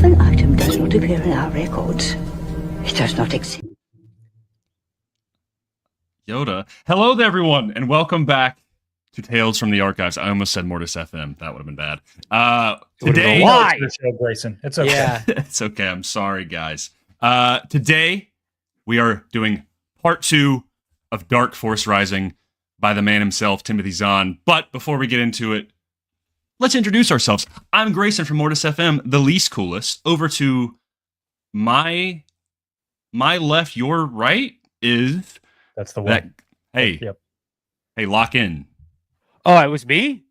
If an item does not appear in our records, it does not exist. Yoda. Hello there, everyone, and welcome back to Tales from the Archives. I almost said Mortis FM. That would have been bad. Today, why? Grayson. It's okay. Yeah. It's okay. I'm sorry, guys. Today, we are doing part 2 of Dark Force Rising by the man himself, Timothy Zahn. But before we get into it, let's introduce ourselves. I'm Grayson from Mortis FM, the least coolest. Over to my left, your right is... That's the one. Hey, Yep. Hey, lock in. Oh, it was me?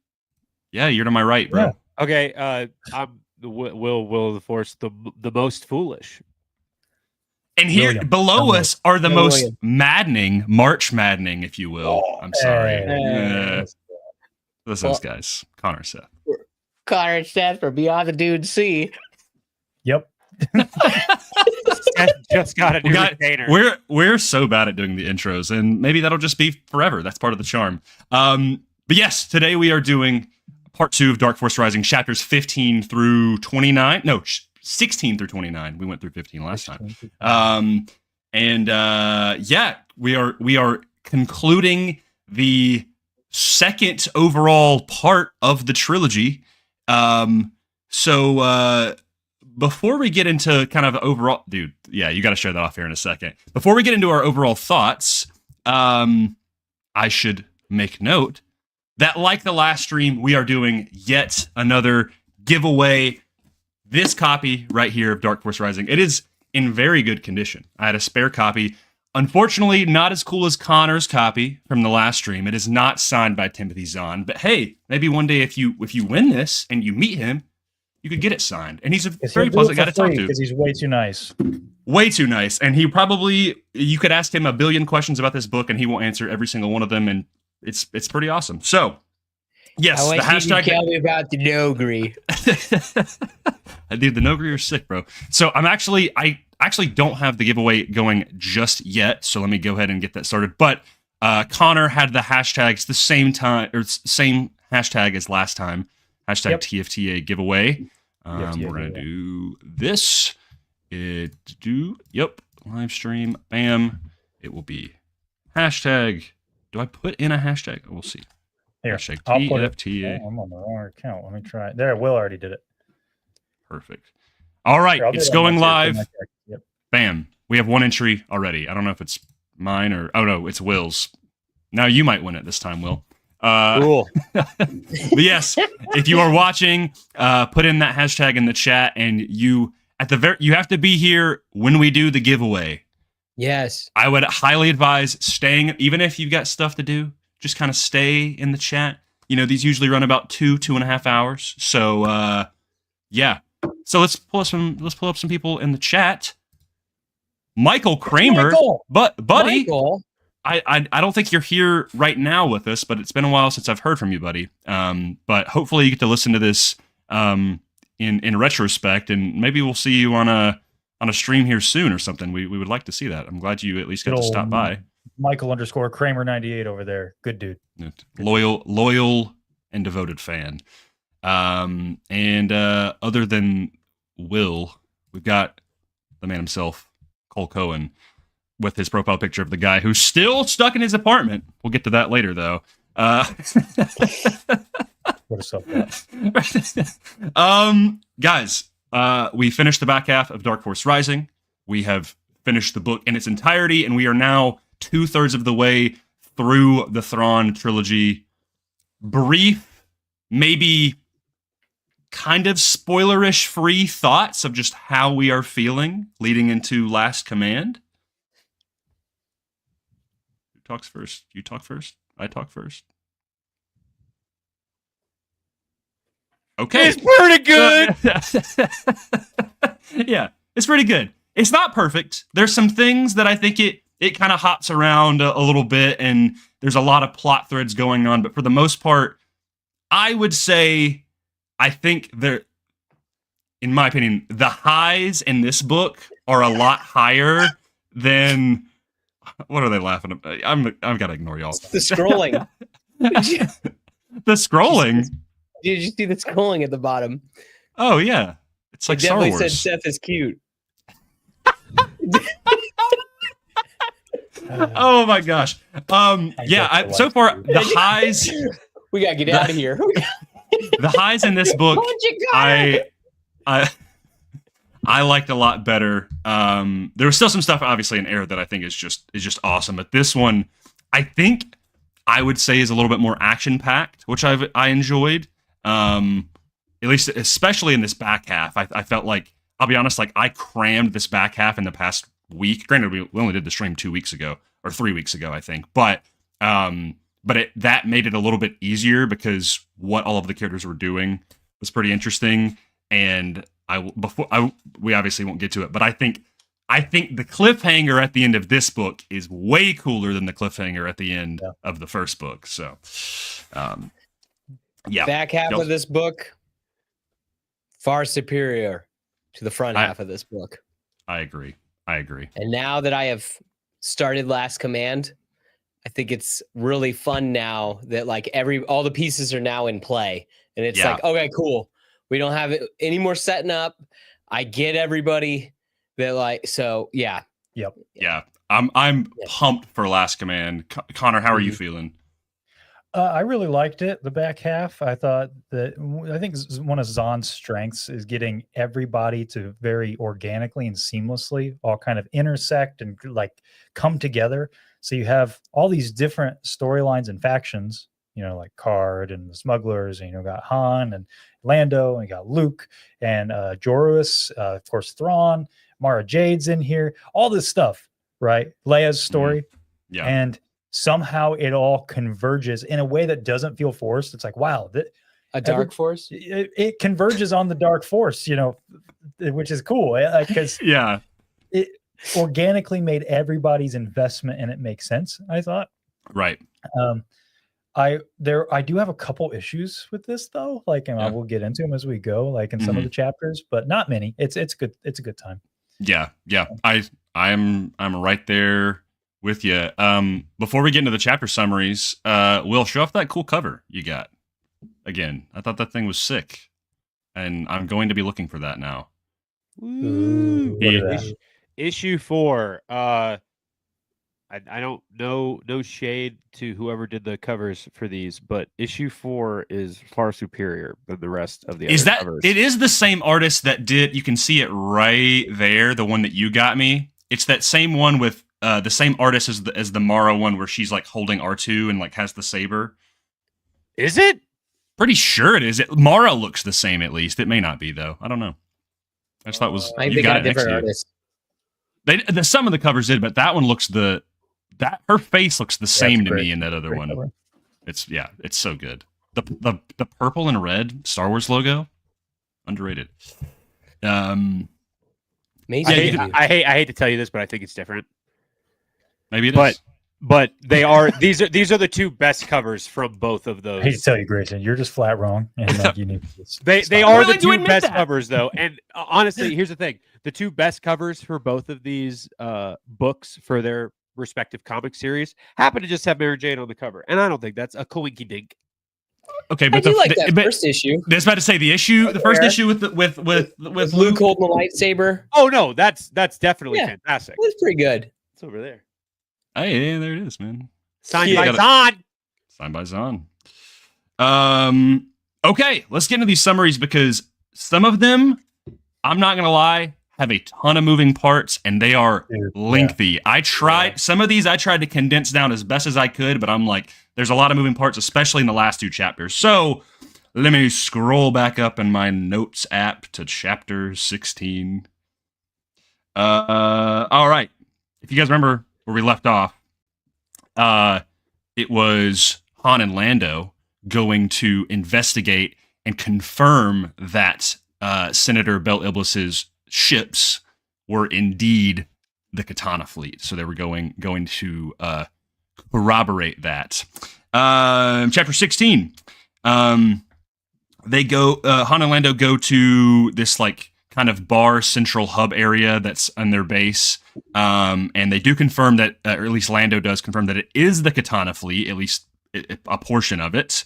Yeah, you're to my right, bro. Yeah. Okay, I'm Will of the Force, the most foolish. And here William. below I'm us are the I'm most William. maddening, March maddening, if you will. I'm sorry. Hey. Those guys. Connor, Seth. Connor and Seth for Beyond the Dune Sea. Yep. Just got a new retainer. We're so bad at doing the intros, and maybe that'll just be forever. That's part of the charm. But yes, today we are doing part 2 of Dark Force Rising, chapters 15 through 29. No, 16 through 29. We went through 15 last time. Yeah, we are concluding the second overall part of the trilogy. Before we get into kind of overall, dude, yeah, you got to share that off here in a second. Before we get into our overall thoughts, I should make note that, like the last stream, we are doing yet another giveaway. This copy right here of Dark Force Rising, it is in very good condition. I had a spare copy. Unfortunately, not as cool as Connor's copy from the last stream. It is not signed by Timothy Zahn, but hey, maybe one day if you win this and you meet him, you could get it signed. And he's a very pleasant guy to talk to. Because he's way too nice. Way too nice. And you could ask him a billion questions about this book and he will answer every single one of them. And it's pretty awesome. So, yes, I the want you hashtag. to tell me about the Nogri. Dude, the Nogri are sick, bro. So I actually don't have the giveaway going just yet. So let me go ahead and get that started. But Connor had the hashtags the same hashtag as last time. Hashtag Yep. TFTA giveaway. TFTA We're going to do this. Live stream. Bam. It will be hashtag. Do I put in a hashtag? We'll see. Here, Hashtag I'll put it. TFTA. Oh, I'm on the wrong account. Let me try it. There, Will already did it. Perfect. All right. Here, I'll do It's it on going my live. check. Yep. Bam. We have one entry already. I don't know if it's mine or... Oh, no. It's Will's. Now you might win it this time, Will. Cool. But yes, if you are watching, put in that hashtag in the chat, and you have to be here when we do the giveaway. Yes. I would highly advise staying, even if you've got stuff to do, just kind of stay in the chat. You know, these usually run about 2.5 hours. So yeah. So let's pull up some people in the chat. Michael Kramer, Michael! buddy. Michael. I don't think you're here right now with us, but it's been a while since I've heard from you, buddy. But hopefully you get to listen to this in retrospect, and maybe we'll see you on a stream here soon or something. We would like to see that. I'm glad you at least got to stop by. Michael _ Kramer 98 over there. Good dude. Loyal and devoted fan. And other than Will, we've got the man himself, Cole Cohen, with his profile picture of the guy who's still stuck in his apartment. We'll get to that later, though. What a self Guys, we finished the back half of Dark Force Rising. We have finished the book in its entirety, and we are now 2/3 of the way through the Thrawn trilogy. Brief, maybe kind of spoilerish free thoughts of just how we are feeling leading into Last Command. Who talks first? You talk first? I talk first? Okay. It's pretty good. Yeah, it's pretty good. It's not perfect. There's some things that I think it kind of hops around a little bit, and there's a lot of plot threads going on, but for the most part, I would say I think there, in my opinion, the highs in this book are a lot higher than... What are they laughing at? I've got to ignore y'all. The scrolling. The scrolling? Did you see the scrolling at the bottom? Oh, yeah. It's like It Star definitely Wars. said Seth is cute. Oh my gosh. So far the highs We gotta get out of here. the highs in this book I liked a lot better. There was still some stuff obviously in Air that I think is just awesome, but this one I think I would say is a little bit more action packed, which I enjoyed. At least especially in this back half. I felt like, I'll be honest, like I crammed this back half in the past week. Granted, we only did the stream 2 weeks ago or 3 weeks ago, I think. But that made it a little bit easier because what all of the characters were doing was pretty interesting. And we obviously won't get to it, but I think the cliffhanger at the end of this book is way cooler than the cliffhanger at the end of the first book. So, Back half of this book, far superior to the front half of this book. I agree. And now that I have started Last Command, I think it's really fun now that like all the pieces are now in play, and it's like, okay, cool. We don't have it any more setting up. I get everybody that like, so yeah. Yep. Yeah. I'm pumped for Last Command. Connor, how are you feeling? I really liked it. The back half, I think one of Zahn's strengths is getting everybody to very organically and seamlessly all kind of intersect and like come together. So you have all these different storylines and factions, like Card and the smugglers, and got Han and Lando, and you got Luke and Joruus, of course, Thrawn, Mara Jade's in here, all this stuff, right? Leia's story. Yeah. And somehow it all converges in a way that doesn't feel forced. It's like, wow, a dark force. It converges on the dark force, which is cool because it organically made everybody's investment in it make sense. I thought, right. I do have a couple issues with this though. I will get into them as we go, like in some of the chapters, but not many. It's good. It's a good time. Yeah. I'm right there with you. Before we get into the chapter summaries, Will, show off that cool cover you got. Again, I thought that thing was sick, and I'm going to be looking for that now. Ooh, issue 4. I don't know, no shade to whoever did the covers for these, but issue 4 is far superior than the rest of the other covers. It is the same artist that did, you can see it right there, the one that you got me. It's that same one with the same artist as the Mara one where she's like holding R2 and like has the saber. Is it? Pretty sure it is. Mara looks the same at least. It may not be though. I don't know. I just thought it was. I think they got different artists. Some of the covers did, but that one looks her face looks the same to me in that other one. Cover. It's so good. The purple and red Star Wars logo, underrated. Amazing. I hate to tell you this, but I think it's different. Maybe it is. But they are these are the two best covers from both of those. I hate to tell you, Grayson, you're just flat wrong, and you need to they are the two best covers though. And honestly, here's the thing: the two best covers for both of these books for their respective comic series happen to just have Mary Jane on the cover, and I don't think that's a coinky dink. Okay, but I do like that first issue. I was about to say the first issue with Luke holding the lightsaber. Oh no, that's definitely fantastic. That's pretty good. It's over there. Hey, there it is, man. Signed by Zahn. Signed by Zahn. Okay, let's get into these summaries because some of them, I'm not gonna lie, have a ton of moving parts and they are lengthy. Some of these I tried to condense down as best as I could, but I'm like, there's a lot of moving parts, especially in the last 2 chapters. So let me scroll back up in my notes app to chapter 16. All right. If you guys remember where we left off, it was Han and Lando going to investigate and confirm that Senator Bel Iblis's ships were indeed the Katana fleet. So they were going to corroborate that. Chapter 16. They go. Han and Lando go to this like kind of bar central hub area that's on their base, and they do confirm that, or at least Lando does confirm that it is the Katana fleet, at least a portion of it.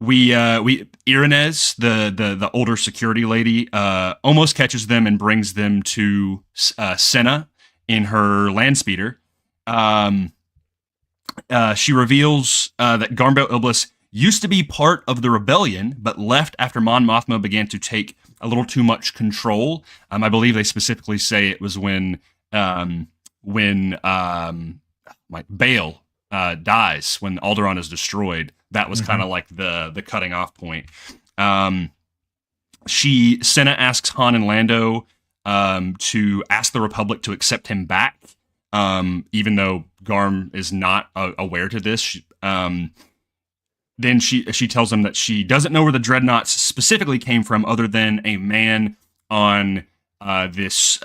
Irenes, the older security lady, almost catches them and brings them to Senna in her land speeder. She reveals that Garmbo Iblis used to be part of the rebellion, but left after Mon Mothma began to take a little too much control. I believe they specifically say it was when Bail dies, when Alderaan is destroyed. That was kind of like the cutting off point. Senna asks Han and Lando to ask the Republic to accept him back, even though Garm is not aware to this. Then she tells him that she doesn't know where the dreadnoughts specifically came from, other than a man on this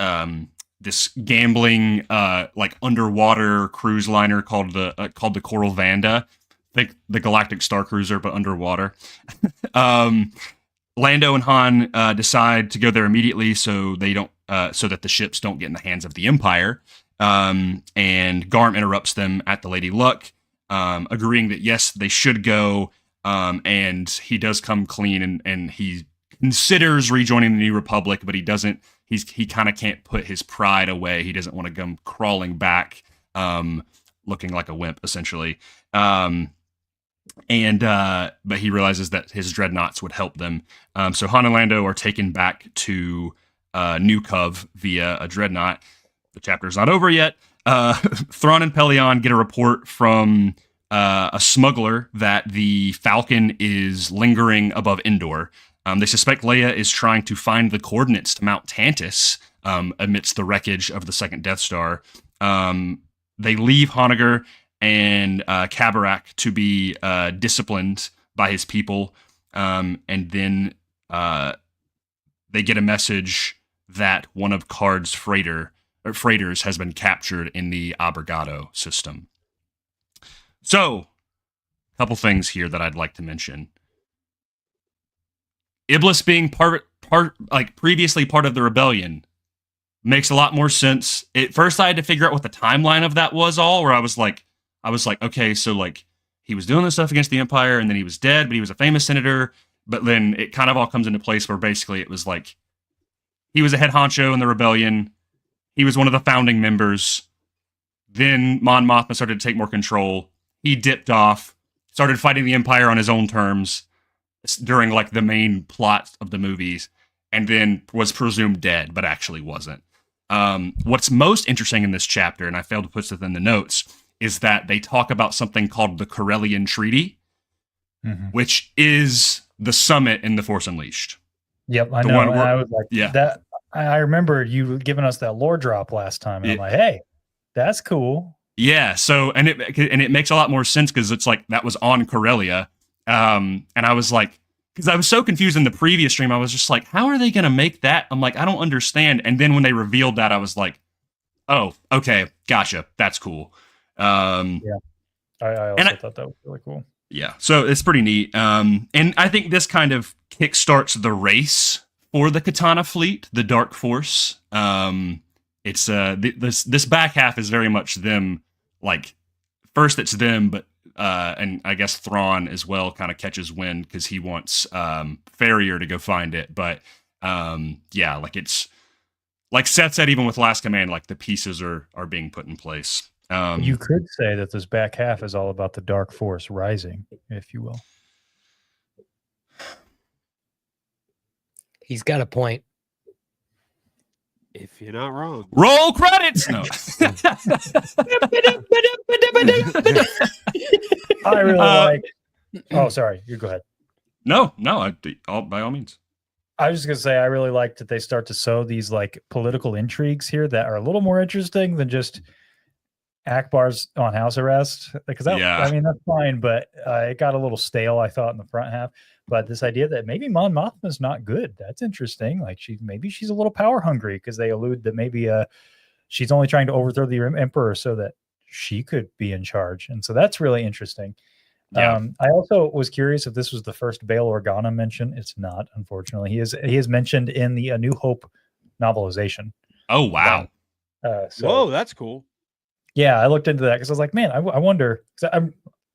gambling like underwater cruise liner called the Coral Vanda, like the Galactic Star Cruiser but underwater. Lando and Han decide to go there immediately so they don't so that the ships don't get in the hands of the Empire. And Garm interrupts them at the Lady Luck, agreeing that yes, they should go. And he does come clean and he considers rejoining the New Republic, but he doesn't. He kind of can't put his pride away. He doesn't want to come crawling back, looking like a wimp, essentially. But he realizes that his dreadnoughts would help them. So Han and Lando are taken back to New Cov via a dreadnought. The chapter's not over yet. Thrawn and Pelion get a report from a smuggler that the Falcon is lingering above Endor. They suspect Leia is trying to find the coordinates to Mount Tantus amidst the wreckage of the second Death Star. They leave Honegger and Kabarak to be disciplined by his people, and then they get a message that one of Card's freighters has been captured in the Abrogado system. So, a couple things here that I'd like to mention. Iblis being previously part of the rebellion makes a lot more sense. At first, I had to figure out what the timeline of that was all, where I was like, okay, so like he was doing this stuff against the Empire, and then he was dead, but he was a famous senator. But then it kind of all comes into place where basically it was like he was a head honcho in the rebellion. He was one of the founding members. Then Mon Mothma started to take more control. He dipped off, started fighting the Empire on his own terms during like the main plot of the movies, and then was presumed dead, but actually wasn't. What's most interesting in this chapter, and I failed to put this in the notes, is that they talk about something called the Corellian Treaty, which is the summit in The Force Unleashed. Yep, I know. I was like, that. I remember you giving us that lore drop last time, and I'm like, hey, that's cool. Yeah. So, and it makes a lot more sense because it's like that was on Corellia, and I was like, because I was so confused in the previous stream, I was just like, how are they going to make that? I'm like, I don't understand. And then when they revealed that, I was like, oh, okay, gotcha, that's cool. I also thought that was really cool. Yeah, so it's pretty neat. And I think this kind of kickstarts the race for the Katana fleet, the Dark Force. It's this back half is very much them. Like first it's them, but and I guess Thrawn as well kind of catches wind because he wants Farrier to go find it. But yeah, like it's like Seth said, even with Last Command, like the pieces are being put in place. You could say that this back half is all about the Dark Force rising, if you will. He's got a point. If you're not wrong. Roll credits! No. I really like... Oh, sorry. You go ahead. No. By all means. I was just going to say, I really like that they start to sow these like political intrigues here that are a little more interesting than just Akbar's on house arrest. Because I mean, that's fine, but it got a little stale, I thought, in the front half. But this idea that maybe Mon Mothma's not good, that's interesting. Like maybe she's a little power hungry because they allude that maybe she's only trying to overthrow the Emperor so that she could be in charge. And so that's really interesting. Yeah. I also was curious if this was the first Bail Organa mention. It's not, unfortunately. He is mentioned in the A New Hope novelization. Oh, wow. Whoa, that's cool. Yeah, I looked into that because I was like, man, I wonder.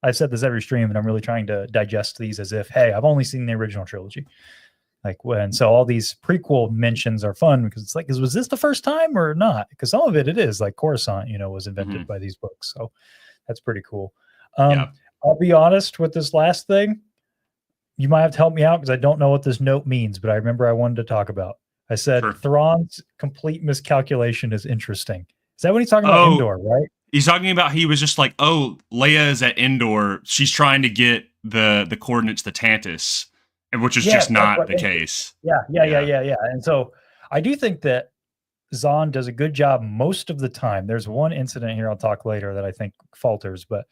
I've said this every stream, and I'm really trying to digest these as if, hey, I've only seen the original trilogy. So all these prequel mentions are fun because it's like, was this the first time or not? Because some of it is like Coruscant, was invented by these books. So that's pretty cool. I'll be honest with this last thing. You might have to help me out because I don't know what this note means, but I remember I wanted to talk about. I said Thrawn's complete miscalculation is interesting. Is that what he's talking about? Endor, right? He's talking about he was just like, oh, Leia is at Endor. She's trying to get the coordinates to Tantus. Which is just not the case. Yeah. And so I do think that Zahn does a good job most of the time. There's one incident here I'll talk later that I think falters, but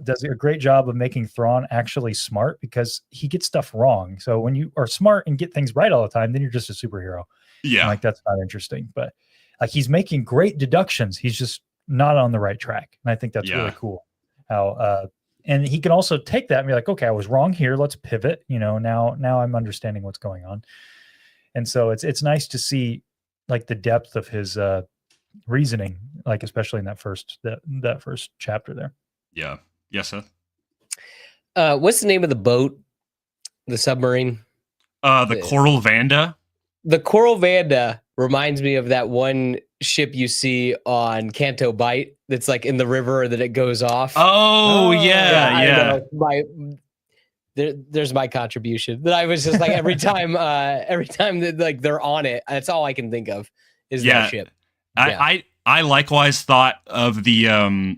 does a great job of making Thrawn actually smart because he gets stuff wrong. So when you are smart and get things right all the time, then you're just a superhero. Yeah. And that's not interesting. But he's making great deductions. He's just not on the right track. And I think that's really cool. How and he can also take that and be like, okay, I was wrong here. Let's pivot. Now I'm understanding what's going on. And so it's nice to see like the depth of his reasoning, like especially in that first chapter there. Yeah. Yes, Seth. What's the name of the boat? The submarine? The Coral Vanda. The Coral Vanda reminds me of that one ship you see on Canto Bight that's like in the river that it goes off. Yeah. There's my contribution. That I was just like every time that like they're on it, that's all I can think of is that ship. I likewise thought of the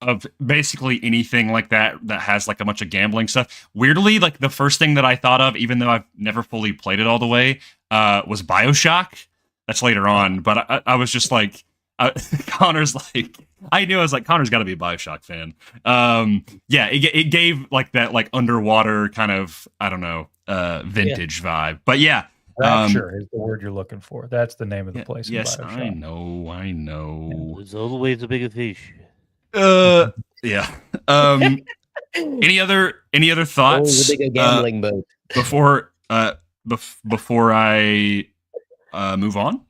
of basically anything like that has like a bunch of gambling stuff. Weirdly, like the first thing that I thought of, even though I've never fully played it all the way, was BioShock. That's later on, but I was just like, Connor's like, I knew I was like, Connor's got to be a BioShock fan. It gave like that like underwater kind of, I don't know, vintage vibe. But yeah. Rapture is the word you're looking for. That's the name of the place. Yes, I know. There's always a bigger fish. Yeah. Any other thoughts? A big gambling boat. Before I move on?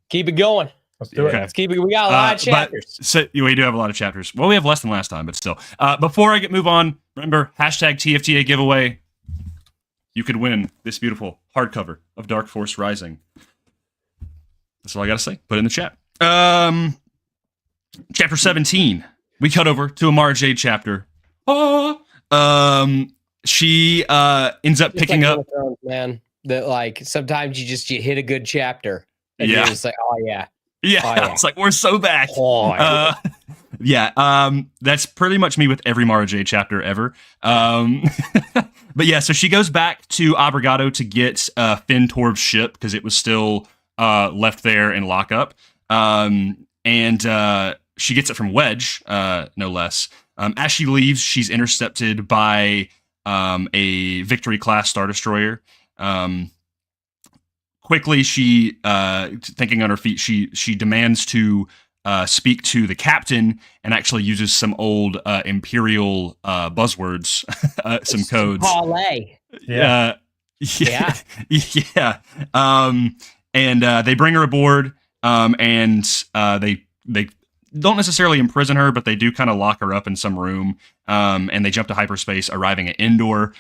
Keep it going. Let's do it. Let's keep it. We got a lot of chapters. We do have a lot of chapters. Well, we have less than last time, but still. Before I move on, remember, #TFTA giveaway. You could win this beautiful hardcover of Dark Force Rising. That's all I got to say. Put it in the chat. Chapter 17. We cut over to a Mara Jade chapter. She ends up picking up. Man, that like sometimes you hit a good chapter. And you're just like, yeah. It's like we're so back. That's pretty much me with every Mara Jade chapter ever. But yeah, so she goes back to Abrogado to get Finn Torb's ship because it was still left there in lockup. And she gets it from Wedge, no less. As she leaves, she's intercepted by a Victory-class Star Destroyer. Quickly, she, thinking on her feet, she demands to speak to the captain and actually uses some old Imperial buzzwords, some codes. Parlay. Yeah. And they bring her aboard, and they don't necessarily imprison her, but they do kind of lock her up in some room, and they jump to hyperspace, arriving at Endor.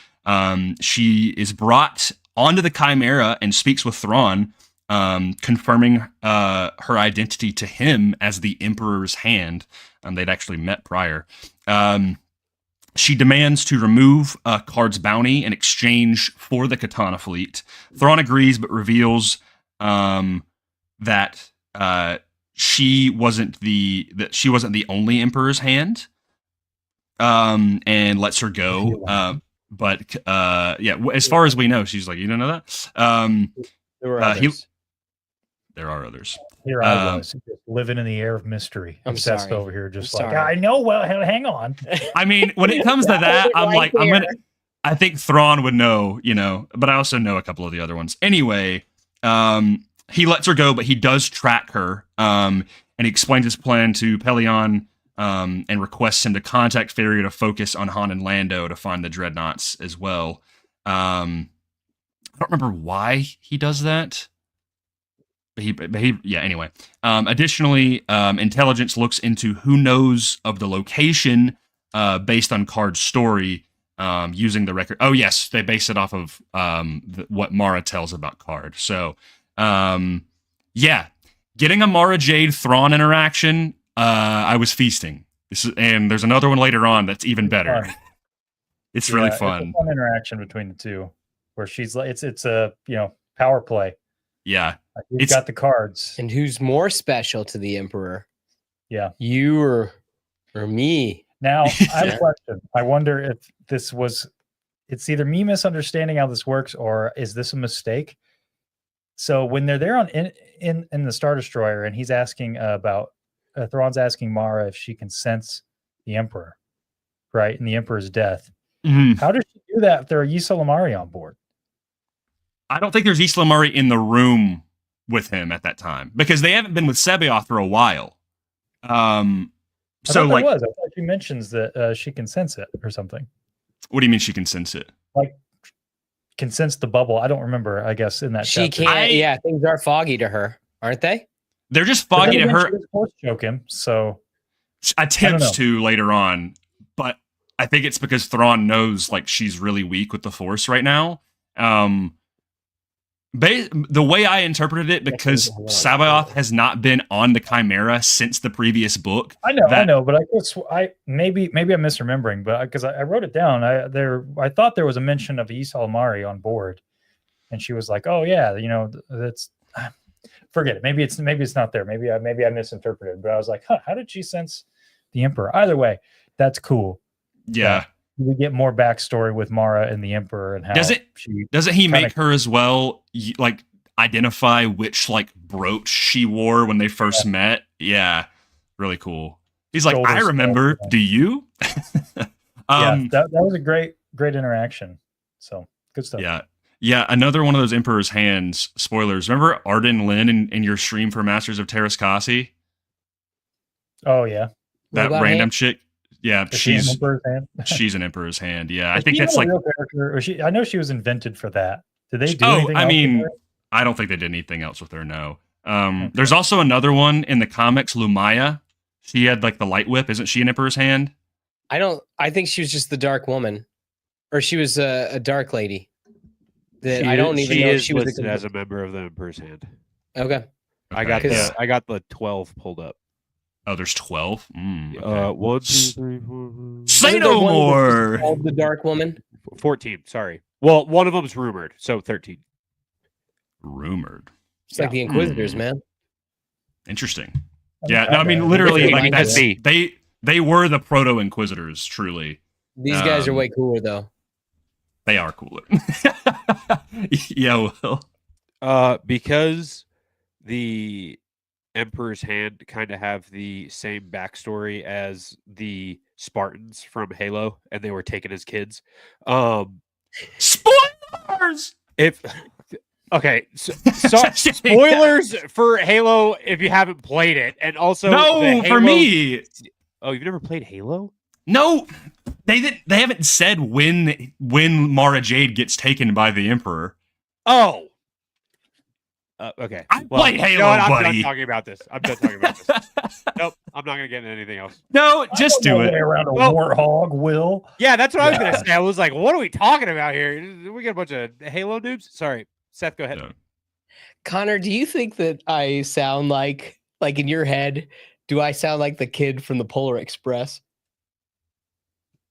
She is brought onto the Chimera and speaks with Thrawn, confirming her identity to him as the Emperor's Hand. They'd actually met prior. She demands to remove Card's bounty in exchange for the Katana fleet. Thrawn agrees, but reveals that she wasn't the only Emperor's Hand, and lets her go. But as far as we know, she's like, you don't know that. There are others. Here I was, just living in the air of mystery. I'm obsessed sorry. over here, just I'm like sorry. I know. Well, hang on. I mean, when it comes to that, I'm like, I think Thrawn would know, but I also know a couple of the other ones. Anyway, he lets her go, but he does track her, and he explains his plan to Pelion. And requests him to contact Farrier to focus on Han and Lando to find the dreadnoughts as well. I don't remember why he does that. But anyway. Additionally, intelligence looks into who knows of the location based on Card's story, using the record. Oh yes, they base it off of what Mara tells about Card. So yeah, getting a Mara Jade Thrawn interaction, I was feasting. And there's another one later on that's even better. It's really fun. It's a fun interaction between the two, where she's like, it's a power play. Yeah, you've got the cards. And who's more special to the Emperor? Yeah, you or me? Now I have a question. I wonder if this was. It's either me misunderstanding how this works, or is this a mistake? So when they're there in the Star Destroyer, and he's asking about Thrawn's asking Mara if she can sense the Emperor, right, and the Emperor's death. Mm-hmm. How does she do that if there are Ysalamari Lamari on board? I don't think there's Ysalamari Lamari in the room with him at that time, because they haven't been with Sabaoth for a while. So like, I thought she mentions that she can sense it or something. What do you mean she can sense it? Like, can sense the bubble. I don't remember. I guess in that she chapter. can't. Yeah, things are foggy to her, aren't they? They're just foggy to her. Force choke him, so attempts to later on, but I think it's because Thrawn knows like she's really weak with the Force right now. The way I interpreted it, because Sabaoth has not been on the Chimera since the previous book. I know, but I guess maybe I'm misremembering, but because I wrote it down, I thought there was a mention of Ysalamari Lamari on board, and she was like, "Oh yeah, that's." Forget it. Maybe it's not there. Maybe I misinterpreted. But I was like, how did she sense the Emperor? Either way, that's cool. Yeah. We get more backstory with Mara and the Emperor and how doesn't he make her as well like identify which like brooch she wore when they first met? Yeah. Really cool. He's like, I remember. Do you? That was a great interaction. So good stuff. Yeah. Yeah, another one of those Emperor's Hands spoilers. Remember Arden Lynn in your stream for Masters of Terrascasi? Oh yeah, that random chick. Yeah, she's an Emperor's Hand. She's an Emperor's Hand. Yeah, I think that's like. Real character, I know she was invented for that. Did they do anything? I mean, I don't think they did anything else with her. No. There's also another one in the comics, Lumaya. She had like the light whip. Isn't she an Emperor's Hand? I think she was just the Dark Woman, or she was a Dark Lady. I don't even know if she was listed as a member of the Emperor's Hand. Okay. I got the 12 pulled up. Oh, there's 12? Okay. 1, 2, 3, 4, 5. Say no more! Called the Dark Woman? 14, sorry. Well, one of them's rumored, so 13. Rumored. It's like the Inquisitors, man. Interesting. Yeah, no, I mean, literally, like they were the proto-Inquisitors, truly. These guys are way cooler, though. They are cooler. Yeah, Will. Because the Emperor's Hand kind of have the same backstory as the Spartans from Halo, and they were taken as kids. Spoilers! Spoilers for Halo if you haven't played it, and also for me. Oh, you've never played Halo? No, they haven't said when Mara Jade gets taken by the Emperor. Oh, okay. I played Halo, I'm buddy. done talking about this. Nope, I'm not going to get into anything else. No, just do it. Around a warthog, Will. Yeah, that's what I was going to say. I was like, what are we talking about here? We got a bunch of Halo noobs? Sorry, Seth, go ahead. No. Connor, do you think that I sound like in your head, do I sound like the kid from the Polar Express?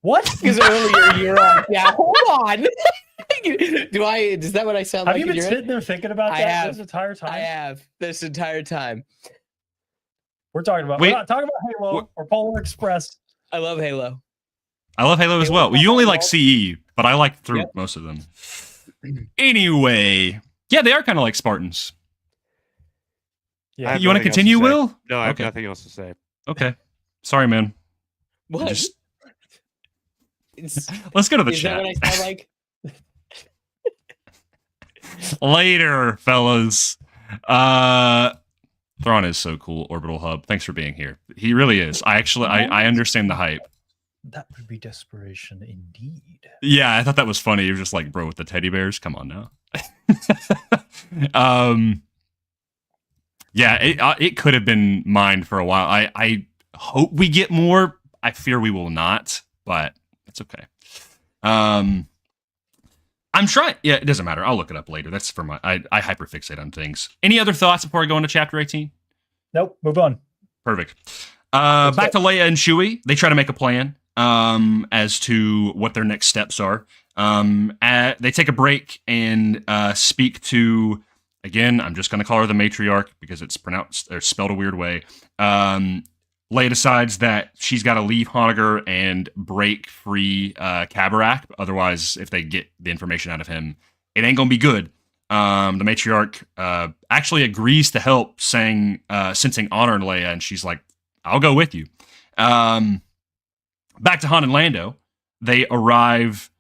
What? Because earlier you're like, yeah, hold on. Is that what I sound like? Have you been sitting there thinking about that this entire time? I have this entire time. We're not talking about Halo or Polar Express. I love Halo. I love Halo as well. Well, you only like CE, but I like through most of them. Anyway, yeah, they are kind of like Spartans. Yeah. You want to continue, Will? No, I have nothing else to say. Okay. Sorry, man. What? Let's go to the Is chat. that what I sound like? Later, fellas. Thrawn is so cool, Orbital Hub. Thanks for being here. He really is. I understand the hype. That would be desperation indeed. Yeah, I thought that was funny. You're just like, bro, with the teddy bears. Come on now. Yeah, it could have been mined for a while. I hope we get more. I fear we will not. but it's okay. I'm trying. Yeah, it doesn't matter. I'll look it up later. That's for my. I hyperfixate on things. Any other thoughts before I go into chapter 18? Nope. Move on. Perfect. Back to Leia and Chewie. They try to make a plan as to what their next steps are. They take a break and speak to. Again, I'm just going to call her the matriarch because it's pronounced or spelled a weird way. Leia decides that she's got to leave Honegger and break free Kabarak. Otherwise, if they get the information out of him, it ain't going to be good. The matriarch actually agrees to help, sensing honor in Leia, and she's like, I'll go with you. Back to Han and Lando. They arrive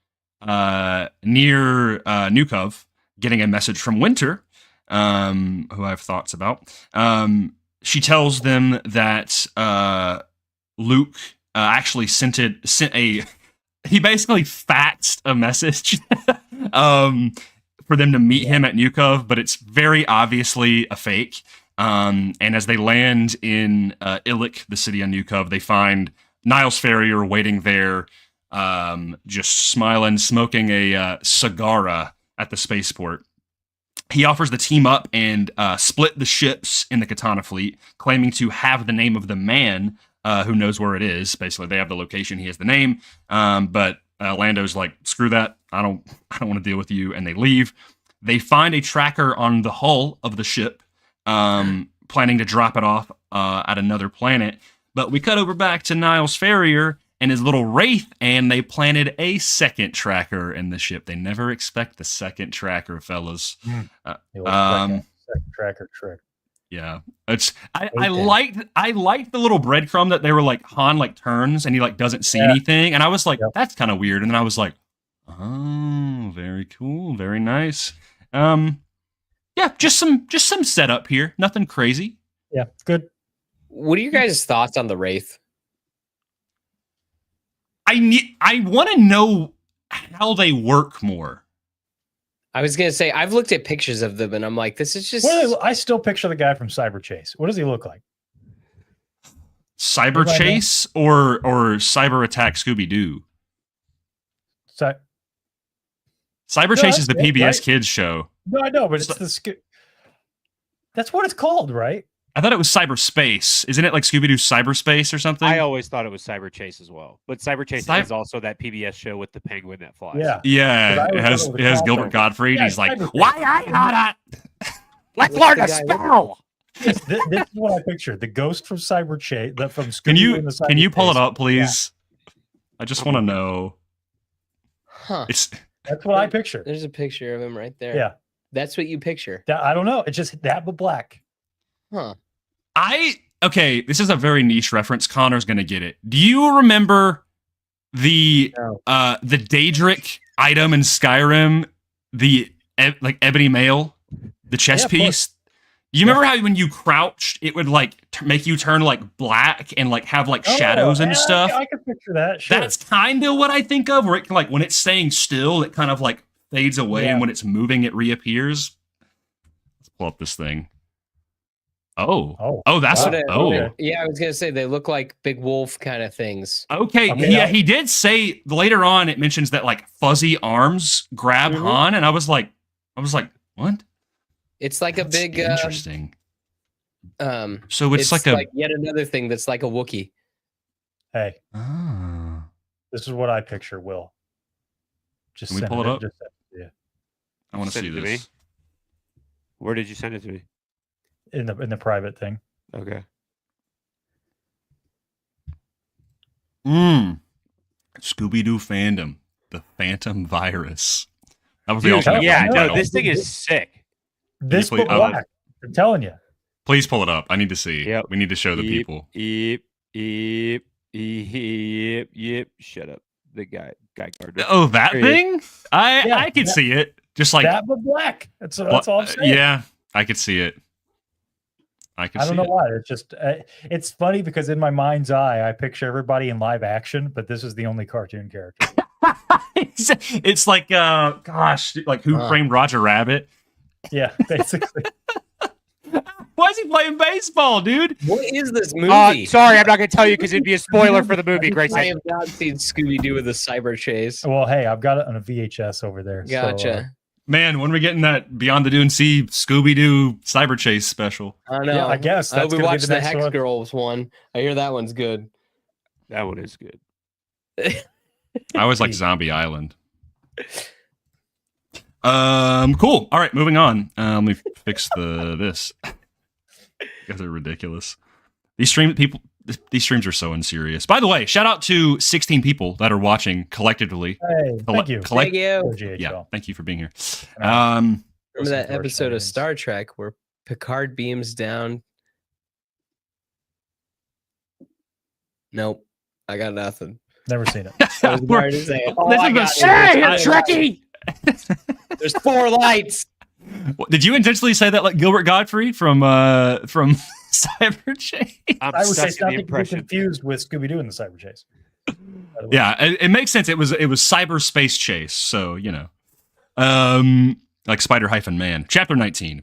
near Nukov, getting a message from Winter, who I have thoughts about. She tells them that Luke actually sent a. He basically faxed a message for them to meet him at Nukov, but it's very obviously a fake. And as they land in Illik, the city on Nukov, they find Niles Ferrier waiting there, just smiling, smoking a cigar at the spaceport. He offers the team up and split the ships in the Katana fleet, claiming to have the name of the man who knows where it is. Basically, they have the location, he has the name, but Lando's like, screw that, I don't want to deal with you, and they leave. They find a tracker on the hull of the ship, planning to drop it off at another planet. But we cut over back to Niles Ferrier and his little wraith, and they planted a second tracker in the ship. They never expect the second tracker, fellas. Second tracker trick. Yeah, I liked the little breadcrumb that they were like, Han like turns and he like doesn't see anything, and I was like, that's kind of weird. And then I was like, oh, very cool, very nice. Yeah, just some setup here, nothing crazy. Yeah, good. What are your guys' thoughts on the Wraith? I want to know how they work more. I was gonna say I've looked at pictures of them and I'm like, this is just. I still picture the guy from Cyber Chase. What does he look like? Cyber Chase or Cyber Attack Scooby Doo? Cyber Chase is the PBS Kids show. No, I know, but it's that's what it's called, right? I thought it was Cyberspace. Isn't it like Scooby-Doo Cyberspace or something? I always thought it was Cyber Chase as well. But Cyber Chase is also that PBS show with the penguin that flies. Yeah. It has Gilbert Gottfried. He's like, why I gotta... Let's learn to spell! This is what I pictured. The ghost from Cyber Chase, from Scooby-Doo. Can you pull it up, please? Yeah. I just want to know. Huh. That's what I pictured. There's a picture of him right there. Yeah. That's what you picture. I don't know. It's just that, but black. Huh. Okay, this is a very niche reference. Connor's gonna get it. Do you remember the Daedric item in Skyrim, the ebony mail, the chess piece? You remember how when you crouched, it would like make you turn like black and like have like shadows and stuff? I can picture that. Sure. That's kind of what I think of, where it can, like, when it's staying still, it kind of like fades away, and when it's moving, it reappears. Let's pull up this thing. That's yeah, I was gonna say they look like big wolf kind of things. Okay, he did say later on, it mentions that like fuzzy arms grab Han, and I was like, what? It's like a big interesting. So it's like yet another thing that's like a Wookiee. Hey, this is what I picture. Will just can we pull it up? Yeah, I want to see this. Where did you send it to me? In the private thing. Okay. Scooby-Doo fandom, the Phantom Virus. That was the ultimate. Yeah, no, this thing is sick. This book black. I'm telling you. Please pull it up. I need to see. Yep. We need to show the people. Yep. Shut up. The guy Gardner. Oh, that thing? I could see it. Just like that, but black. That's all I'm saying. Yeah, I could see it. I don't know why. It's just it's funny because in my mind's eye, I picture everybody in live action, but this is the only cartoon character. It's like like Who Framed Roger Rabbit? Yeah, basically. Why is he playing baseball, dude? What is this movie? Sorry, I'm not going to tell you because it'd be a spoiler for the movie, Grayson. I have not seen Scooby-Doo with a cyber chase. Well, hey, I've got it on a VHS over there. Gotcha. Man, when are we getting that Beyond the Dune Sea Scooby-Doo cyber chase special? I know. Yeah, I guess I hope that's we gonna be watched the the next Hex one. Girls one. I hear that one's good. That one is good. I always like Zombie Island. Cool. All right, moving on. Let me fix this. You guys are ridiculous. These streams are so unserious. By the way, shout out to 16 people that are watching collectively. Hey, thank you. Thank you. Yeah, thank you for being here. Remember that episode of Star Trek where Picard beams down? Nope. I got nothing. Never seen it. I was about to say, Trekkie. There's 4 lights. Did you intentionally say that like Gilbert Godfrey from Cyber Chase? I would say something to be confused with Scooby-Doo in the cyber chase. Yeah, it makes sense. It was cyberspace chase, so you know, like Spider-Man. Chapter 19.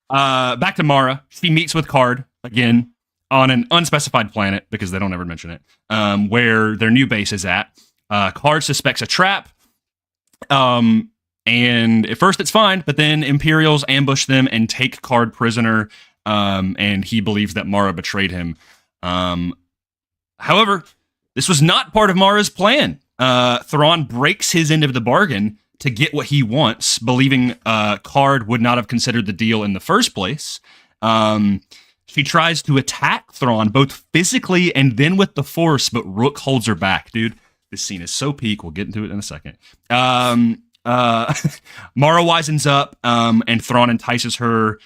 Back to Mara. She meets with Card again on an unspecified planet because they don't ever mention it. Where their new base is at. Card suspects a trap. And at first it's fine, but then Imperials ambush them and take Card prisoner. And he believes that Mara betrayed him. However, this was not part of Mara's plan. Thrawn breaks his end of the bargain to get what he wants, believing Card would not have considered the deal in the first place. She tries to attack Thrawn both physically and then with the Force, but Rook holds her back, dude. This scene is so peak. We'll get into it in a second. Mara wisens up, and Thrawn entices her.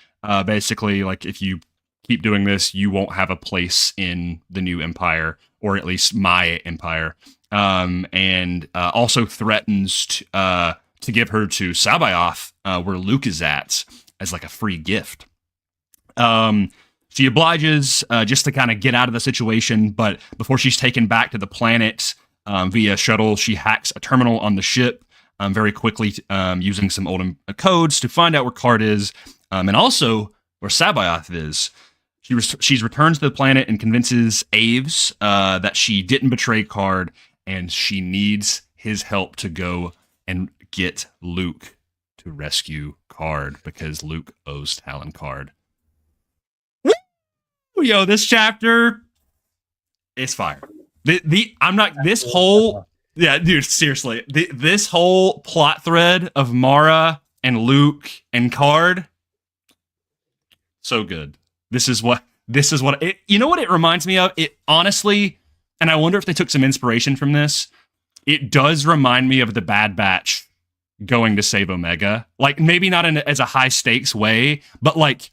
Basically, like, if you keep doing this, you won't have a place in the new Empire, or at least my Empire. And also threatens to give her to Sabaoth, where Luke is at, as like a free gift. She obliges just to kind of get out of the situation, but before she's taken back to the planet via shuttle, she hacks a terminal on the ship very quickly, using some old codes to find out where Card is, and also where Sabaoth is. She's returned to the planet and convinces Aves that she didn't betray Card, and she needs his help to go and get Luke to rescue Card, because Luke owes Talon Card. Yo, this chapter is fire. This whole plot thread of Mara and Luke and Card, so good. This is what it, you know what it reminds me of? It honestly, and I wonder if they took some inspiration from this. It does remind me of the Bad Batch going to save Omega. Like, maybe not as a high stakes way, but like,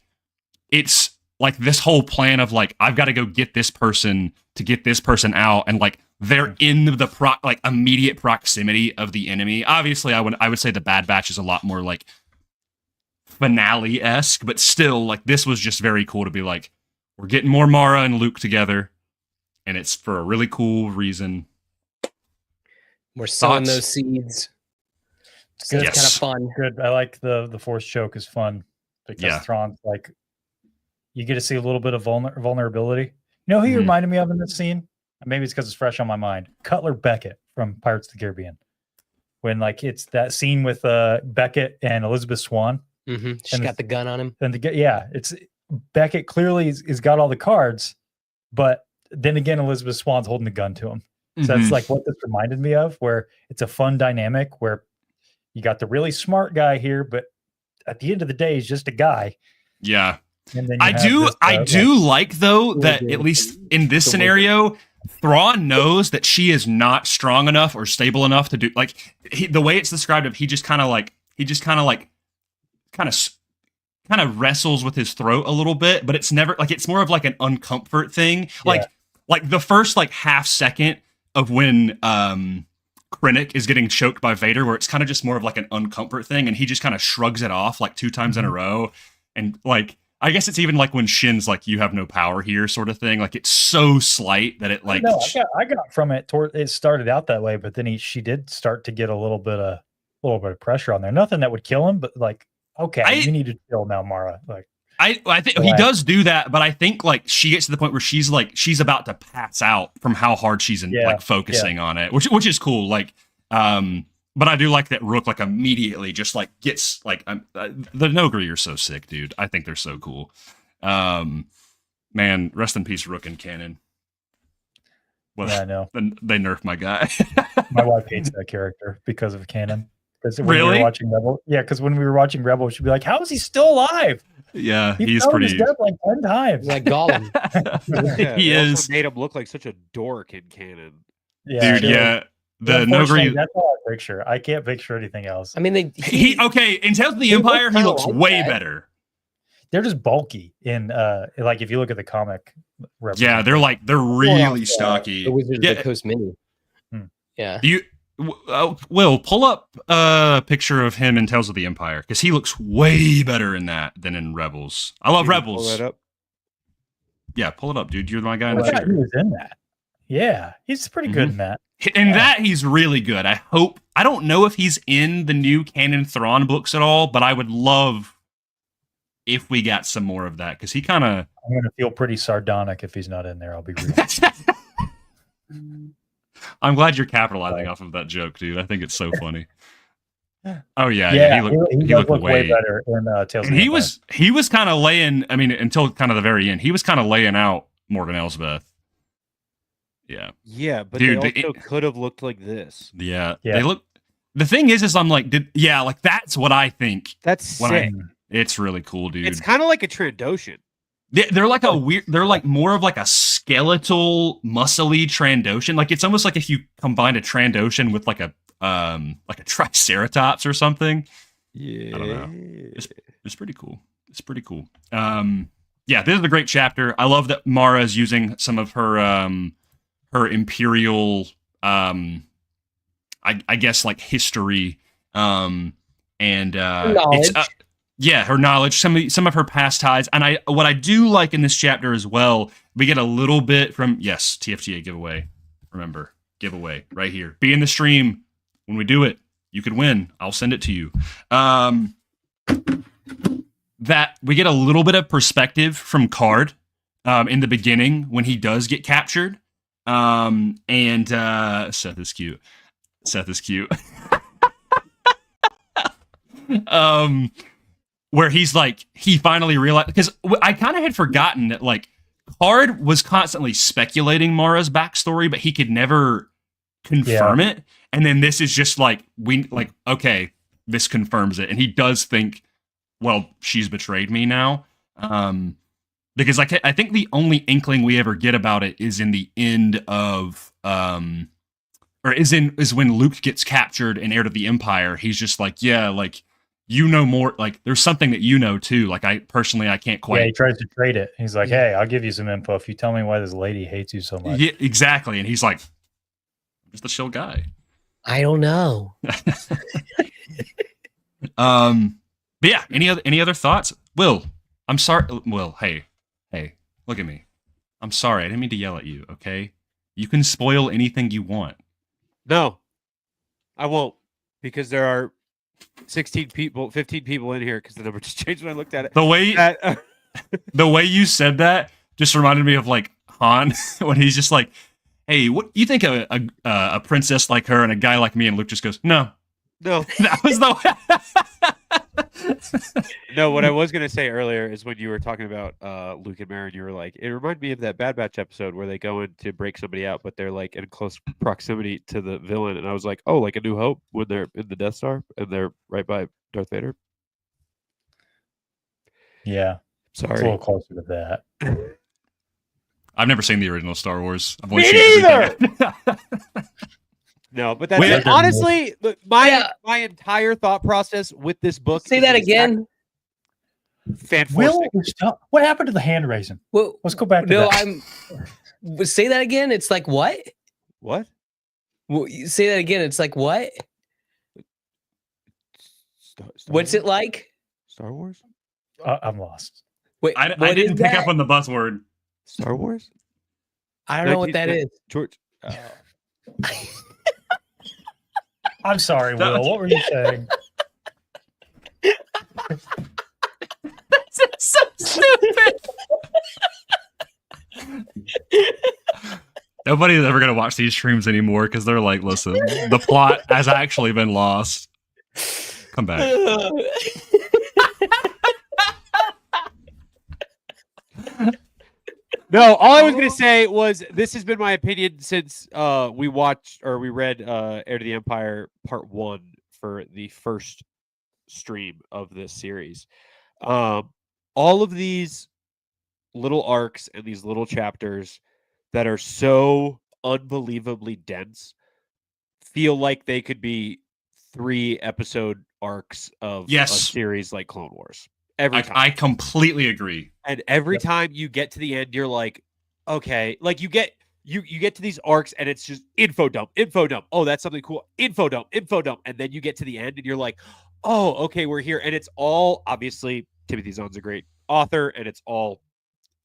it's like this whole plan of like, I've got to go get this person to get this person out, and like they're in the immediate proximity of the enemy. Obviously, I would say the Bad Batch is a lot more like finale-esque, but still, like, this was just very cool to be like, we're getting more Mara and Luke together, and it's for a really cool reason. We're sowing those seeds. So it's kind of fun. Good. I like the Force choke is fun because Thrawn's like, you get to see a little bit of vulnerability. You know who you reminded me of in this scene? Maybe it's because it's fresh on my mind. Cutler Beckett from Pirates of the Caribbean. When like it's that scene with Beckett and Elizabeth Swann. Mm-hmm. She's got the gun on him. And it's Beckett clearly is got all the cards, but then again, Elizabeth Swann's holding the gun to him. So that's like what this reminded me of, where it's a fun dynamic where you got the really smart guy here, but at the end of the day, he's just a guy. Yeah. And then I do like though that at least in this scenario, Thrawn knows that she is not strong enough or stable enough to do like the way it's described. He just kind of wrestles with his throat a little bit, but it's never like, it's more of like an uncomfort thing. Like the first like half second of when Krennic is getting choked by Vader, where it's kind of just more of like an uncomfort thing, and he just kind of shrugs it off like 2 times in a row, and like. I guess it's even like when Shin's like, you have no power here sort of thing. Like, it's so slight that it like... No, I got from it. It started out that way, but then she did start to get a little bit of pressure on there. Nothing that would kill him, but like, okay, you need to chill now, Mara. Like, I think he does do that, but I think like she gets to the point where she's about to pass out from how hard she's focusing on it, which is cool. Like, but I do like that Rook like immediately just like gets like the Nogri are so sick, dude. I think they're so cool. Man, rest in peace, Rook and Canon. Well, yeah, I know. They nerfed my guy. My wife hates that character because of Canon. Because when we were watching Rebel, because when we were watching Rebel, she'd be like, "How is he still alive?" Yeah, he's pretty. He's dead like 10 times. Like Gollum. He is. Made him look like such a dork in Canon. Yeah, dude. Yeah, the Nogri. That's all I picture. I can't picture anything else. I mean, he okay. In Tales of the Empire, he looks way better. They're just bulky in like if you look at the comic. Yeah, they're really stocky. The Wizards of the Coast Mini. Yeah. Will pull up a picture of him in Tales of the Empire because he looks way better in that than in Rebels. I love Rebels. Pull that up. Yeah, pull it up, dude. You're my guy in the chair. He was in that. Yeah, he's pretty good in that. In that, he's really good. I don't know if he's in the new canon Thrawn books at all, but I would love if we got some more of that because he kind of. I'm gonna feel pretty sardonic if he's not in there. I'll be real. I'm glad you're capitalizing off of that joke, dude. I think it's so funny. Oh yeah, he looked way better in Tales of the Empire. He was kind of laying. I mean, until kind of the very end, he was kind of laying out Morgan Elsbeth. Yeah, but dude, they also could have looked like this. Yeah, they look. The thing is I'm like, like that's what I think. That's sick. It's really cool, dude. It's kind of like a Trandoshan. They're like a weird. They're like more of like a skeletal, muscly Trandoshan. Like it's almost like if you combined a Trandoshan with like a Triceratops or something. Yeah, I don't know. It's pretty cool. It's pretty cool. Yeah, this is a great chapter. I love that Mara is using some of her imperial, I guess like history, and knowledge. It's her knowledge, some of her past ties, and what I do like in this chapter as well, we get a little bit from TFTA giveaway. Remember, giveaway right here. Be in the stream when we do it. You could win. I'll send it to you. That we get a little bit of perspective from Card in the beginning when he does get captured. And Seth is cute. Where he's like, he finally realized, because I kind of had forgotten that like Card was constantly speculating Mara's backstory, but he could never confirm it. And then this is just like, okay, this confirms it. And he does think, well, she's betrayed me now. Because like I think the only inkling we ever get about it is in the end of is when Luke gets captured and heir to the Empire. He's just like, yeah, like you know more, like there's something that you know too. Like I can't quite. Yeah, he tries to trade it. He's like, hey, I'll give you some info if you tell me why this lady hates you so much. Yeah, exactly. And he's like, I'm just a chill guy. I don't know. But yeah, any other thoughts? Will, I'm sorry. Will, hey, look at me. I'm sorry. I didn't mean to yell at you. Okay, you can spoil anything you want. No, I won't, because there are 15 people in here, because the number just changed when I looked at it. The way you said that just reminded me of like Han when he's just like, hey, what you think a princess like her and a guy like me? And Luke just goes, no. That was the No, what I was going to say earlier is when you were talking about Luke and Marin, you were like, it reminded me of that Bad Batch episode where they go in to break somebody out, but they're like in close proximity to the villain. And I was like, oh, like A New Hope when they're in the Death Star and they're right by Darth Vader. Yeah. Sorry. It's a little closer to that. I've never seen the original Star Wars. I've only seen everything. No, but that's it. Honestly, my entire thought process with this book. Say that again. Will, what happened to the hand raising? Well, let's go back to that. Say that again. It's like what? What? Well, you say that again. It's like what? What's it like? Star Wars? I'm lost. Wait, I didn't pick up on the buzzword. Star Wars? I don't know what that is. George. I'm sorry, Will. What were you saying? That's so Stupid. Nobody's ever gonna watch these streams anymore because they're like, listen, the plot has actually been lost. Come back. No, all I was going to say was this has been my opinion since we read Heir to the Empire Part 1 for the first stream of this series. All of these little arcs and these little chapters that are so unbelievably dense feel like they could be 3-episode arcs of a series like Clone Wars. Every time. I completely agree. And every time you get to the end, you're like, okay, like you get to these arcs and it's just info dump. Oh, that's something cool. Info dump. And then you get to the end and you're like, oh, okay, we're here. And it's all, obviously, Timothy Zahn's a great author, and it's all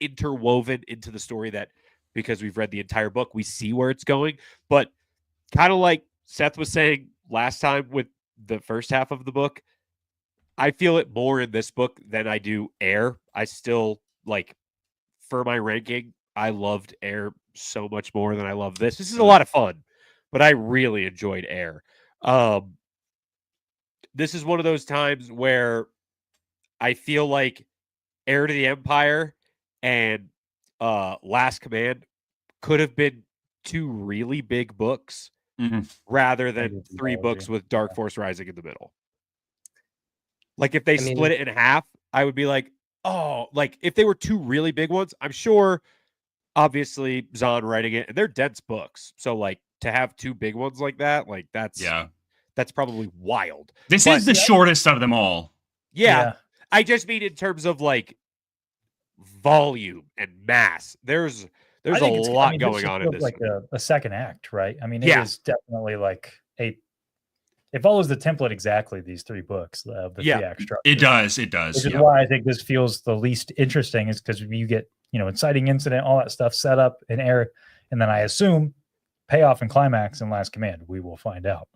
interwoven into the story that, because we've read the entire book, we see where it's going. But kind of like Seth was saying last time with the first half of the book, I feel it more in this book than I do Heir. I still, like, for my ranking, I loved Heir so much more than I love this. This is a lot of fun, but I really enjoyed Heir. This is one of those times where I feel like Heir to the Empire and Last Command could have been 2 really big books rather than 3 books with Dark Force Rising in the middle. Like, if they split it in half, I would be like, oh, like, if they were 2 really big ones, I'm sure, obviously, Zahn writing it, and they're dense books. So, like, to have 2 big ones like that, like, that's probably wild. This is the shortest of them all. Yeah. I just mean in terms of, like, volume and mass. There's a lot going on in this. Like a second act, right? I mean, it is definitely like it follows the template exactly, these 3 books of the 3-act structure. It does. Which is why I think this feels the least interesting, is because you get, inciting incident, all that stuff set up in Heir, and then I assume payoff and climax in Last Command. We will find out.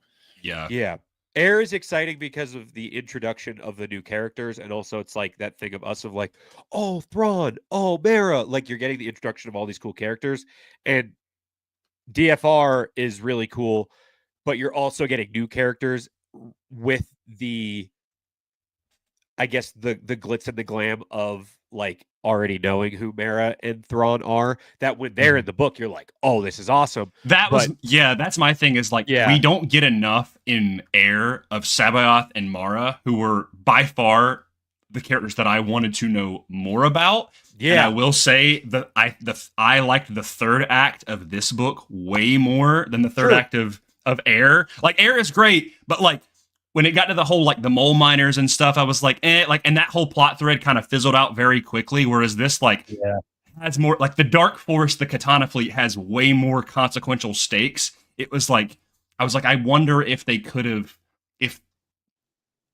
Yeah. Heir is exciting because of the introduction of the new characters, and also it's like that thing of us of like, oh, Thrawn, oh, Mara, like you're getting the introduction of all these cool characters, and DFR is really cool, but you're also getting new characters with the, I guess, the glitz and the glam of like already knowing who Mara and Thrawn are, that when they're in the book, you're like, oh, this is awesome. That's my thing, is like, we don't get enough in Heir of Sabaoth and Mara, who were by far the characters that I wanted to know more about. Yeah. And I will say that I liked the 3rd act of this book way more than the 3rd act of Heir. Like, Heir is great, but like, when it got to the whole, like, the mole miners and stuff, I was like, and that whole plot thread kind of fizzled out very quickly. Whereas this, like, has more, like, the Dark Force, the Katana fleet has way more consequential stakes. It was like, I wonder if they could have, if,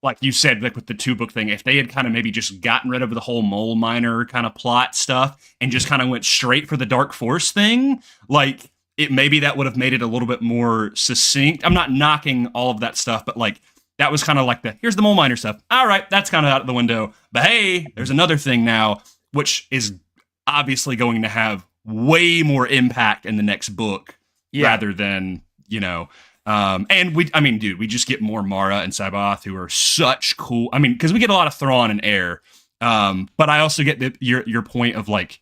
like you said, like with the 2-book thing, if they had kind of maybe just gotten rid of the whole mole miner kind of plot stuff and just kind of went straight for the Dark Force thing, like, maybe that would have made it a little bit more succinct. I'm not knocking all of that stuff, but like, that was kind of like here's the mole miner stuff. All right, that's kind of out of the window. But hey, there's another thing now, which is obviously going to have way more impact in the next book rather than, and we just get more Mara and Sabaoth, who are such cool. I mean, because we get a lot of Thrawn and Heir. But I also get your point of like,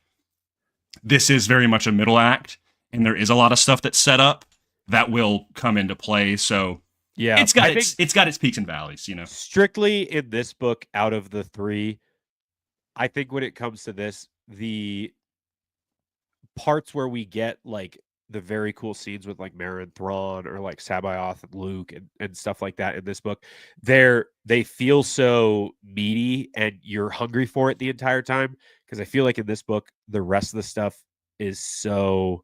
this is very much a middle act, and there is a lot of stuff that's set up that will come into play. So yeah, it's got its peaks and valleys, Strictly in this book, out of the 3, I think when it comes to this, the parts where we get like the very cool scenes with like Mara and Thrawn, or like Sabaoth and Luke and stuff like that in this book, they feel so meaty and you're hungry for it the entire time. Because I feel like in this book, the rest of the stuff is so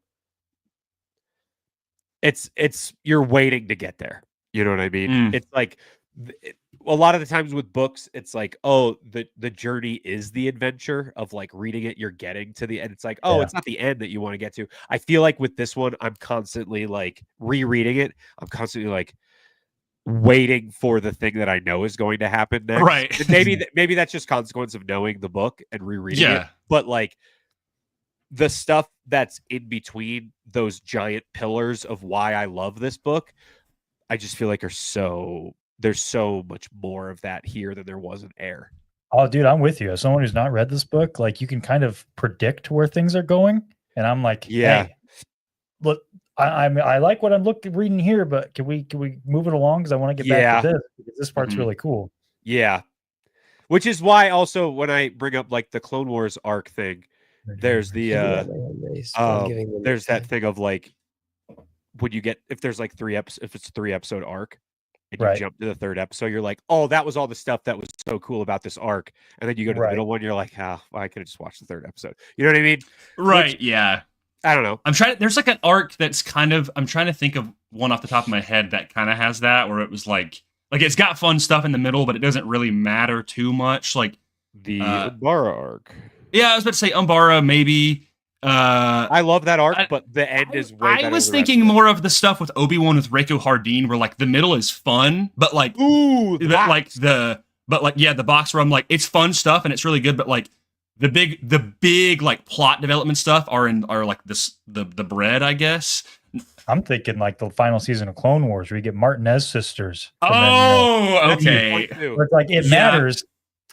it's you're waiting to get there. You know what I mean? It's like a lot of the times with books, it's like, oh, the journey is the adventure of like reading it. You're getting to the end. It's like, oh, it's not the end that you want to get to. I feel like with this one, I'm constantly like rereading it. I'm constantly like, waiting for the thing that I know is going to happen next. Right. And maybe that's just consequence of knowing the book and rereading it. But like the stuff that's in between those giant pillars of why I love this book, I just feel like there's so much more of that here than there was in Air. Oh, dude, I'm with you. As someone who's not read this book, like you can kind of predict where things are going, and I'm like, yeah, hey, look, I like what I'm reading here, but can we move it along because I want to get back to this because this part's really cool. Yeah, which is why also when I bring up like the Clone Wars arc thing, there's the there's that thing of like when you get if there's like if it's a 3-episode arc. And you jump to the 3rd episode, you're like, oh, that was all the stuff that was so cool about this arc. And then you go to the middle one, you're like, well, I could have just watched the 3rd episode. You know what I mean? Right, yeah. I don't know. There's like an arc that's kind of, I'm trying to think of one off the top of my head that kind of has that, where it was like it's got fun stuff in the middle, but it doesn't really matter too much. Like the Umbara arc. Yeah, I was about to say Umbara, maybe. I love that arc, but the end is way better. I was thinking more of the stuff with Obi-Wan with Reiko Hardin, where like the middle is fun, but like the box where I'm like, it's fun stuff and it's really good, but like the big like plot development stuff are like this the bread, I guess. I'm thinking like the final season of Clone Wars where you get Martinez sisters. Okay. It's like it matters,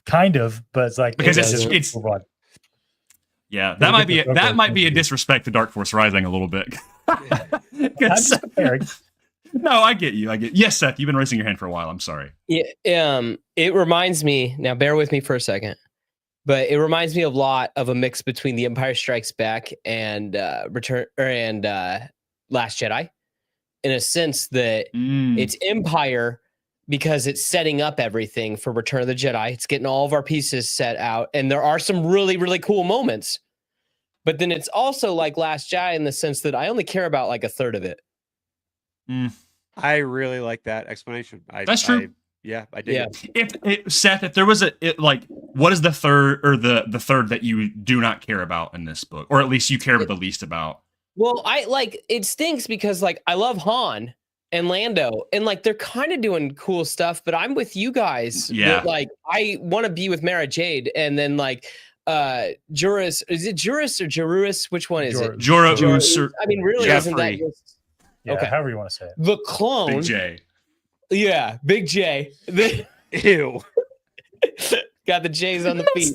kind of, but it's like because it's yeah, that might be a disrespect to Dark Force Rising a little bit. I'm just comparing. No, I get you. Yes, Seth, you've been raising your hand for a while. I'm sorry. Yeah, it reminds me, now bear with me for a second, but it reminds me a lot of a mix between The Empire Strikes Back and Last Jedi, in a sense that it's Empire because it's setting up everything for Return of the Jedi. It's getting all of our pieces set out, and there are some really, really cool moments. But then it's also like Last Jedi in the sense that I only care about like a third of it. I really like that explanation. That's true. I did. Yeah. Seth, if there was what is the third or the third that you do not care about in this book, or at least you care the least about? Well, it stinks because like I love Han and Lando, and like they're kind of doing cool stuff, but I'm with you guys. Yeah. Like I want to be with Mara Jade, and then like Juris, is it Juris or Jerus? Which one is it? Jorus. I mean, really, Jeffrey. isn't that just okay? However you want to say it. The clone, Big J. Yeah, Big J. Ew. Got the J's on the feet.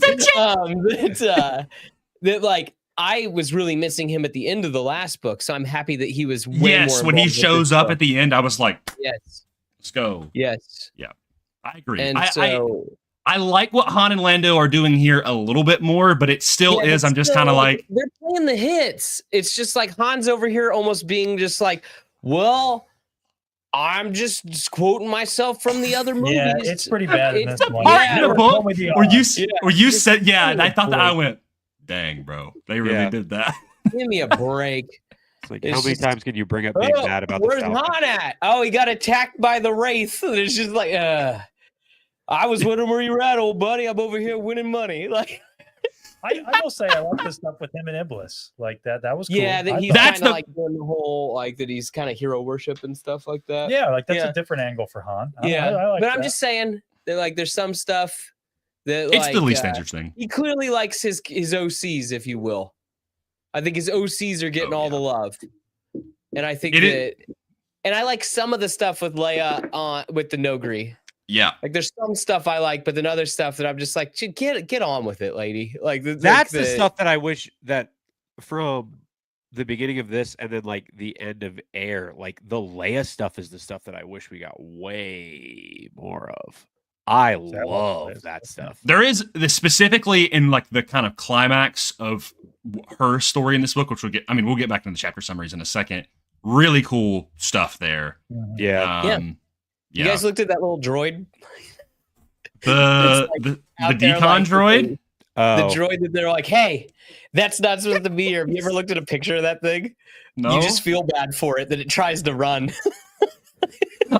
That like I was really missing him at the end of the last book, so I'm happy that he was way more when he shows up at the end, I was like, yes, let's go. Yes. Yeah. I agree. And I like what Han and Lando are doing here a little bit more, but it still is. I'm just kind of like they're playing the hits. It's just like Han's over here almost being just like, well, I'm just quoting myself from the other movies. Yeah, it's pretty bad in this one. In the book where you said, and I thought that I went, dang, bro, they really did that. Give me a break. It's like, how many times can you bring up being mad about where's the Han at? Oh, he got attacked by the Wraith. It's just like, I was wondering where you were at, old buddy. I'm over here winning money. Like, I will say I love this stuff with him and Iblis. Like that was cool. Yeah, that he's kind of like doing the whole like that he's kind of hero worship and stuff like that. Yeah, like that's a different angle for Han. Yeah, I like but that. I'm just saying that like there's some stuff that it's the least interesting. He clearly likes his OCs, if you will. I think his OCs are getting all the love, and I think and I like some of the stuff with Leia with the Nogri. Yeah, like there's some stuff I like, but then other stuff that I'm just like, get on with it, lady. Like that's the stuff that I wish that from the beginning of this and then like the end of Air, like the Leia stuff is the stuff that I wish we got way more of. I love that stuff. There is this specifically in like the kind of climax of her story in this book, which we'll get back into the chapter summaries in a second. Really cool stuff there. Yeah. You guys looked at that little droid? The decon droid? The droid that they're like, hey, that's not supposed to be here. Have you ever looked at a picture of that thing? No. You just feel bad for it that it tries to run.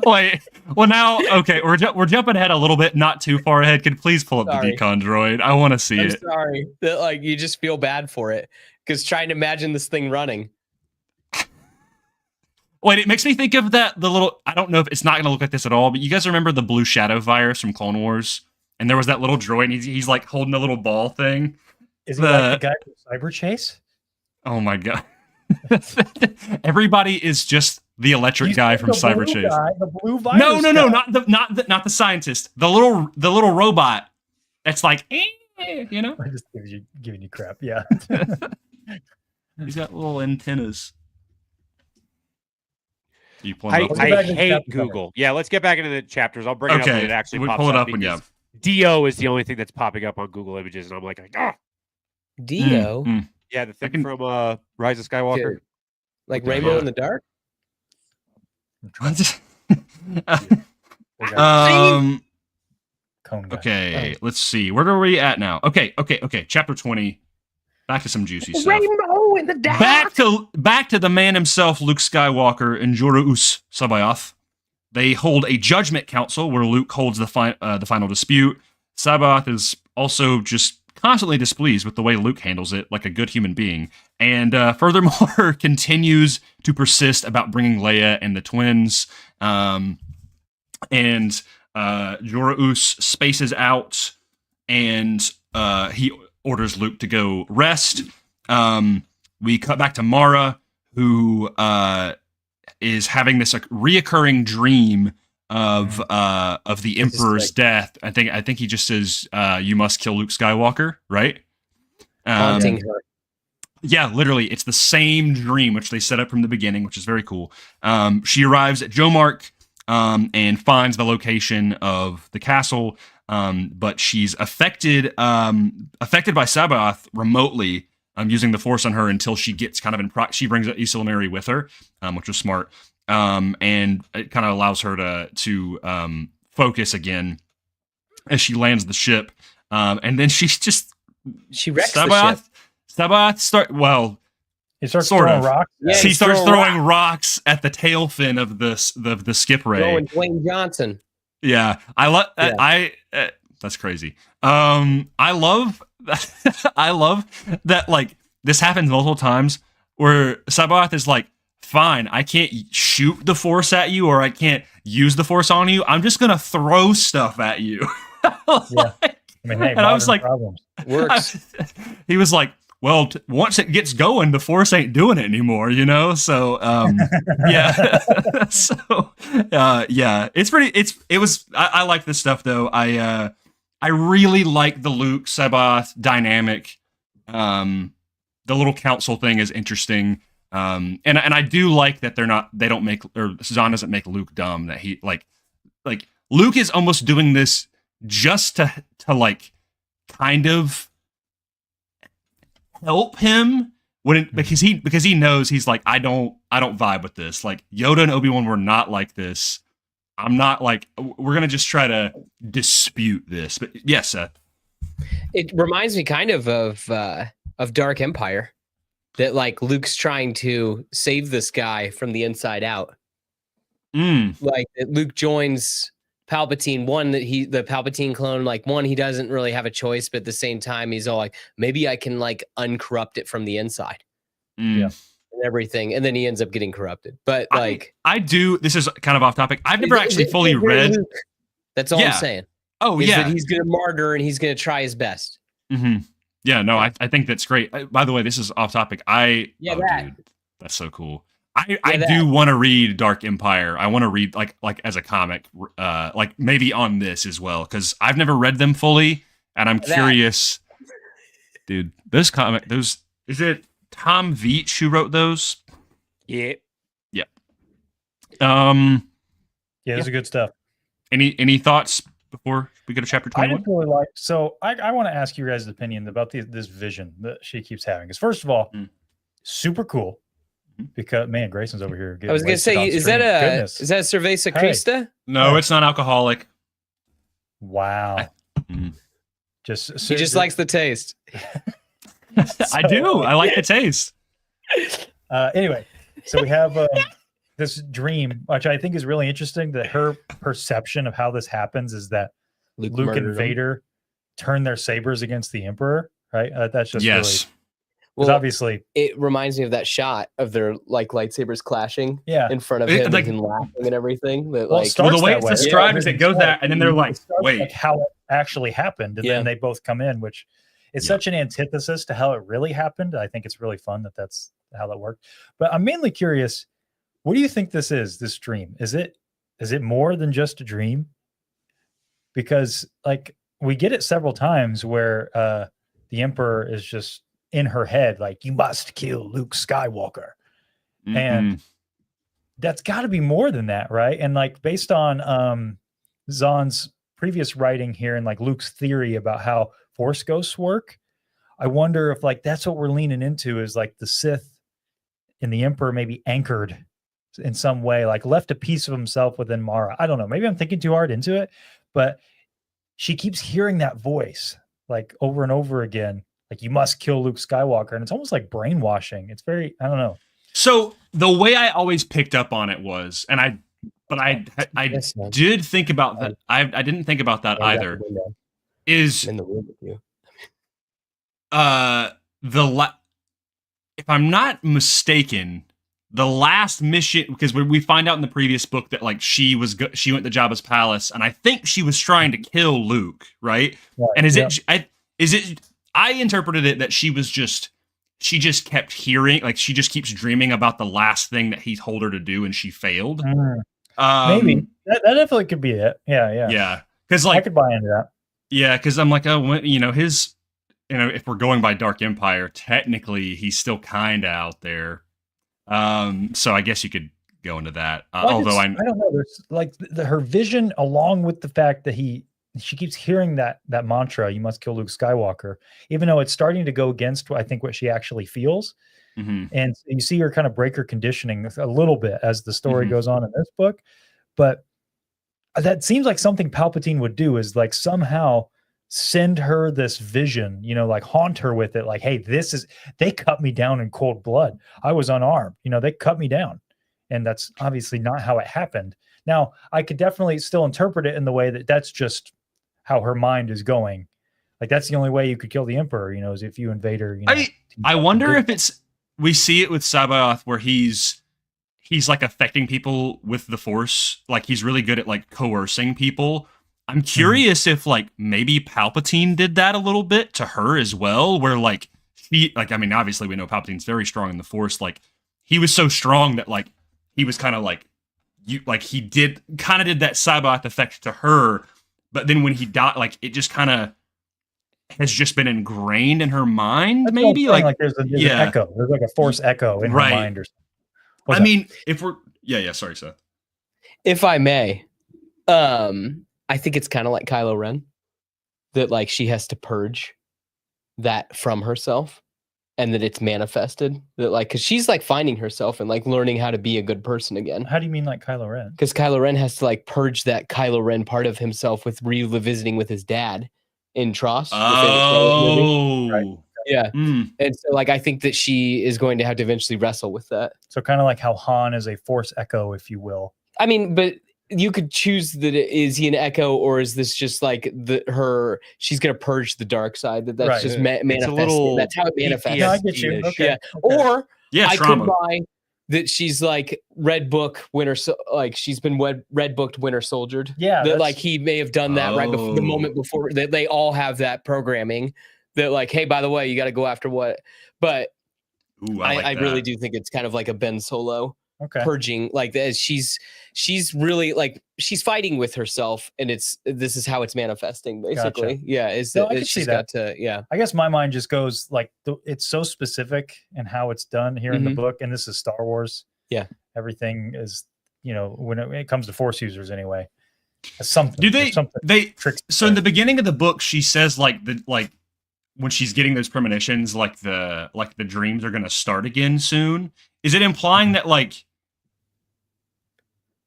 Wait. Well, now, okay, we're jumping ahead a little bit, not too far ahead. Can you please pull up the decon droid? I want to see it. Sorry. That, like, you just feel bad for it because trying to imagine this thing running. Wait, it makes me think of the little. I don't know if it's not going to look like this at all, but you guys remember the Blue Shadow virus from Clone Wars? And there was that little droid, and he's like holding a little ball thing. Is he like the guy from Cyber Chase? Oh my god! Everybody is just the electric guy from Cyber Chase. The blue virus No, not the scientist. The little robot. That's like, you know. I'm just giving you crap. Yeah. He's got little antennas. I hate Google. Yeah, let's get back into the chapters. I'll bring it up when it actually pops pull it up. Dio is the only thing that's popping up on Google Images, and I'm like, Dio? Yeah, the thing from Rise of Skywalker. Dude. Like Rainbow in the Dark? Okay, let's see. Where are we at now? Okay. Chapter 20. Back to some juicy stuff. Rainbow in the dark. Back to the man himself, Luke Skywalker and Jora Sabaoth. They hold a judgment council where Luke holds the final dispute. Sabaoth is also just constantly displeased with the way Luke handles it, like a good human being, and furthermore continues to persist about bringing Leia and the twins. And Jora spaces out, and he orders Luke to go rest. We cut back to Mara, who is having this reoccurring dream of the Emperor's death. I think he just says, "You must kill Luke Skywalker," right? Haunting her. Yeah, literally, it's the same dream which they set up from the beginning, which is very cool. She arrives at Jomark and finds the location of the castle, but she's affected by Sabaoth remotely, using the Force on her until she gets kind of she brings Issa Mary with her, which was smart, and it kind of allows her to focus again as she lands the ship, and then she wrecks the ship. Sabaoth he starts throwing rocks. Yeah, he starts throwing rocks at the tail fin of the skip ray. Throwing Dwayne Johnson. Yeah, I love. That's crazy. I love that. Like, this happens multiple times where Sabaoth is like, "Fine, I can't shoot the Force at you, or I can't use the Force on you. I'm just gonna throw stuff at you." Yeah. I mean, hey, and I was like, works. He was like, "Well, once it gets going, the Force ain't doing it anymore, you know." So, yeah. Yeah, it's pretty. I like this stuff though. I really like the Luke Sabaoth dynamic. The little council thing is interesting. And I do like that Zahn doesn't make Luke dumb. That he like Luke is almost doing this just to like kind of help him because he knows, he's like, I don't vibe with this. Like, Yoda and Obi-Wan were not like this. I'm not like, we're gonna just try to dispute this. But yes, Seth. It reminds me kind of Dark Empire, that like Luke's trying to save this guy from the inside out. Like Luke joins Palpatine, the Palpatine clone, like he doesn't really have a choice, but at the same time he's all like, maybe I can like uncorrupt it from the inside. Yeah. And everything, and then he ends up getting corrupted. But I do, this is kind of off topic, I've never actually fully read Luke. That's all I'm saying. Oh yeah, he's gonna martyr and he's gonna try his best. Yeah, no, I think that's great. By the way, this is off topic. Dude, that's so cool. I do want to read Dark Empire. I want to read like as a comic, like maybe on this as well, because I've never read them fully, and I'm curious. Dude, is it Tom Veitch who wrote those? Yeah. Yeah. Yeah, those are good stuff. Any thoughts before we go to chapter 21? I just really like. So I want to ask you guys' opinion about this vision that she keeps having. Because first of all, super cool. Because man, Grayson's over here. I was gonna say, is that a Cerveza Crista? No, it's not alcoholic. Wow. He just likes the taste. I do. I like the taste. Anyway, so we have this dream, which I think is really interesting. That her perception of how this happens is that Luke and Vader turn their sabers against the Emperor. Right? That's just really. Because obviously, it reminds me of that shot of their like lightsabers clashing in front of him like, and laughing and everything. That, well, the way it's described is it goes that, and then they're like, wait. Like how it actually happened. And then they both come in, which is such an antithesis to how it really happened. I think it's really fun that that's how that worked. But I'm mainly curious, what do you think this is, this dream? Is it more than just a dream? Because like we get it several times where the Emperor is just in her head, like, you must kill Luke Skywalker. Mm-hmm. And that's got to be more than that, right? And like based on Zahn's previous writing here and like Luke's theory about how Force ghosts work, I wonder if like that's what we're leaning into, is like the Sith and the Emperor maybe anchored in some way, like left a piece of himself within Mara. I don't know. Maybe I'm thinking too hard into it, but she keeps hearing that voice like over and over again. Like, you must kill Luke Skywalker. And it's almost like brainwashing. It's very, I don't know. So the way I always picked up on it was, and I did think about that. I didn't think about that either. Is in the room with you. If I'm not mistaken, the last mission, because we find out in the previous book that like she went to Jabba's palace, and I think she was trying to kill Luke, right? And I interpreted it that she just kept hearing, like she just keeps dreaming about the last thing that he told her to do, and she failed. Maybe that definitely could be it. Yeah. Because like I could buy into that. Yeah, because I'm like, if we're going by Dark Empire, technically he's still kind of out there. So I guess you could go into that. Although I don't know, there's like her vision, along with the fact that she keeps hearing that mantra, you must kill Luke Skywalker, even though it's starting to go against I think what she actually feels. Mm-hmm. And you see her kind of break her conditioning a little bit as the story goes on in this book. But that seems like something Palpatine would do, is like somehow send her this vision, like haunt her with it. Like, hey, they cut me down in cold blood. I was unarmed, they cut me down. And that's obviously not how it happened. Now, I could definitely still interpret it in the way that that's just how her mind is going. Like, that's the only way you could kill the Emperor, is if you invade her. I wonder if we see it with Sabaoth where he's like affecting people with the Force. Like, he's really good at like coercing people. I'm curious if like maybe Palpatine did that a little bit to her as well, where like obviously we know Palpatine's very strong in the Force. Like, he was so strong that like he was kind of like he did that Sabaoth effect to her, but then when he died, like it just kind of has just been ingrained in her mind. That's maybe like there's an echo. There's like a Force echo in her mind or something. I mean, if we're sorry, Seth. If I may, I think it's kind of like Kylo Ren, that like she has to purge that from herself, and that it's manifested, that like, because she's like finding herself and like learning how to be a good person again. How do you mean like Kylo Ren? Because Kylo Ren has to like purge that Kylo Ren part of himself with revisiting with his dad in Tross. Right? Yeah. And so like I think that she is going to have to eventually wrestle with that. So kind of like how Han is a Force echo, if you will. I mean, but you could choose that. Is he an echo, or is this just like she's going to purge the dark side, that's just manifesting. That's how it manifests. No, I get you. Okay. Yeah. Or I trauma. could buy that she's like Red Book Winter, like she's been Red Booked Winter Soldiered. Yeah. That like he may have done that right before, the moment before, that they all have that programming that like, hey, by the way, you got to go after what. But I really do think it's kind of like a Ben Solo. Purging, like she's really like she's fighting with herself, and this is how it's manifesting basically. Gotcha. Yeah, she's got to. Yeah, I guess my mind just goes like it's so specific in how it's done here in the book, and this is Star Wars. Yeah, everything is when it comes to Force users anyway. Something. Do they so in the beginning of the book, she says like when she's getting those premonitions, like the dreams are going to start again soon. Is it implying that like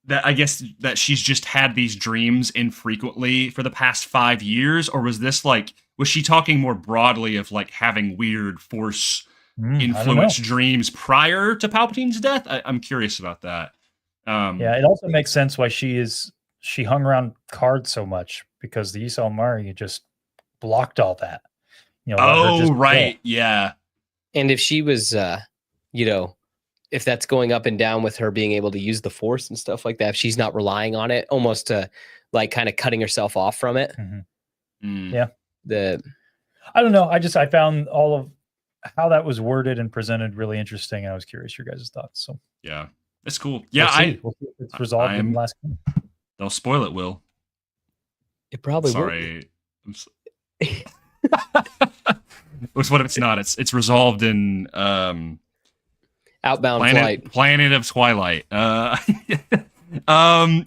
that I guess that she's just had these dreams infrequently for the past 5 years, or was she talking more broadly of like having weird Force influenced dreams prior to Palpatine's death? I'm curious about that. It also makes sense why she hung around cards so much, because the Ysaul Mari just blocked all that. Yeah. And if she was, if that's going up and down with her being able to use the Force and stuff like that, if she's not relying on it, almost to like kind of cutting herself off from it. Yeah. I don't know. I found all of how that was worded and presented really interesting. And I was curious your guys' thoughts. So yeah, it's cool. Yeah, we'll see if it's resolved in the last game. Don't spoil it, Will. It probably sorry. Which what if it's not? It's resolved in Outbound Flight. Planet of Twilight.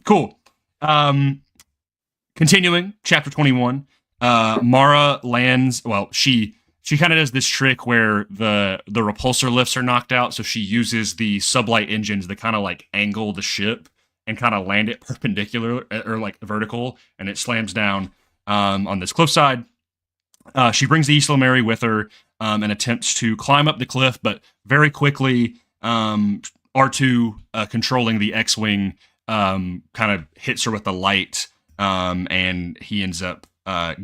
Cool. Continuing, chapter 21. Mara lands. Well, she kind of does this trick where the repulsor lifts are knocked out, so she uses the sublight engines to kind of like angle the ship and kind of land it perpendicular or like vertical, and it slams down on this cliffside. She brings the Isla with her and attempts to climb up the cliff, but very quickly R2 controlling the X-Wing kind of hits her with the light, and he ends up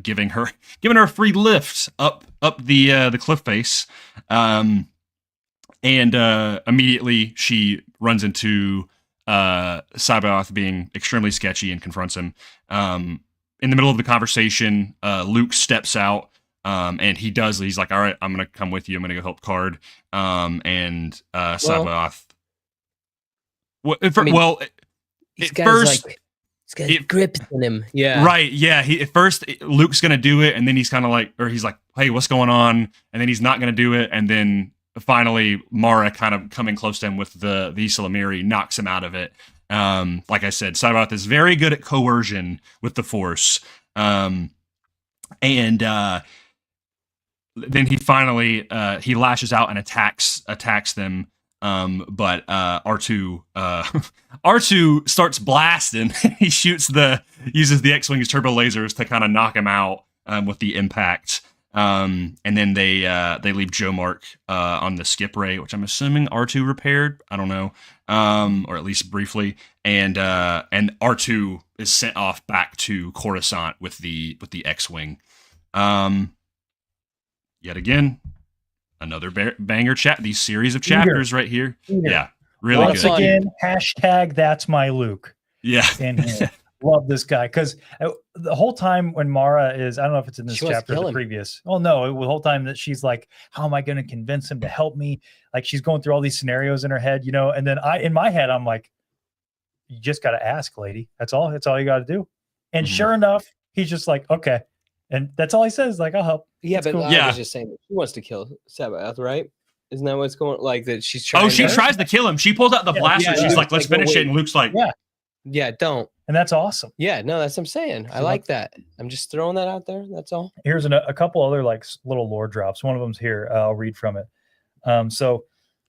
giving her a free lift up the cliff face, and immediately she runs into Sabaoth being extremely sketchy and confronts him. In the middle of the conversation, Luke steps out, and he's like, all right, I'm going to come with you. I'm going to go help Card. And Sabaoth. He's got grips in him. Yeah. Right. Yeah. At first, Luke's going to do it, and then he's kind of like, or he's like, hey, what's going on? And then he's not going to do it. And then finally, Mara kind of coming close to him with the Isla knocks him out of it. Like I said, Sabaoth is very good at coercion with the Force. And then he finally he lashes out and attacks them. But R2 starts blasting. He uses the X-Wing's turbo lasers to kind of knock him out with the impact. And then they leave Joe Mark on the skip ray, which I'm assuming R2 repaired. I don't know, or at least briefly. And R2 is sent off back to Coruscant with the X-Wing. Yet again, another banger chat. These series of chapters right here. Yeah, really Once good. Once again, hashtag that's my Luke. Yeah. In here. Love this guy, because the whole time when Mara is, I don't know if it's in this chapter or the previous. Oh no, the whole time that she's like, how am I going to convince him to help me? Like she's going through all these scenarios in her head, and then in my head, I'm like, you just got to ask, lady. That's all you got to do. And sure enough, he's just like, okay. And that's all he says, like, I'll help. Yeah, that's but cool. I was just saying, she wants to kill Sabaoth, right? Isn't that what's going like that? She's trying. Oh, she tries to kill him. She pulls out the blaster. Yeah, she's like, let's finish it. And Luke's like, yeah, don't. And that's awesome. Yeah, no, that's what I'm saying. I like that. I'm just throwing that out there. That's all. Here's a couple other like little lore drops. One of them's here. I'll read from it. So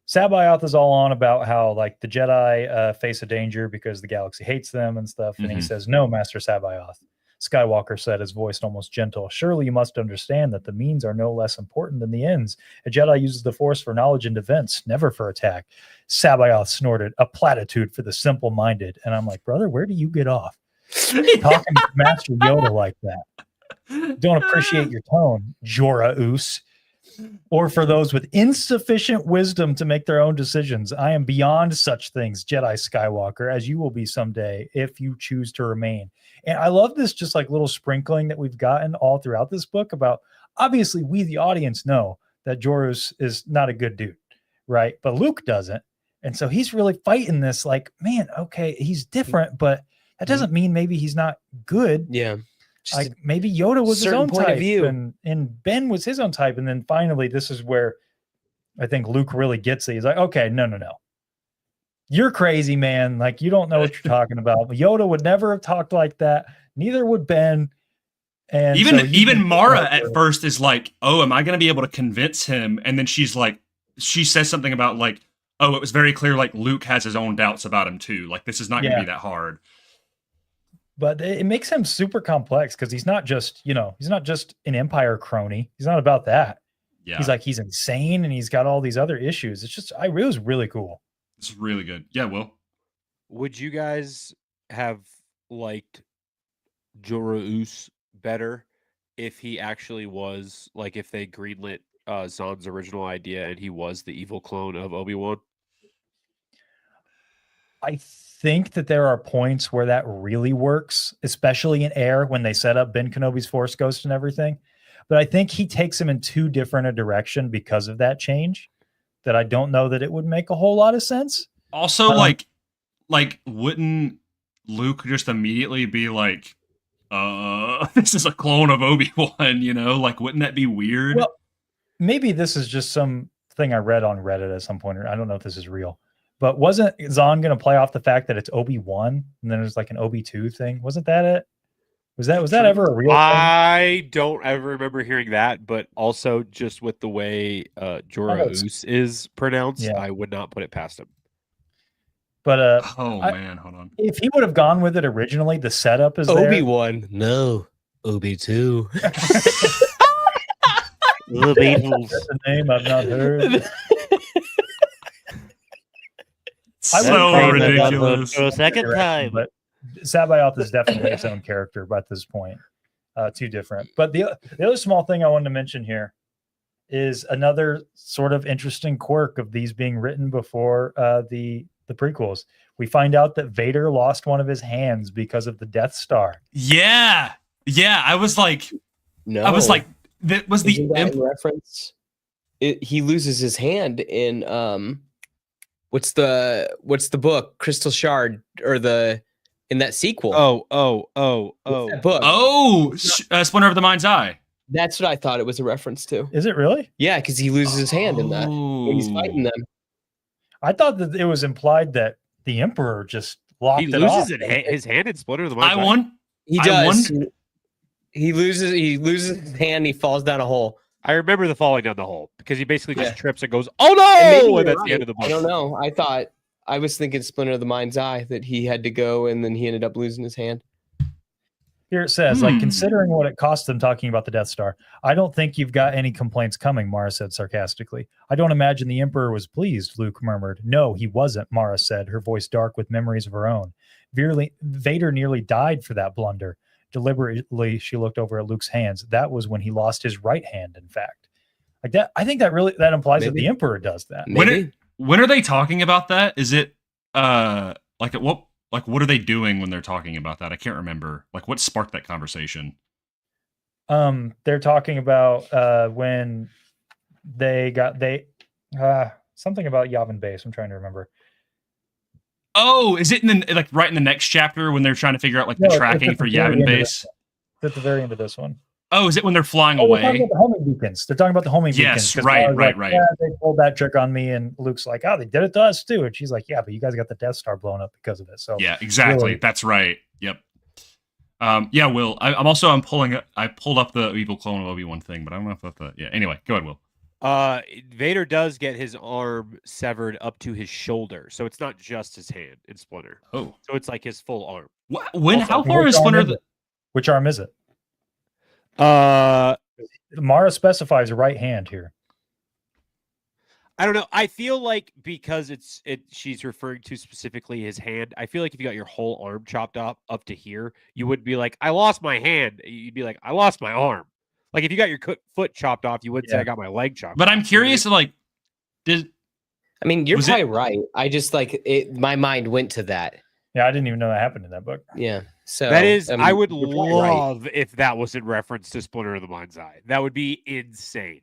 Sabaoth is all on about how like the Jedi face a danger because the galaxy hates them and stuff. And he says, no, Master Sabaoth. Skywalker said, his voice almost gentle, surely you must understand that the means are no less important than the ends. A Jedi uses the Force for knowledge and defense, never for attack. Sabaoth snorted, a platitude for the simple-minded. And I'm like, brother, where do you get off? Talking to Master Yoda like that. Don't appreciate your tone, Jorah Oos. Or for those with insufficient wisdom to make their own decisions. I am beyond such things, Jedi Skywalker, as you will be someday if you choose to remain. And I love this just like little sprinkling that we've gotten all throughout this book about, obviously we, the audience, know that Jorah is not a good dude, right? But Luke doesn't. And so he's really fighting this like, man, okay, he's different, but that doesn't mean maybe he's not good. Yeah. Like maybe Yoda was his own point type of view. and Ben was his own type. And then finally, this is where I think Luke really gets it. He's like, okay, no. You're crazy, man. Like, you don't know what you're talking about. Yoda would never have talked like that. Neither would Ben. And even Mara at first is like, oh, am I going to be able to convince him? And then she's like, she says something about like, oh, it was very clear like Luke has his own doubts about him too. Like, this is not going to be that hard. But it makes him super complex because he's not just an Empire crony. He's not about that. Yeah. He's like, he's insane and he's got all these other issues. It's just, it was really cool. It's really good. Yeah, Will. Would you guys have liked Jorah Oos better if he actually was, like, if they greenlit Zahn's original idea and he was the evil clone of Obi-Wan? I think that there are points where that really works, especially in Air when they set up Ben Kenobi's Force Ghost and everything. But I think he takes him in too different a direction because of that change that I don't know that it would make a whole lot of sense. Also, like wouldn't Luke just immediately be like, this is a clone of Obi-Wan, you know? Like, wouldn't that be weird? Well, maybe this is just some thing I read on Reddit at some point. I don't know if this is real. But wasn't Zahn going to play off the fact that it's Obi-Wan and then there's like an Obi-2 thing? Wasn't that it? Was that ever a real thing? I don't ever remember hearing that, but also just with the way Jorah is pronounced, I would not put it past him. But man, hold on. If he would have gone with it originally, the setup is Obi-Wan. No, Obi-2. The Beatles. That's a name I've not heard. So ridiculous. For a second time. But Sabayoth is definitely its own character at this point. Too different. But the other small thing I wanted to mention here is another sort of interesting quirk of these being written before the prequels. We find out that Vader lost one of his hands because of the Death Star. Yeah. I was like, that was the reference. He loses his hand in what's the book, Crystal Shard, or in that sequel. That book? Splinter of the Mind's Eye. That's what I thought it was a reference to. Is it really? Yeah, because he loses his hand in that when he's fighting them. I thought that it was implied that the Emperor just locked it off. He loses his hand in Splinter of the Mind's Eye. He does. He loses his hand. He falls down a hole. I remember the falling down the hole because he basically just trips and goes, "Oh no!" And that's the end of the book. I don't know. I was thinking Splinter of the Mind's Eye that he had to go and then he ended up losing his hand. Here it says, like, considering what it cost them talking about the Death Star, I don't think you've got any complaints coming, Mara said sarcastically. I don't imagine the Emperor was pleased, Luke murmured. No, he wasn't, Mara said, her voice dark with memories of her own. Vader nearly died for that blunder. Deliberately, she looked over at Luke's hands. That was when he lost his right hand, in fact. Like that, I think that implies that the Emperor does that. When are they talking about that? Is it what are they doing when they're talking about that? I can't remember. Like, what sparked that conversation? They're talking about when they got something about Yavin Base. I'm trying to remember. Oh, is it right in the next chapter when they're trying to figure out the tracking for Yavin Base? It's at the very end of this one. Oh, is it when they're flying away? They're talking about the homing beacons. They're talking about the homing beacons. Yes, right. Yeah, they pulled that trick on me, and Luke's like, "Oh, they did it to us too." And she's like, "Yeah, but you guys got the Death Star blown up because of it." So yeah, exactly. Really, that's right. Yep. Yeah, Will. I pulled up the evil clone of Obi-Wan thing, but I don't know if that's yeah. Anyway, go ahead, Will. Vader does get his arm severed up to his shoulder, so it's not just his hand in Splinter. Oh, so it's like his full arm. How far is Splinter? Which arm is it? Mara specifies right hand here. I don't know. I feel like because she's referring to specifically his hand. I feel like if you got your whole arm chopped up to here, you wouldn't be like, "I lost my hand." You'd be like, "I lost my arm." Like if you got your foot chopped off, you wouldn't say, "I got my leg chopped." But I'm curious, you're probably right. I just my mind went to that. Yeah, I didn't even know that happened in that book. Yeah. So that is, I would love if that was in reference to Splinter of the Mind's Eye. That would be insane.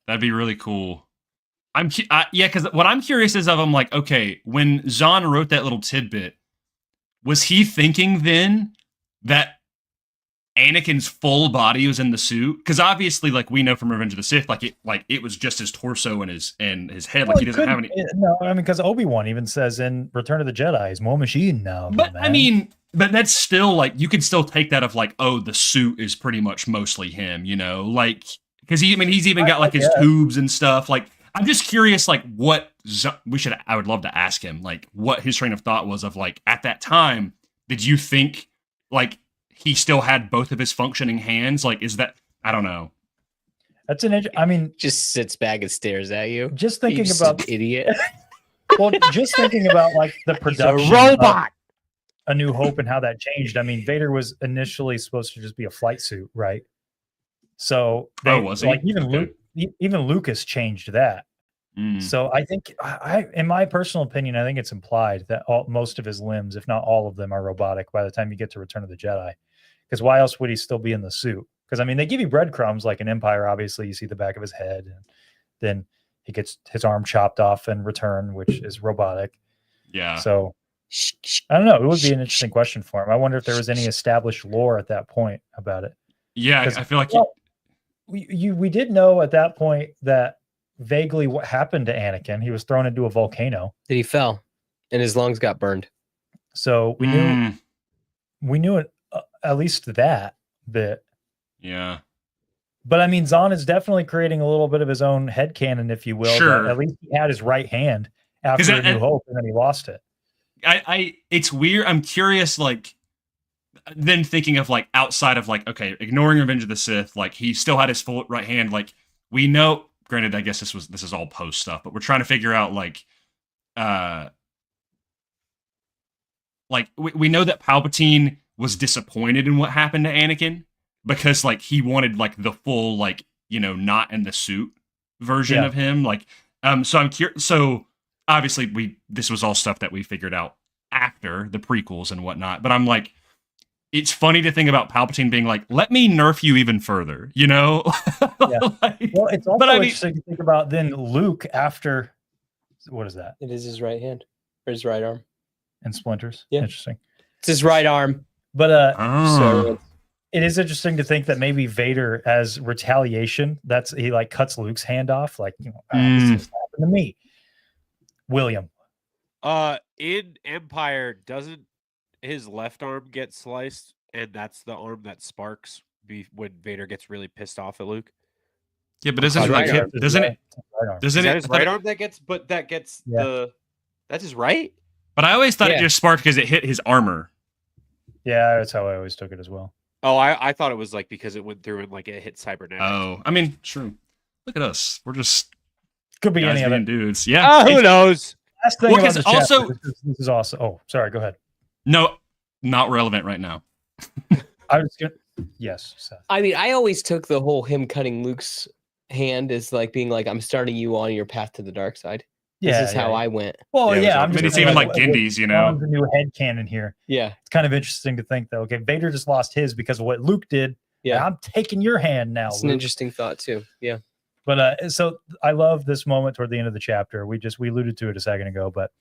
That'd be really cool. Because what I'm curious is I'm like, okay, when Zahn wrote that little tidbit, was he thinking then that Anakin's full body was in the suit? Because obviously, we know from Revenge of the Sith, it was just his torso and his head. He doesn't have any. No, I mean, because Obi-Wan even says in Return of the Jedi, he's more machine now. But I mean, but that's still you could still take that of the suit is pretty much mostly him, you know, because he's even got his tubes and stuff. I'm just curious, what I would love to ask him, what his train of thought was of at that time. Did you think he still had both of his functioning hands? Is that, I don't know. That's just sits back and stares at you. Just thinking about an idiot. Well, just thinking about the production. He's a robot. A New Hope and how that changed. I mean, Vader was initially supposed to just be a flight suit, right? So was he? Even Luke. even Lucas changed that. So I think, in my personal opinion, I think it's implied that most of his limbs, if not all of them, are robotic by the time you get to Return of the Jedi. Because why else would he still be in the suit? Because I mean, they give you breadcrumbs, like in Empire. Obviously, you see the back of his head, and then he gets his arm chopped off in Return, which is robotic. Yeah. So I don't know. It would be an interesting question for him. I wonder if there was any established lore at that point about it. Yeah, I feel like we did know at that point that vaguely what happened to Anakin. He was thrown into a volcano. That he fell, and his lungs got burned. So we knew it, at least that bit. Yeah. But I mean, Zahn is definitely creating a little bit of his own headcanon, if you will. Sure. At least he had his right hand after A New Hope, and then he lost it. It's weird. I'm curious, like, then thinking of like outside of like, okay, ignoring Revenge of the Sith, like he still had his full right hand. Like we know, granted, I guess this is all post stuff, but we're trying to figure out like, we know that Palpatine was disappointed in what happened to Anakin because like he wanted like the full like, you know, not in the suit version of him. Like, so I'm curious. So obviously this was all stuff that we figured out after the prequels and whatnot, but I'm like, it's funny to think about Palpatine being like, let me nerf you even further, you know? Yeah. Well, it's also interesting to think about then Luke after, what is that? It is his right hand or his right arm. And splinters. Yeah. Interesting. It's his right arm. But so it is interesting to think that maybe Vader, as retaliation, he like cuts Luke's hand off, like, you know, this just happened to me. William. In Empire, doesn't his left arm get sliced, and that's the arm that sparks when Vader gets really pissed off at Luke? Yeah, but isn't it like doesn't it? Doesn't it his right arm that gets? But that gets that's his right. But I always thought it just sparked because it hit his armor. Yeah, that's how I always took it as well. Oh, I thought it was like because it went through and like it hit cybernetics. Oh, I mean, true. Look at us. We're just could be any of it, dudes. Yeah. Who knows? Last thing about this also this is awesome. Oh, sorry. Go ahead. No, not relevant right now. I was good. Yes, Seth. I mean, I always took the whole him cutting Luke's hand as like being like, I'm starting you on your path to the dark side. This is how I went. Well, I mean, it's even like Gindy's, you know. The new headcanon here. Yeah. It's kind of interesting to think, though. Okay, Vader just lost his because of what Luke did. Yeah. I'm taking your hand now. It's an interesting thought, too. Yeah. But so I love this moment toward the end of the chapter. We alluded to it a second ago, but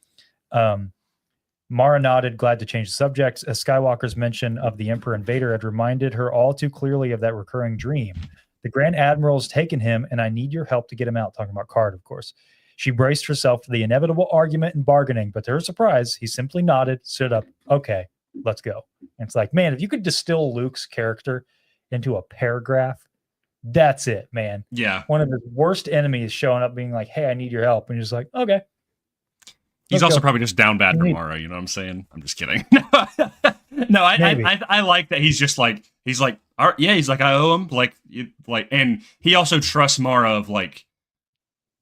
Mara nodded, glad to change the subject. As Skywalker's mention of the Emperor and Vader had reminded her all too clearly of that recurring dream. The Grand Admiral's taken him, and I need your help to get him out. Talking about Card, of course. She braced herself for the inevitable argument and bargaining, but to her surprise, he simply nodded, stood up. Okay, let's go. And it's like, man, if you could distill Luke's character into a paragraph, that's it, man. Yeah. One of his worst enemies showing up being like, hey, I need your help. And you're just like, okay. He's also probably just down bad tomorrow. You know what I'm saying? I'm just kidding. No, I like that he's just like, he's like, he's like, I owe him. And he also trusts Mara of like,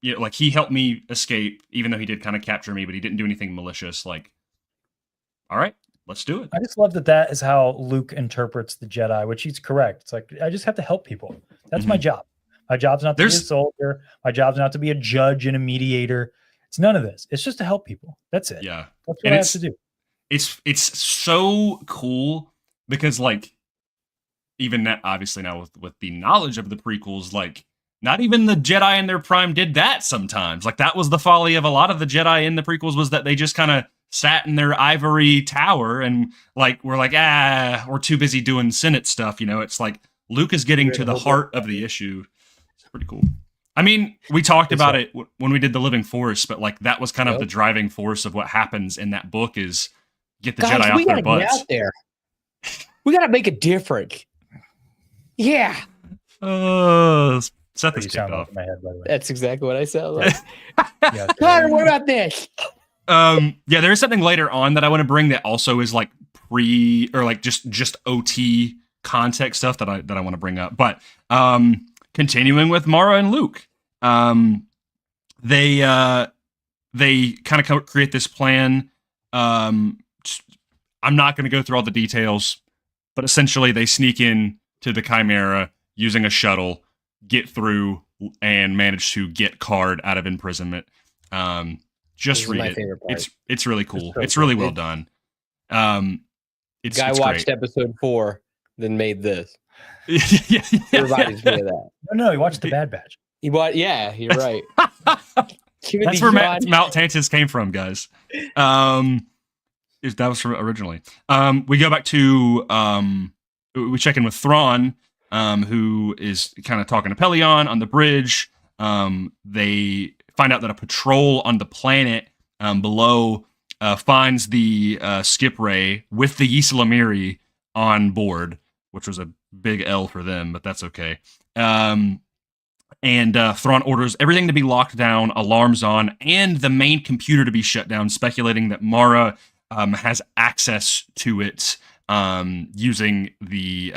you know, like he helped me escape, even though he did kind of capture me, but he didn't do anything malicious. Like, all right, let's do it. I just love that is how Luke interprets the Jedi, which he's correct. It's like, I just have to help people. That's my job. My job's not to be a soldier. My job's not to be a judge and a mediator. It's none of this. It's just to help people. That's it. Yeah. That's what I have to do. It's so cool because like, even that obviously now with the knowledge of the prequels, like, not even the Jedi in their prime did that sometimes. Like, that was the folly of a lot of the Jedi in the prequels, was that they just kind of sat in their ivory tower and, like, were like, we're too busy doing Senate stuff, you know? It's like, Luke is getting to the heart of the issue. It's pretty cool. I mean, we talked about it when we did The Living Force, but, like, that was kind of the driving force of what happens in that book is get the Jedi off their butts. Get out there. We got to make a difference. Yeah. Seth is kicked off. In my head, by the way. That's exactly what I sound like. Connor, what about this? There is something later on that I want to bring that also is like just OT context stuff that I want to bring up. But continuing with Mara and Luke, they kind of create this plan. I'm not going to go through all the details, but essentially they sneak in to the Chimera using a shuttle, get through and manage to get Card out of imprisonment. Just read it. It's really cool. It's really well done. It's watched great. episode 4, then made this. yeah. Everybody's me of that. No, he watched the Bad Batch. Yeah, you're right. That's where Mount Tantus came from, guys. That was from originally. We go back to we check in with Thrawn, who is kind of talking to Pelion on the bridge. They find out that a patrol on the planet below finds the skip ray with the Ysalamiri on board, which was a big L for them, but that's okay. And Thrawn orders everything to be locked down, alarms on, and the main computer to be shut down, speculating that Mara has access to it using the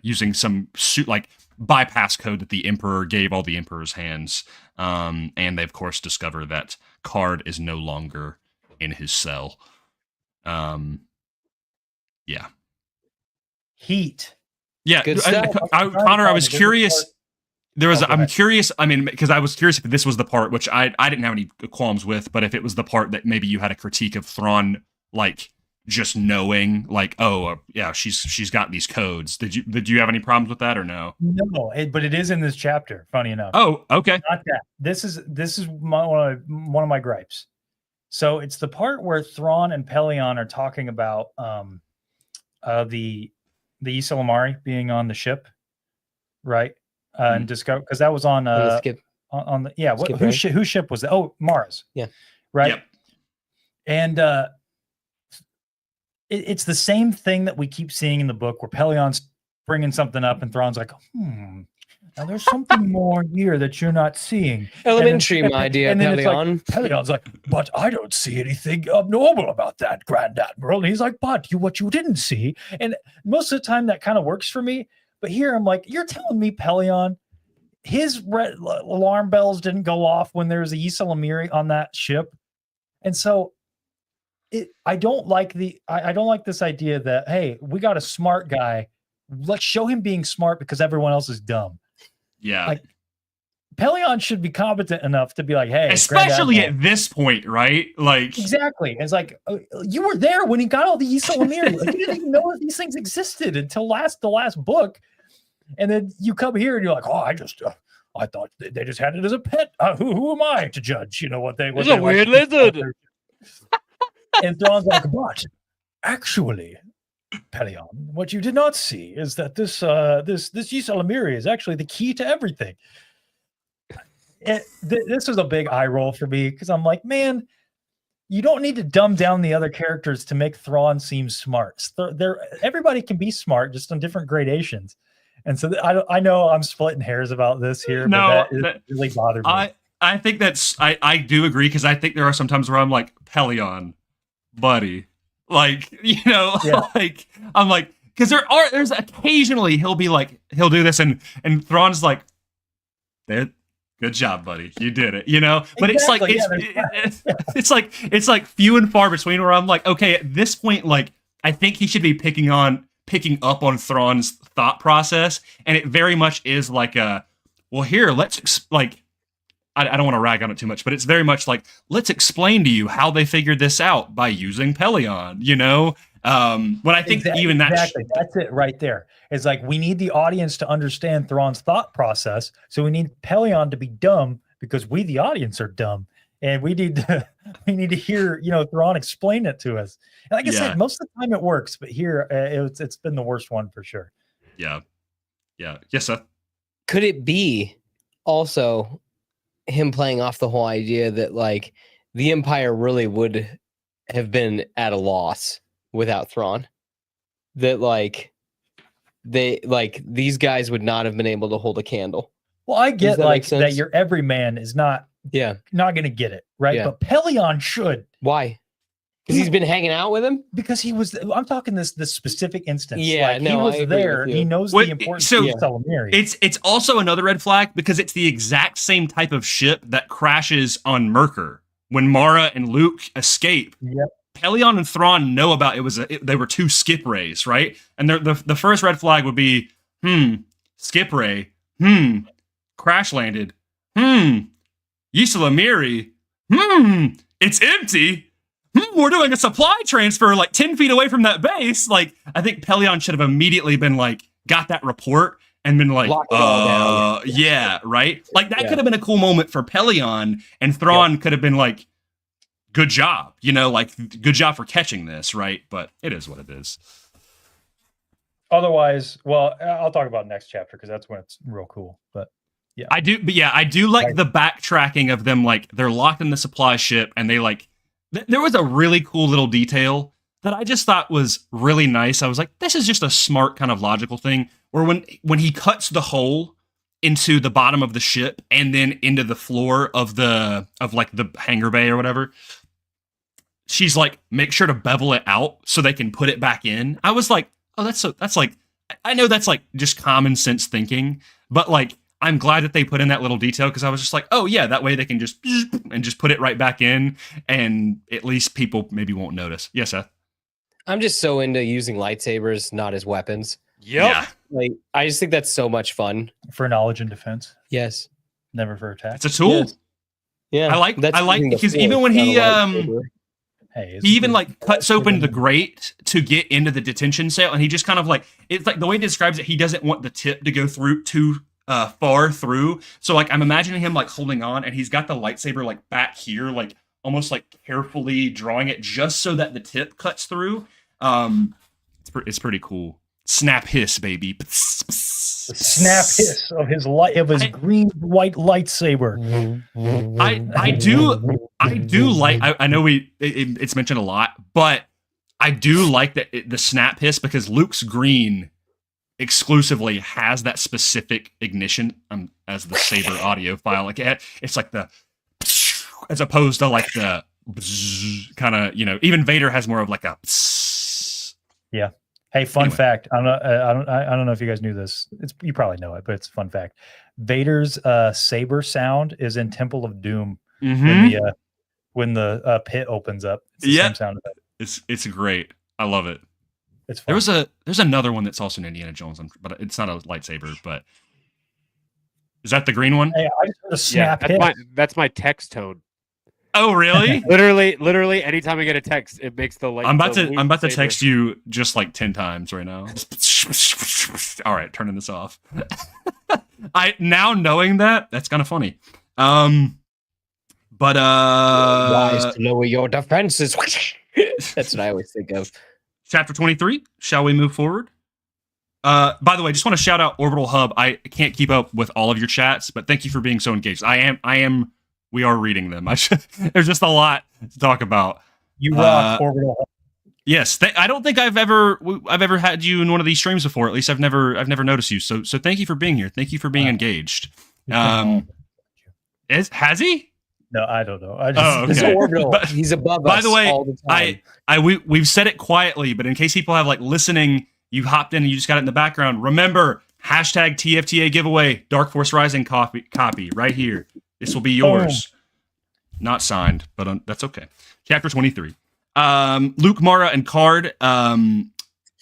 using some bypass code that the Emperor gave all the Emperor's hands. And they of course discover that Card is no longer in his cell. Yeah. Heat. Yeah, Connor, I was curious. I'm curious. I mean, because I was curious if this was the part which I didn't have any qualms with, but if it was the part that maybe you had a critique of Thrawn, like just knowing, like, oh yeah, she's got these codes. Did you have any problems with that or no? No, but it is in this chapter. Funny enough. Oh, okay. Not that. This is one of my gripes. So it's the part where Thrawn and Pelion are talking about the Ysalamiri being on the ship, right? And discover, because that was on the whose ship was that? Oh, Mara's. Yeah. Right. Yep. And it's the same thing that we keep seeing in the book where Pelion's bringing something up and Thrawn's like, now there's something more here that you're not seeing. Elementary, my dear Pelion. Pelion's like, but I don't see anything abnormal about that, Grand Admiral. And he's like, but what you didn't see. And most of the time that kind of works for me. But here I'm like, you're telling me Pelion, his red alarm bells didn't go off when there was a Ysalamiri on that ship. And so I don't like this idea that, hey, we got a smart guy. Let's show him being smart because everyone else is dumb. Yeah. Like Pelion should be competent enough to be like, hey, especially at this point, right? Like exactly. It's like you were there when he got all the Ysalamiri. Like, you didn't even know that these things existed until the last book. And then you come here and you're like, oh, I thought they just had it as a pet. Who am I to judge? You know what they? It's a weird lizard. And Thrawn's like, but actually, Pelion, what you did not see is that this Ysalamiri is actually the key to everything. This was a big eye roll for me because I'm like, man, you don't need to dumb down the other characters to make Thrawn seem smart. Everybody can be smart, just on different gradations. And so I know I'm splitting hairs about this here, but that really bothered me. I think I do agree because I think there are some times where I'm like, Pelion, buddy, like, you know, like I'm like, because there's occasionally he'll do this and Thrawn's like, good job, buddy, you did it, you know. But exactly, it's like few and far between where I'm like, okay, at this point, like I think he should be picking up on Thrawn's thought process, and it very much is like let's I don't want to rag on it too much, but it's very much like, let's explain to you how they figured this out by using Pelion, you know? But I think even that's it right there. It's like, we need the audience to understand Thrawn's thought process. So we need Pelion to be dumb because we, the audience, are dumb. And we need to hear, you know, Thrawn explain it to us. And like I said, most of the time it works, but here it's been the worst one for sure. Yeah. Yeah. Yes, Seth. Could it be also him playing off the whole idea that like the Empire really would have been at a loss without Thrawn? That like these guys would not have been able to hold a candle. Well, I get that your everyman is not going to get it, right? Yeah. But Pelion should. Why? Because he's been hanging out with him? Because he was, I'm talking this specific instance. Yeah, like, he was there. He knows the importance of Ysalamiri. It's also another red flag because it's the exact same type of ship that crashes on Merkur when Mara and Luke escape. Yep. Pelion and Thrawn know about they were two skip rays, right? And the first red flag would be, skip ray, crash landed. Yisla Miri. It's empty. We're doing a supply transfer like 10 feet away from that base. Like, I think Pelion should have immediately been like, got that report and been like, yeah, right? Like, that could have been a cool moment for Pelion, and Thrawn could have been like, good job, you know, like, good job for catching this, right? But it is what it is. Otherwise, well, I'll talk about next chapter because that's when it's real cool. But I do like the backtracking of them, like they're locked in the supply ship and they like, there was a really cool little detail that I just thought was really nice. I was like, this is just a smart kind of logical thing where when he cuts the hole into the bottom of the ship and then into the floor of the hangar bay or whatever, she's like, make sure to bevel it out so they can put it back in. I was like, oh, that's like, I know that's like just common sense thinking, but like, I'm glad that they put in that little detail because I was just like, oh yeah, that way they can just put it right back in, and at least people maybe won't notice. Yes, Seth? I'm just so into using lightsabers not as weapons. Yep. Yeah. Like, I just think that's so much fun. For knowledge and defense. Yes. Never for attack. It's a tool. Yes. Yeah. I like because even when he even like cuts open the grate to get into the detention cell, and he just kind of like, it's like the way he describes it, he doesn't want the tip to go through too far through. So like I'm imagining him like holding on, and he's got the lightsaber like back here, like almost like carefully drawing it just so that the tip cuts through. It's pretty cool. Snap hiss, baby. The snap hiss of his green white lightsaber. I do like. I know it's mentioned a lot, but I do like that the snap hiss because Luke's green exclusively has that specific ignition as the saber audio file. Like it's like the as opposed to like the kind of, you know, even Vader has more of like a yeah. Hey, fun fact. I don't know if you guys knew this. You probably know it, but it's a fun fact. Vader's saber sound is in Temple of Doom when the pit opens up. It's the same sound of that. It's great. I love it. It's fun. There's another one that's also in Indiana Jones, but it's not a lightsaber. But is that the green one? Hey, I just heard a snap hit. That's my text tone. Oh, really? literally, anytime I get a text, it makes the like. I'm about to text you just like 10 times right now. All right, turning this off. I now knowing that's kind of funny. But wise to lower your defenses. That's what I always think of. Chapter 23. Shall we move forward? By the way, just want to shout out Orbital Hub. I can't keep up with all of your chats, but thank you for being so engaged. I am. We are reading them. There's just a lot to talk about. You rock, Orbital Hub. Yes, I don't think I've ever had you in one of these streams before. At least I've never noticed you. So thank you for being here. Thank you for being engaged. Has he? No, I don't know. Okay. He's Orbital. He's above us. By the way, all the time. we've said it quietly, but in case people have like listening, you hopped in and you just got it in the background. Remember, hashtag TFTA giveaway, Dark Force Rising copy right here. This will be yours. Not signed, but that's okay. Chapter 23. Luke, Mara, and Card,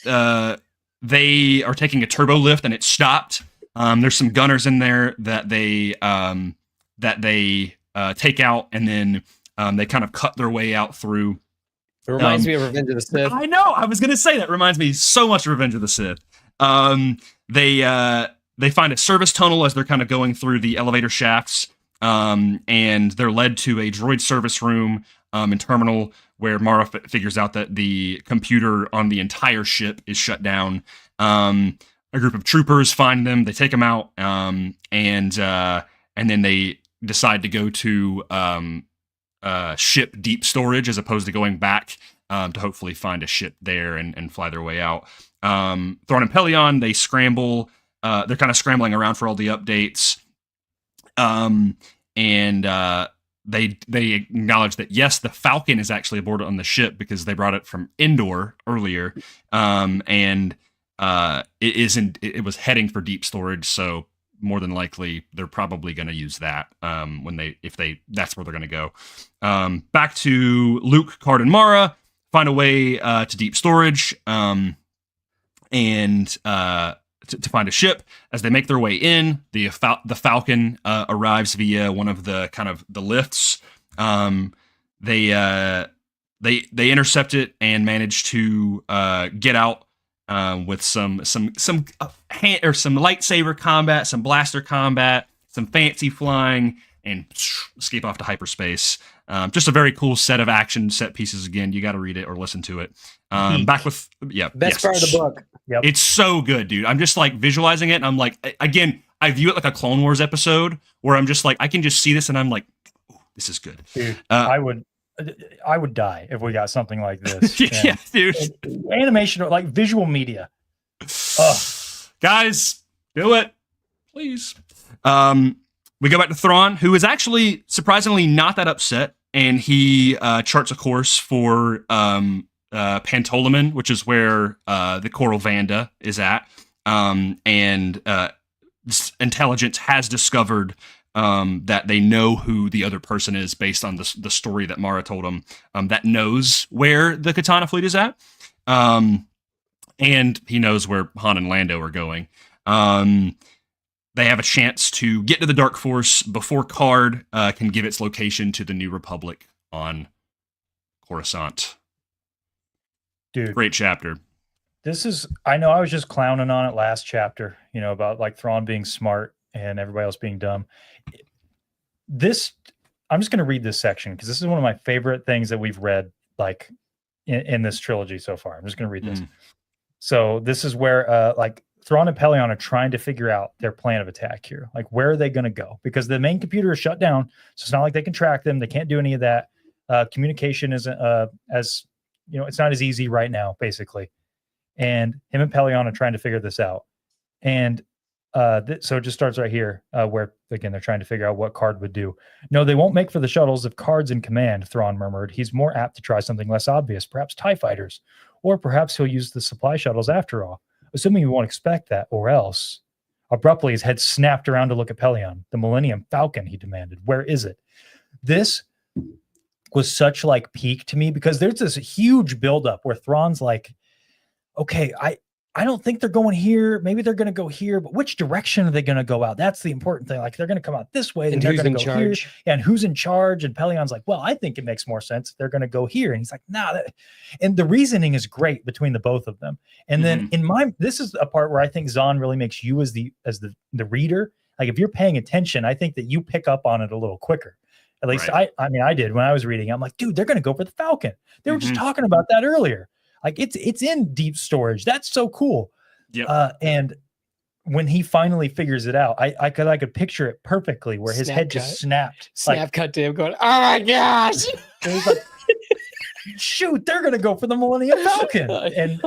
they are taking a turbo lift and it stopped. There's some gunners in there that they take out, and then they kind of cut their way out through. It reminds me of Revenge of the Sith. I know. I was going to say that reminds me so much of Revenge of the Sith. They find a service tunnel as they're kind of going through the elevator shafts. And they're led to a droid service room and terminal where Mara figures out that the computer on the entire ship is shut down. A group of troopers find them, they take them out, and then they decide to go to ship deep storage as opposed to going back to hopefully find a ship there and fly their way out. Thrawn and Pelion, they scramble. They're kind of scrambling around for all the updates. They acknowledge that yes, the Falcon is actually aboard on the ship because they brought it from Endor earlier, it was heading for deep storage. So more than likely, they're probably going to use that that's where they're going to go. Back to Luke, Card, and Mara find a way to deep storage, and to find a ship. As they make their way in, the Falcon arrives via one of the kind of the lifts. They intercept it and manage to get out with some lightsaber combat, some blaster combat, some fancy flying, and escape off to hyperspace. Just a very cool set of action set pieces. Again, you got to read it or listen to it. Back with best part of the book. Yep. It's so good, dude. I'm just like visualizing it, and I'm like, again, I view it like a Clone Wars episode where I'm just like, I can just see this, and I'm like, this is good. Dude, I would die if we got something like this. Yeah, dude. Animation, like visual media. Guys, do it, please. We go back to Thrawn, who is actually surprisingly not that upset, and he charts a course for Pantolaimon, which is where the Coral Vanda is at, and intelligence has discovered that they know who the other person is based on the story that Mara told them, that knows where the Katana fleet is at, and he knows where Han and Lando are going. They have a chance to get to the Dark Force before Card can give its location to the New Republic on Coruscant. Dude, great chapter. This is, I know I was just clowning on it last chapter, about like Thrawn being smart and everybody else being dumb. I'm just going to read this section because this is one of my favorite things that we've read like in this trilogy so far. I'm just going to read this. So this is where like Thrawn and Pelion are trying to figure out their plan of attack here. Like, where are they going to go? Because the main computer is shut down, so it's not like they can track them. They can't do any of that. Communication isn't as, it's not as easy right now, basically. And him and Pelion are trying to figure this out. And so it just starts right here, where, again, they're trying to figure out what Card would do. No, they won't make for the shuttles if Card's in command, Thrawn murmured. He's more apt to try something less obvious, perhaps TIE fighters. Or perhaps he'll use the supply shuttles after all. Assuming we won't expect that, or else. Abruptly, his head snapped around to look at Pelion. The Millennium Falcon, he demanded. Where is it? This was such like peak to me because there's this huge buildup where Thrawn's like, okay, I don't think they're going here. Maybe they're going to go here, but which direction are they going to go out? That's the important thing. Like, they're going to come out this way, and they're who's going in to go charge? here. And who's in charge? And Pelion's like, well, I think it makes more sense if they're going to go here. And he's like, nah. And the reasoning is great between the both of them. And then this is a part where I think Zahn really makes you as the reader. Like, if you're paying attention, I think that you pick up on it a little quicker. At least right. I did when I was reading. I'm like, dude, they're going to go for the Falcon. They were just talking about that earlier. Like, it's in deep storage. That's so cool. Yep. And when he finally figures it out, I could picture it perfectly where his head just snapped. Cut to him going, oh my gosh. And he's like, shoot, they're going to go for the Millennium Falcon. And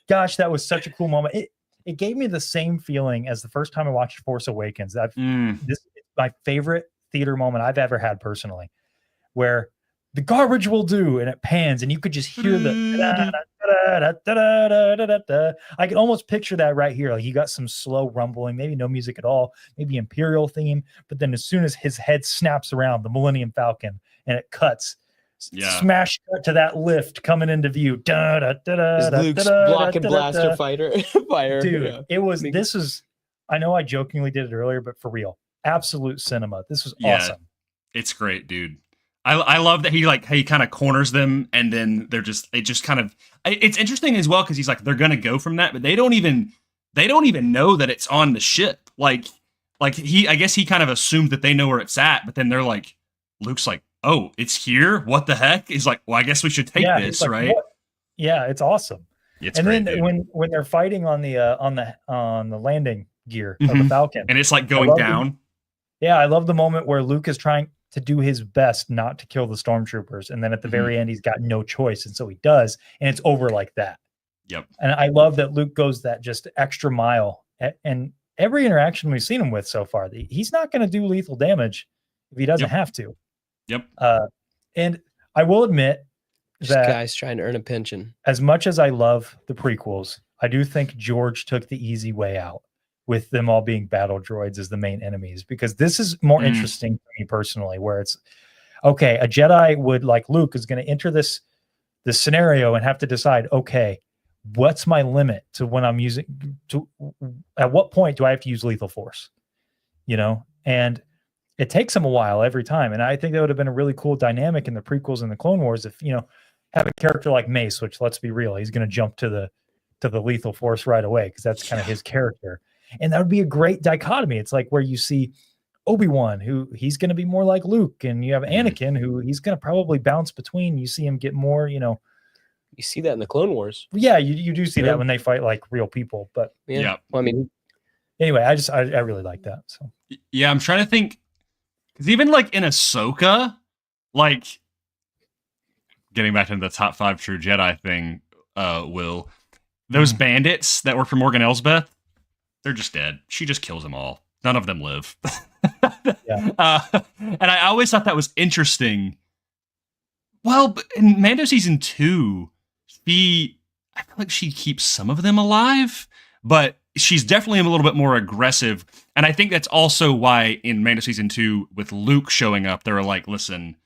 gosh, that was such a cool moment. It gave me the same feeling as the first time I watched Force Awakens. This is my favorite theater moment I've ever had personally, where the garbage will do, and it pans, and you could just hear the I can almost picture that right here. Like, you got some slow rumbling, maybe no music at all, maybe Imperial theme, but then as soon as his head snaps around the Millennium Falcon and it cuts, smash cut to that lift coming into view. Luke's blocking blaster fire. Dude, it was. This is. I know I jokingly did it earlier, but for real, absolute cinema. This was awesome. It's great, dude. I love that he kind of corners them, and then it's interesting as well because he's like, they're gonna go from that, but they don't even know that it's on the ship. Like I guess he kind of assumed that they know where it's at, but then they're like, Luke's like, oh, it's here. What the heck? He's like, well, I guess we should take this, like, right? What? Yeah, it's awesome. It's great, then dude. when they're fighting on the landing gear of the Falcon, and it's like going down. I love the moment where Luke is trying to do his best not to kill the stormtroopers, and then at the very end he's got no choice, and so he does, and it's over like that. Yep. And I love that Luke goes that just extra mile, and every interaction we've seen him with so far, he's not going to do lethal damage if he doesn't have to. Yep. And I will admit that guy's trying to earn a pension. As much as I love the prequels, I do think George took the easy way out with them all being battle droids as the main enemies, because this is more interesting for me personally, where it's okay, a Jedi would, like Luke, is going to enter this scenario and have to decide, okay, what's my limit to when I'm at what point do I have to use lethal force? And it takes him a while every time. And I think that would have been a really cool dynamic in the prequels and the Clone Wars if, have a character like Mace, which, let's be real, he's going to jump to the lethal force right away because that's kind of his character. And that would be a great dichotomy. It's like where you see Obi-Wan, who he's going to be more like Luke, and you have Anakin, who he's going to probably bounce between. You see him get more, You see that in the Clone Wars. Yeah, you do see that when they fight like real people. But yeah. Well, I mean, anyway, I really like that. So yeah, I'm trying to think, because even like in Ahsoka, like getting back to the top 5 true Jedi thing, Will, those bandits that work for Morgan Elsbeth, they're just dead. She just kills them all. None of them live. yeah. And I always thought that was interesting. Well, but in Mando season 2, I feel like she keeps some of them alive, but she's definitely a little bit more aggressive. And I think that's also why in Mando season 2, with Luke showing up, they're like, listen,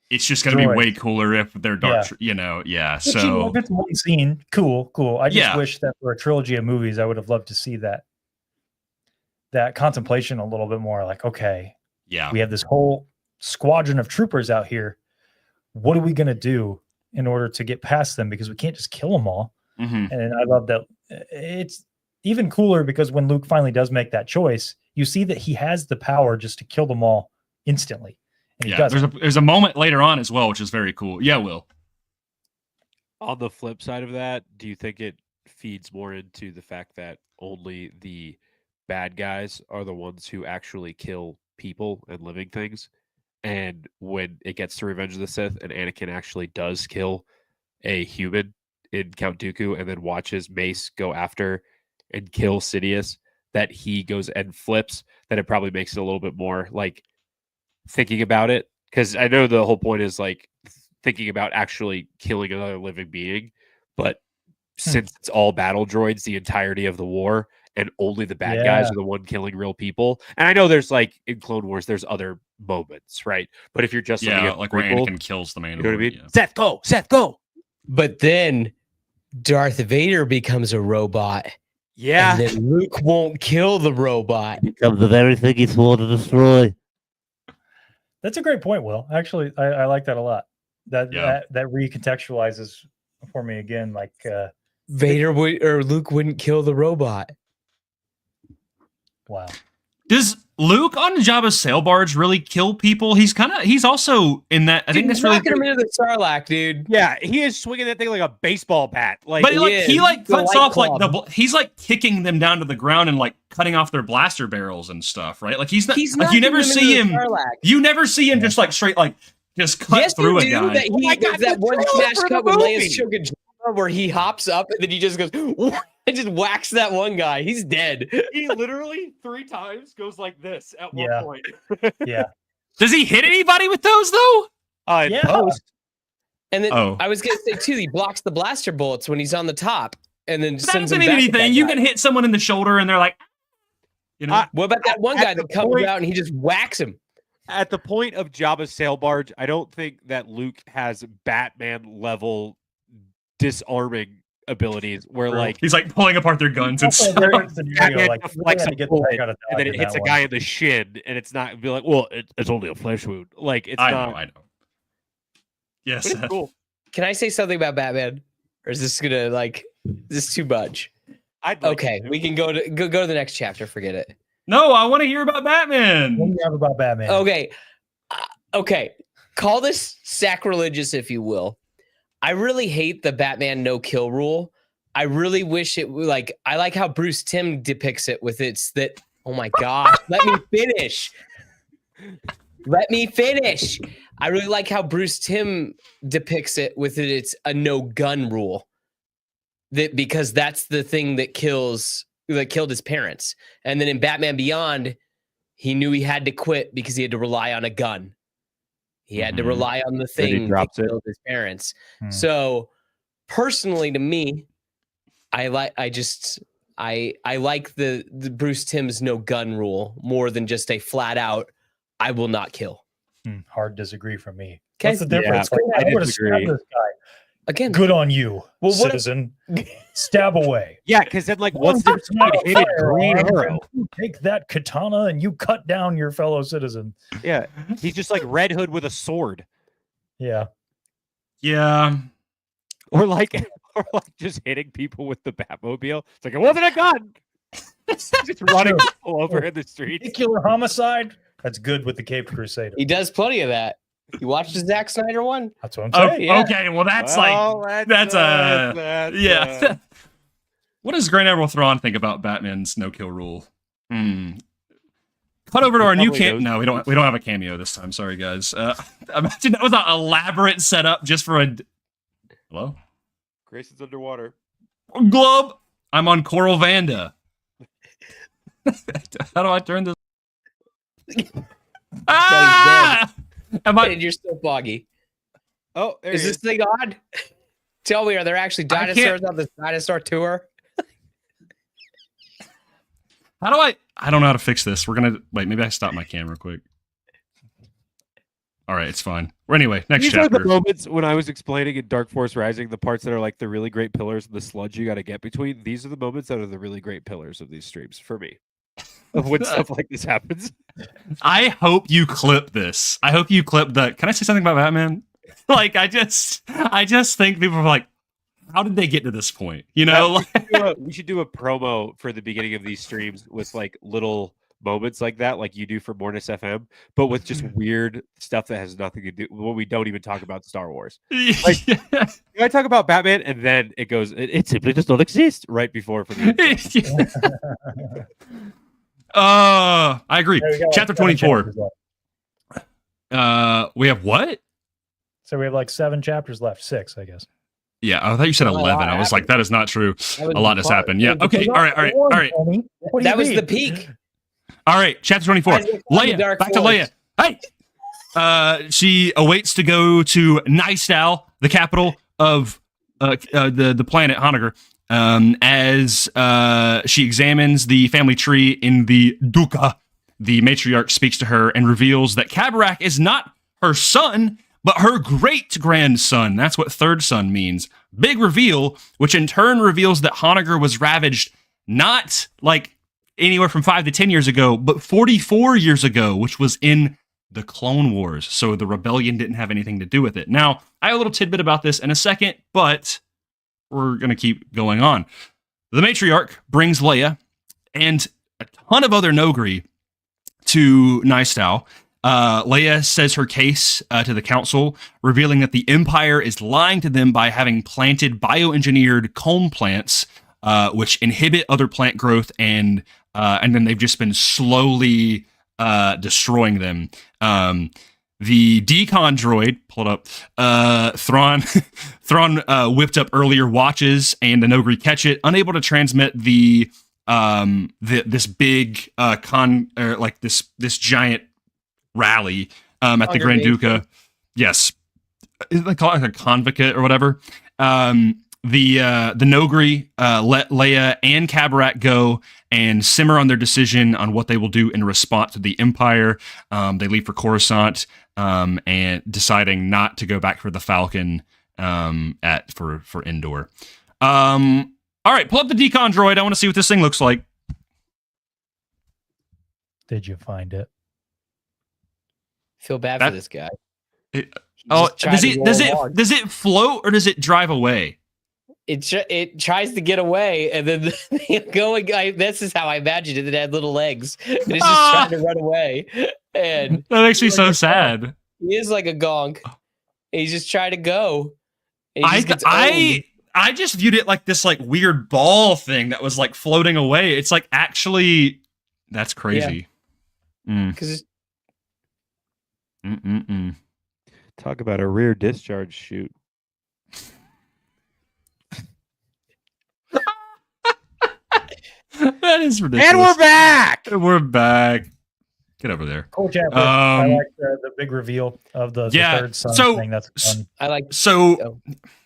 it's just going to be way cooler if they're dark, So if it's one scene, cool. I just wish that for a trilogy of movies, I would have loved to see that contemplation a little bit more. Like, okay, we have this whole squadron of troopers out here. What are we going to do in order to get past them? Because we can't just kill them all. Mm-hmm. And I love that. It's even cooler because when Luke finally does make that choice, you see that he has the power just to kill them all instantly. And he does. There's a moment later on as well, which is very cool. Yeah, Will. On the flip side of that, do you think it feeds more into the fact that only the bad guys are the ones who actually kill people and living things? And when it gets to Revenge of the Sith and Anakin actually does kill a human in Count Dooku and then watches Mace go after and kill Sidious, that he goes and flips, that it probably makes it a little bit more like thinking about it. Because I know the whole point is like thinking about actually killing another living being, but since it's all battle droids the entirety of the war and only the bad guys are the one killing real people. And I know there's like in Clone Wars, there's other moments, right? But if you're just looking at like where Anakin kills the Mandalorian, you know what I mean? Yeah. Seth, go. But then Darth Vader becomes a robot. Yeah. And then Luke won't kill the robot. Becomes the very thing he swore to destroy. That's a great point, Will. Actually, I like that a lot. That recontextualizes for me again, like Vader or Luke wouldn't kill the robot. Wow. Does Luke on Jabba's sail barge really kill people? He's also in that. I think that's really knocking him into the Sarlacc, dude. Yeah, he is swinging that thing like a baseball bat. Like, but he cuts off club. He's like kicking them down to the ground and like cutting off their blaster barrels and stuff, right? Like he's not like you never see him. You never see him just like straight like just cut through a guy. That one smash cut with Leia's choking where he hops up and then he just goes and just whacks that one guy. He's dead. He literally 3 times goes like this at one point. Yeah. Does he hit anybody with those though? Post. And then I was gonna say too, he blocks the blaster bullets when he's on the top, and then that doesn't mean anything. You can hit someone in the shoulder, and they're like, what about that one guy that comes out and he just whacks him? At the point of Jabba's sail barge, I don't think that Luke has Batman level disarming abilities where like he's like pulling apart their guns and stuff. And then it hits a guy in the shin and it's not be like, well, it's only a flesh wound. Like it's I know. Yes. Cool. Can I say something about Batman? Or is this gonna is this too much? We can go to the next chapter. Forget it. No, I want to hear about Batman. What do you have about Batman? Okay. Call this sacrilegious if you will. I really hate the Batman no kill rule. I really wish it I like how Bruce Timm depicts it with oh my gosh, let me finish. I really like how Bruce Timm depicts it with it's a no gun rule. Because that's the thing that killed his parents. And then in Batman Beyond, he knew he had to quit because he had to rely on a gun. He had to rely on the thing that killed his parents. So personally to me, I like the Bruce Timm's no gun rule more than just a flat out, I will not kill. Hard disagree from me. Okay. What's the difference? Yeah, I would have stabbed this guy. Again, Good on you, Well, what- citizen. Stab away. Yeah, because then like, what's the difference between a hidden green arrow? You take that katana and you cut down your fellow citizen. Yeah, he's just like Red Hood with a sword, Yeah. Yeah. or like just hitting people with the Batmobile. It's like it wasn't a gun. Just running people over in the streets. Particular homicide. That's good with the Caped Crusader. he does plenty of that. You watched the Zack Snyder one? That's what I'm Oh, saying. yeah. Okay, well that's Well, that's yeah. uh, What does Grand Admiral Thrawn think about Batman's no-kill rule? Cut over to our new probably cameo. knows. No, we don't have a cameo this time. Sorry, guys. Imagine that was an elaborate setup just for a. Hello, Grayson's underwater. Globe. I'm on Coral Vanda. How do I turn this? Ah! Am I? And you're still foggy. Oh, there Is he this thing on? Tell me, are there actually I can't- dinosaurs on this dinosaur tour? How do I? I don't know how to fix this. We're gonna wait. Maybe I stop my camera quick. All right, it's fine. Well, anyway, next These are chapter. the moments when I was explaining in Dark Force Rising the parts that are like the really great pillars and the sludge you got to get between. These are the moments that are the really great pillars of these streams for me. Of when stuff like this happens. I hope you clip this. I hope you clip the. Can I say something about Batman? Like, I just think people are like, how did they get to this point? You know, We should do a promo for the beginning of these streams with like little moments like that, like you do for Mortis FM, but with just weird stuff that has nothing to do. Well, we don't even talk about Star Wars. Like, I talk about Batman, and then it goes. It simply does not exist right before for the. I agree. There we go. Chapter 7 24. chapters left. We have what? So we have like 7 chapters left. 6, I guess. Yeah, I thought you said Oh, 11. I was like, that is not true. A lot has happened. Yeah. Okay. All right. What do That you was mean? the peak. All right. Chapter 24. Guys, we're on the Leia. Dark Back to Force. Leia. Hey. She awaits to go to Nystal, the capital of the planet Hanagar, as she examines the family tree in the Duca. The matriarch speaks to her and reveals that Kabarak is not her son, but her great-grandson. That's what third son means. Big reveal, which in turn reveals that Hanagar was ravaged not like anywhere from 5 to 10 years ago, but 44 years ago, which was in the Clone Wars. So the rebellion didn't have anything to do with it. Now, I have a little tidbit about this in a second, but we're going to keep going on. The matriarch brings Leia and a ton of other Nogri to Nystal. Leia says her case to the council, revealing that the Empire is lying to them by having planted bioengineered comb plants, which inhibit other plant growth, and then they've just been slowly destroying them. The decon droid, pulled up, Thrawn whipped up earlier watches, and the Nogri catch it, unable to transmit this big this giant rally at the Grand Duca. Yes, they call it like a convocate or whatever. The Nogri let Leia and Kabarak go and simmer on their decision on what they will do in response to the Empire. They leave for Coruscant and deciding not to go back for the Falcon for Endor. All right, pull up the decon droid. I want to see what this thing looks like. Did you find it? Feel bad for this guy. Does it float or does it drive away? It tries to get away, and then this is how I imagined it. It had little legs, and it's just trying to run away. And that makes me so sad. He is like a gonk. And he's just trying to go. And he just gets I just viewed it like this like weird ball thing that was like floating away. It's like actually that's crazy. Because Talk about a rear discharge chute. That is ridiculous. And we're back. We're back. Get over there. Cool chapter. I like the big reveal of the third son thing. That's fun. I like. So,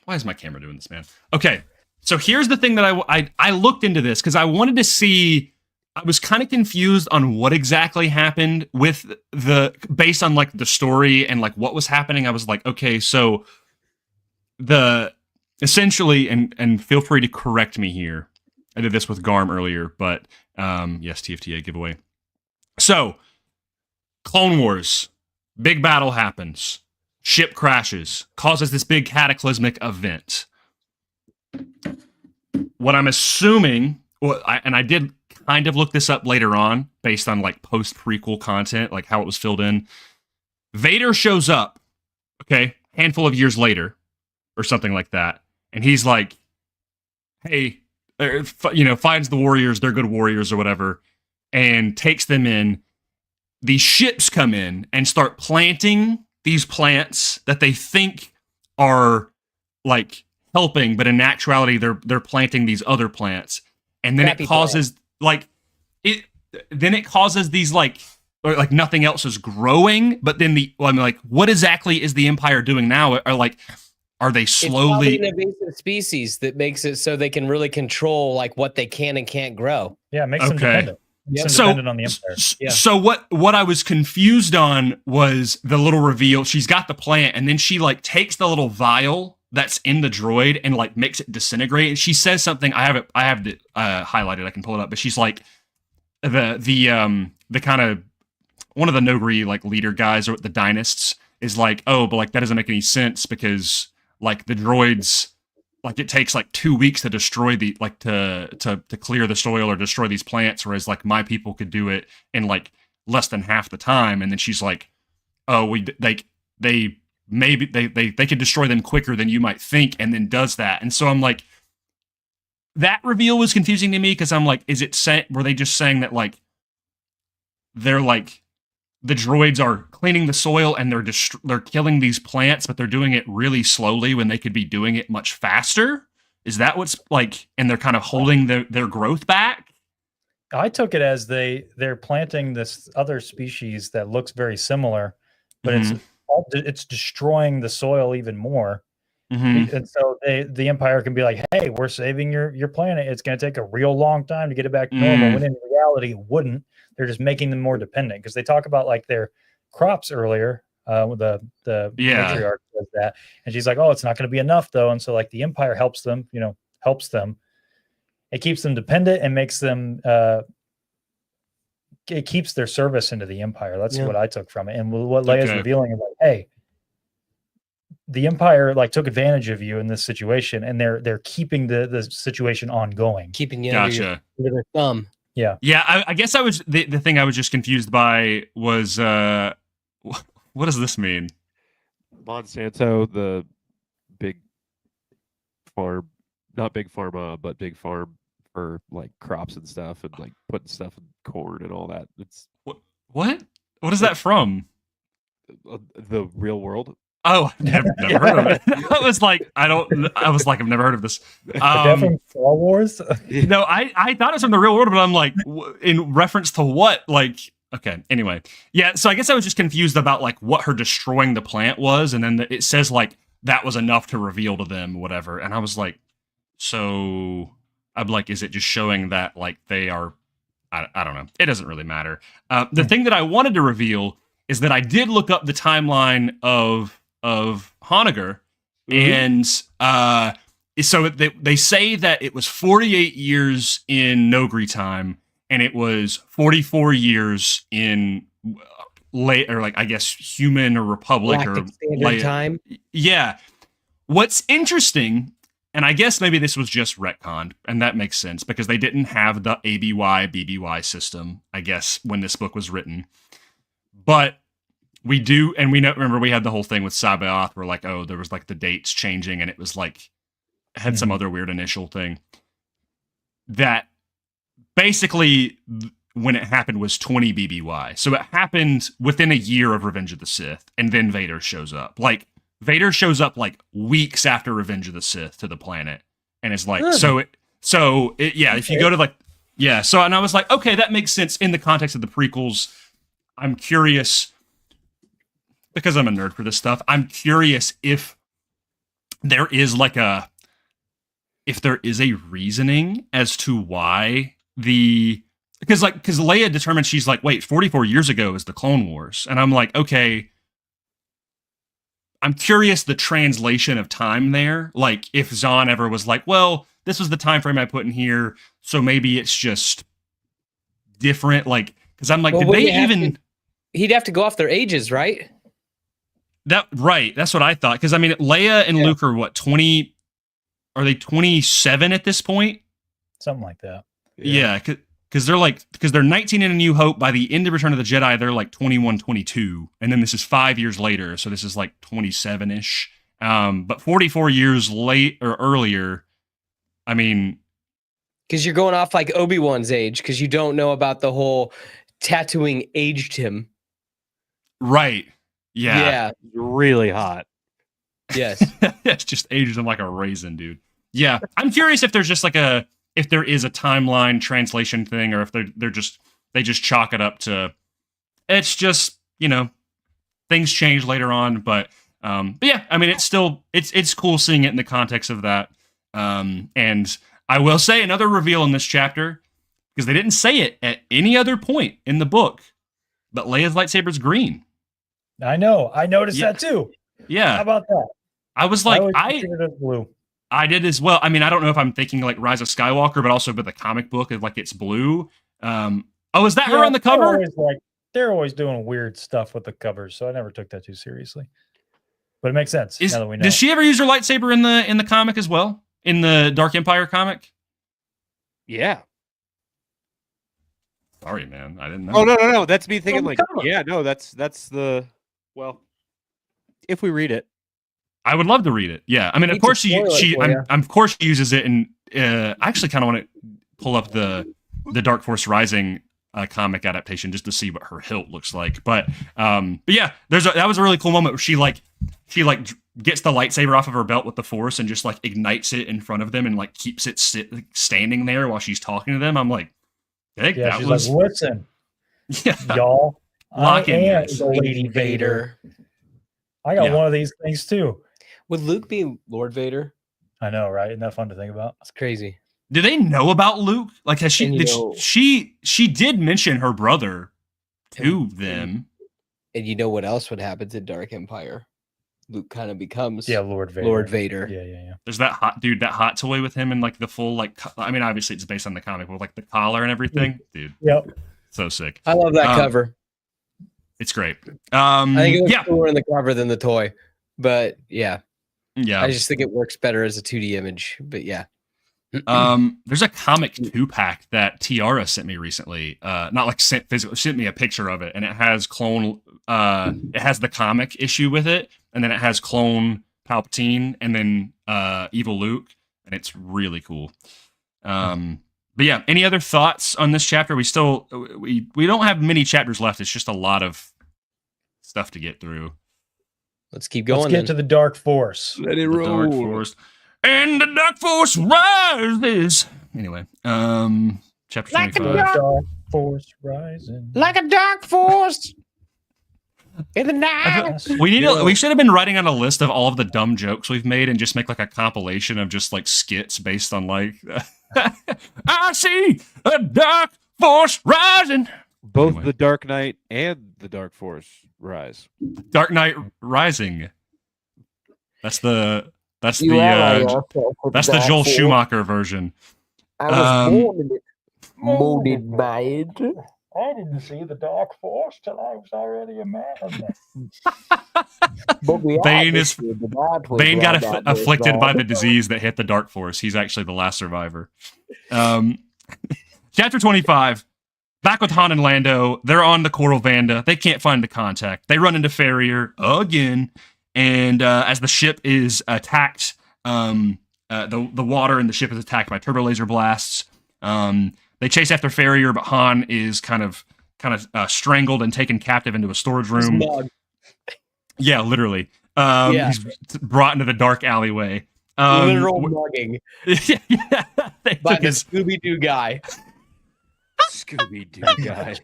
why is my camera doing this, man? Okay, so here's the thing that I looked into this because I wanted to see. I was kind of confused on what exactly happened with based on like the story and like what was happening. I was like, okay, so the essentially, and feel free to correct me here. I did this with Garm earlier, but yes, TFTA giveaway. So, Clone Wars, big battle happens, ship crashes, causes this big cataclysmic event. What I'm assuming, and I did kind of look this up later on, based on like post-prequel content, like how it was filled in. Vader shows up, okay, handful of years later, or something like that, and he's like, hey, finds the warriors, they're good warriors or whatever, and takes them in. These ships come in and start planting these plants that they think are like helping, but in actuality they're planting these other plants, and then it causes it causes these like nothing else is growing. But then what exactly is the Empire doing now? Are they slowly an invasive species that makes it so they can really control like what they can and can't grow? Yeah, it makes them dependent. Dependent on the Empire. Yeah. So what I was confused on was the little reveal. She's got the plant, and then she like takes the little vial that's in the droid and like makes it disintegrate. And she says something. I have it highlighted. I can pull it up. But she's like the kind of one of the Nogri like leader guys or the dynasts is like, oh, but like that doesn't make any sense because like the droids. Like it takes like 2 weeks to destroy to clear the soil or destroy these plants, whereas like my people could do it in like less than half the time. And then she's like, "Oh, they could destroy them quicker than you might think," and then does that. And so I'm like, that reveal was confusing to me because I'm like, were they just saying that like they're like the droids are cleaning the soil and they're killing these plants, but they're doing it really slowly when they could be doing it much faster? Is that what's like, and they're kind of holding their growth back? I took it as they're planting this other species that looks very similar, but it's destroying the soil even more. Mm-hmm. And so the Empire can be like, hey, we're saving your planet. It's going to take a real long time to get it back to normal. When in reality, it wouldn't. They're just making them more dependent because they talk about like their crops earlier. The matriarch says that, and she's like, "Oh, it's not going to be enough though." And so like the Empire helps them. It keeps them dependent and makes them. It keeps their service into the Empire. That's what I took from it. And what Leia's revealing is like, hey, the Empire like took advantage of you in this situation, and they're keeping the situation ongoing, keeping you under their thumb. Yeah. I guess I was the thing I was just confused by was what does this mean? Monsanto, the big farm, not big pharma, but big farm for like crops and stuff, and like putting stuff in corn and all that. It's what is that from? The real world. Oh, never heard of it. I was like, I've never heard of this. From Star Wars? No, I thought it was from the real world, but I'm like, in reference to what? Like, okay, anyway. Yeah, so I guess I was just confused about like what her destroying the plant was, and then it says like that was enough to reveal to them whatever. And I was like, so I'm like, is it just showing that like they are, I don't know. It doesn't really matter. The thing that I wanted to reveal is that I did look up the timeline of Honegger, and so they say that it was 48 years in Nogri time, and it was 44 years in or like I guess human or Republic Galactic or Standard Time. Yeah. What's interesting, and I guess maybe this was just retconned, and that makes sense because they didn't have the ABY BBY system, I guess, when this book was written, but we do, and we know. Remember, we had the whole thing with Sabaoth, where like, oh, there was like the dates changing, and it was like had some other weird initial thing. That basically, when it happened, was 20 BBY. So it happened within a year of Revenge of the Sith, and then Vader shows up. Like Vader shows up like weeks after Revenge of the Sith to the planet, and it's like if you go to like so, and I was like, okay, that makes sense in the context of the prequels. I'm curious. Because I'm a nerd for this stuff, I'm curious if there is a reasoning as to why because Leia determined, she's like, wait, 44 years ago is the Clone Wars, and I'm like, okay, I'm curious the translation of time there. Like if Zahn ever was like, well, this was the time frame I put in here, so maybe it's just different. Like, because I'm like, did they even? He'd have to go off their ages, right? Right. That's what I thought. Because I mean, Leia and Luke are what 20? Are they 27 at this point? Something like that. Yeah. Because they're 19 in A New Hope. By the end of Return of the Jedi, they're like 21, 22. And then this is 5 years later. So this is like 27-ish. But 44 years late or earlier, I mean... Because you're going off like Obi-Wan's age, because you don't know about the whole tattooing aged him. Right. Yeah. Yeah. Really hot. Yes. It's just aged him like a raisin, dude. Yeah. I'm curious if there's just like if there is a timeline translation thing, or if they just chalk it up to it's just, things change later on. But yeah, I mean it's cool seeing it in the context of that. And I will say another reveal in this chapter, because they didn't say it at any other point in the book, but Leia's lightsaber is green. I know. I noticed that too. Yeah. How about that? I was like, I considered it blue. I did as well. I mean, I don't know if I'm thinking like Rise of Skywalker, but also with the comic book, like it's blue. Is that her on the cover? They're always doing weird stuff with the covers, so I never took that too seriously. But it makes sense now that we know. Does she ever use her lightsaber in the comic as well? In the Dark Empire comic? Yeah. Sorry, man. I didn't know. Oh, no. That's me thinking like, yeah, no, that's the, well, if we read it. I would love to read it. Yeah. I mean, of course she uses it, and I actually kind of want to pull up the Dark Force Rising comic adaptation just to see what her hilt looks like. But yeah, that was a really cool moment where she gets the lightsaber off of her belt with the Force and just like ignites it in front of them and like keeps it standing there while she's talking to them. I'm like, hey, yeah, she's like, listen, y'all, lock in, guys. Lady Vader. I got one of these things too. Would Luke be Lord Vader? I know, right? Isn't that fun to think about? That's crazy. Do they know about Luke? Like, has she did mention her brother to them? And you know what else would happen to Dark Empire? Luke kind of becomes Lord Vader. Lord Vader. Yeah. There's that hot toy with him and like the full I mean, obviously it's based on the comic, but like the collar and everything, dude. Yep. So sick. I love that cover. It's great. I think it was cooler in the cover than the toy, but yeah. I just think it works better as a 2D image, but yeah. There's a comic 2-pack that Tiara sent me recently. Not like sent me a picture of it, and it has it has the comic issue with it, and then it has clone Palpatine, and then evil Luke, and it's really cool. But yeah, any other thoughts on this chapter? We don't have many chapters left. It's just a lot of stuff to get through. Let's keep going. Let's get to the Dark Force. Let it roll. Dark Force. And the Dark Force rises. Anyway, chapter 25. The Dark Force rising. Like a dark force in the night. We should have been writing on a list of all of the dumb jokes we've made and just make like a compilation of just like skits based on like I see a Dark Force rising. Both the Dark Knight and the Dark Force rise. Dark Knight Rising. That's the Joel Schumacher version. I was born in it, molded by it. I didn't see the Dark Force till I was already a man. Bane got afflicted by the disease that hit the Dark Force. He's actually the last survivor. Chapter 25. Back with Han and Lando. They're on the Coral Vanda. They can't find the contact. They run into Farrier again. And as the ship is attacked, the water in the ship is attacked by turbo laser blasts. They chase after Farrier, but Han is kind of strangled and taken captive into a storage room. Yeah, literally. He's brought into the dark alleyway. Literal mugging yeah, by the Scooby-Doo guy. Scooby-Doo guy.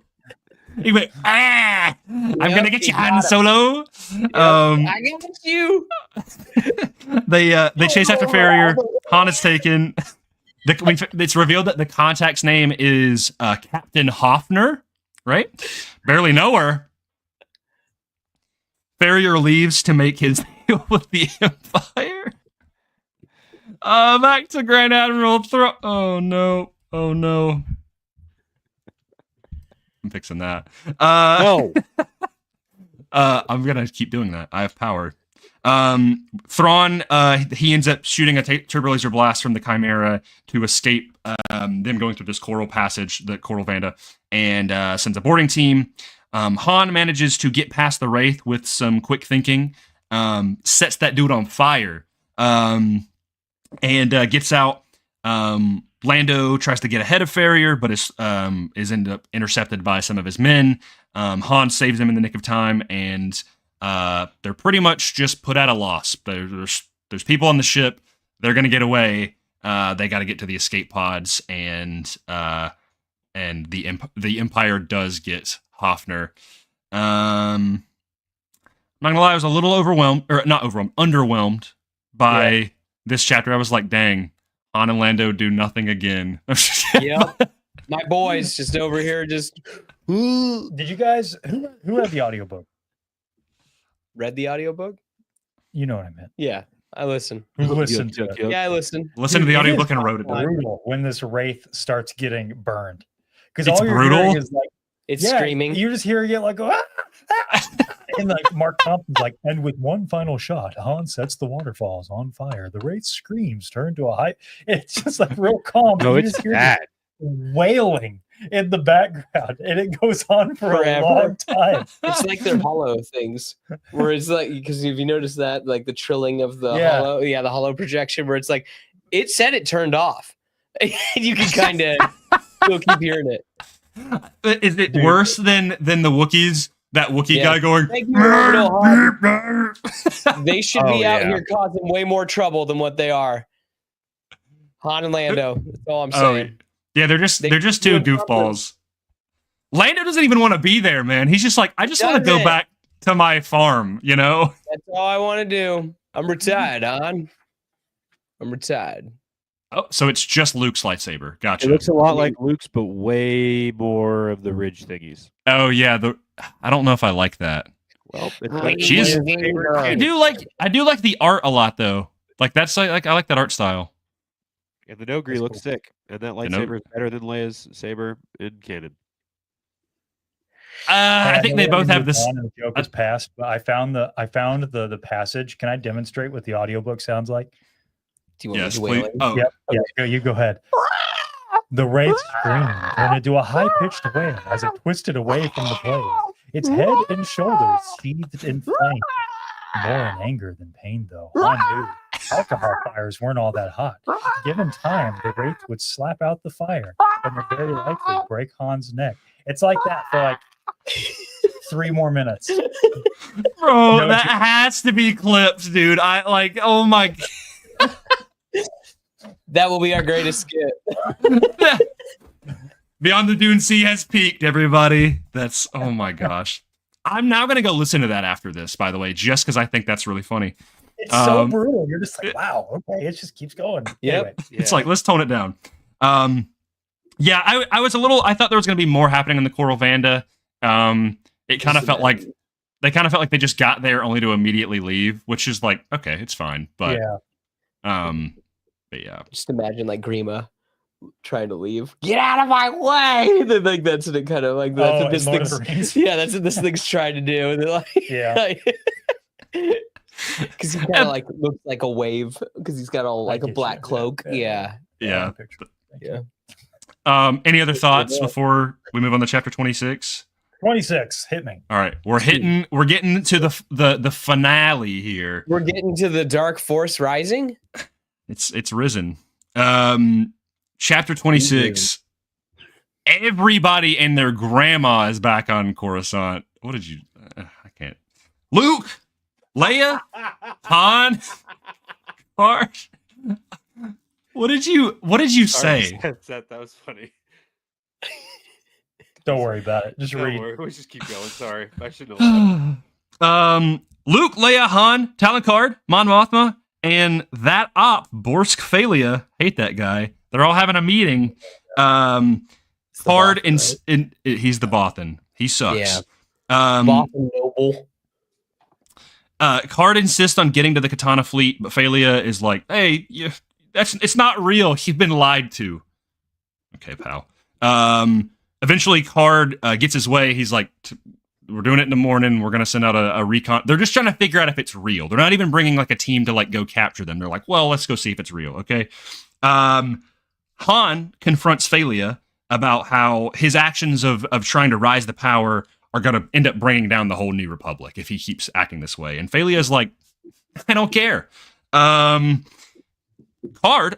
He went, I'm gonna get you, Han Solo. I got you. They chase after Farrier. Han is taken. It's revealed that the contact's name is Captain Hoffner, right? Barely know her. Farrier leaves to make his deal with the Empire. Back to Grand Admiral Thrawn. Oh no. I'm fixing that. No. I'm gonna keep doing that. I have power. Thrawn, he ends up shooting a turbo laser blast from the Chimera to escape them going through this coral passage, the Coral Vanda, and sends a boarding team. Han manages to get past the Wraith with some quick thinking, sets that dude on fire, and gets out. Lando tries to get ahead of Farrier, but is ended up intercepted by some of his men. Han saves him in the nick of time, and they're pretty much just put at a loss. There's people on the ship. They're going to get away. They got to get to the escape pods, and the Empire does get Hoffner. I'm not gonna lie, I was a little underwhelmed by this chapter. I was like, dang, Han and Lando do nothing again. Yep. My boys just over here just. Did you guys who read the audiobook? Read the audiobook? You know what I meant. Yeah, I listen. Who listened to it? Yeah, I listen. Listen to the audiobook and wrote it down. Brutal when this Wraith starts getting burned. Because It's all you're brutal? hearing is like It's screaming. You're just hearing it like go and like Mark Thompson's like, and with one final shot, Han sets the waterfalls on fire. The Wraith screams turn to a high. It's just like real calm. No, You it's just hear bad. wailing in the background, and it goes on for Forever. a long time. It's like they're hollow things, where it's like, because if you notice that, like the trilling of the hollow, the hollow projection, where it's like, it said it turned off. You can kind of still keep hearing it. Is it worse than the Wookiees? That Wookiee guy going. Thank you, Orbital Han. They should be out yeah. here causing way more trouble than what they are. Han and Lando. That's all I'm saying. Yeah, they're just two goofballs. Lando doesn't even want to be there, man. He's just like, I just want to go back to my farm, you know? That's all I want to do. I'm retired, Han. I'm retired. Oh, so it's just Luke's lightsaber. Gotcha. It looks a lot like Luke's, but way more of the ridge thingies. Oh yeah, I don't know if I like that. Well, I do like the art a lot though. Like that's like I like that art style. And the Nogri looks sick, and that lightsaber is better than Leia's saber in canon. I think they both have this. The joke is past, but I found the passage. Can I demonstrate what the audiobook sounds like? Do you want Yes, me to please. wail? Oh, Yeah, you go ahead. The Wraith screamed turned into a high-pitched wail as it twisted away from the blaze. Its head and shoulders seethed in flame. More in anger than pain, though. Han knew alcohol fires weren't all that hot. Given time, the Wraith would slap out the fire and would very likely break Han's neck. It's like that for like 3 more minutes. Bro, No, that has to be clipped, dude. I like, oh my god. That will be our greatest skit. Beyond the Dune Sea has peaked, everybody. That's, oh my gosh. I'm now going to go listen to that after this, by the way, just because I think that's really funny. It's so brutal. You're just like, wow, okay, it just keeps going. Yep. Anyway. It's like, let's tone it down. Yeah, I was I thought there was going to be more happening in the Coral Vanda. It kind of felt like they just got there only to immediately leave, which is like, okay, it's fine. But, but yeah. Just imagine like Grima trying to leave. Get out of my way! Then, like that's what it kind of like. That's what this thing's. Yeah, that's what this thing's trying to do. And they're like, because he kind of like looks like a wave because he's got all like a black cloak. Yeah. Any other thoughts before we move on to chapter 26? 26, hit me. All right, we're getting to the finale here. We're getting to the Dark Force Rising. It's risen. Chapter 26. Everybody and their grandma is back on Coruscant. What did you? I can't. Luke, Leia, Han, Marsh. What did you say? That was funny. Don't worry about it. Just read. We just keep going. Sorry, I shouldn't have. Luke, Leia, Han, Talon Card, Mon Mothma, and that op Borsk Phalia. Hate that guy. They're all having a meeting. Card and he's the Bothan. He sucks. Yeah. Bothan noble. Card insists on getting to the Katana fleet, but Phalia is like, hey, it's not real. You've been lied to. Okay, pal. Eventually, Card gets his way. He's like, we're doing it in the morning. We're going to send out a recon. They're just trying to figure out if it's real. They're not even bringing like a team to like go capture them. They're like, well, let's go see if it's real. Okay. Han confronts Phalia about how his actions of trying to rise to power are going to end up bringing down the whole New Republic if he keeps acting this way. And Phalia's like, I don't care. Card,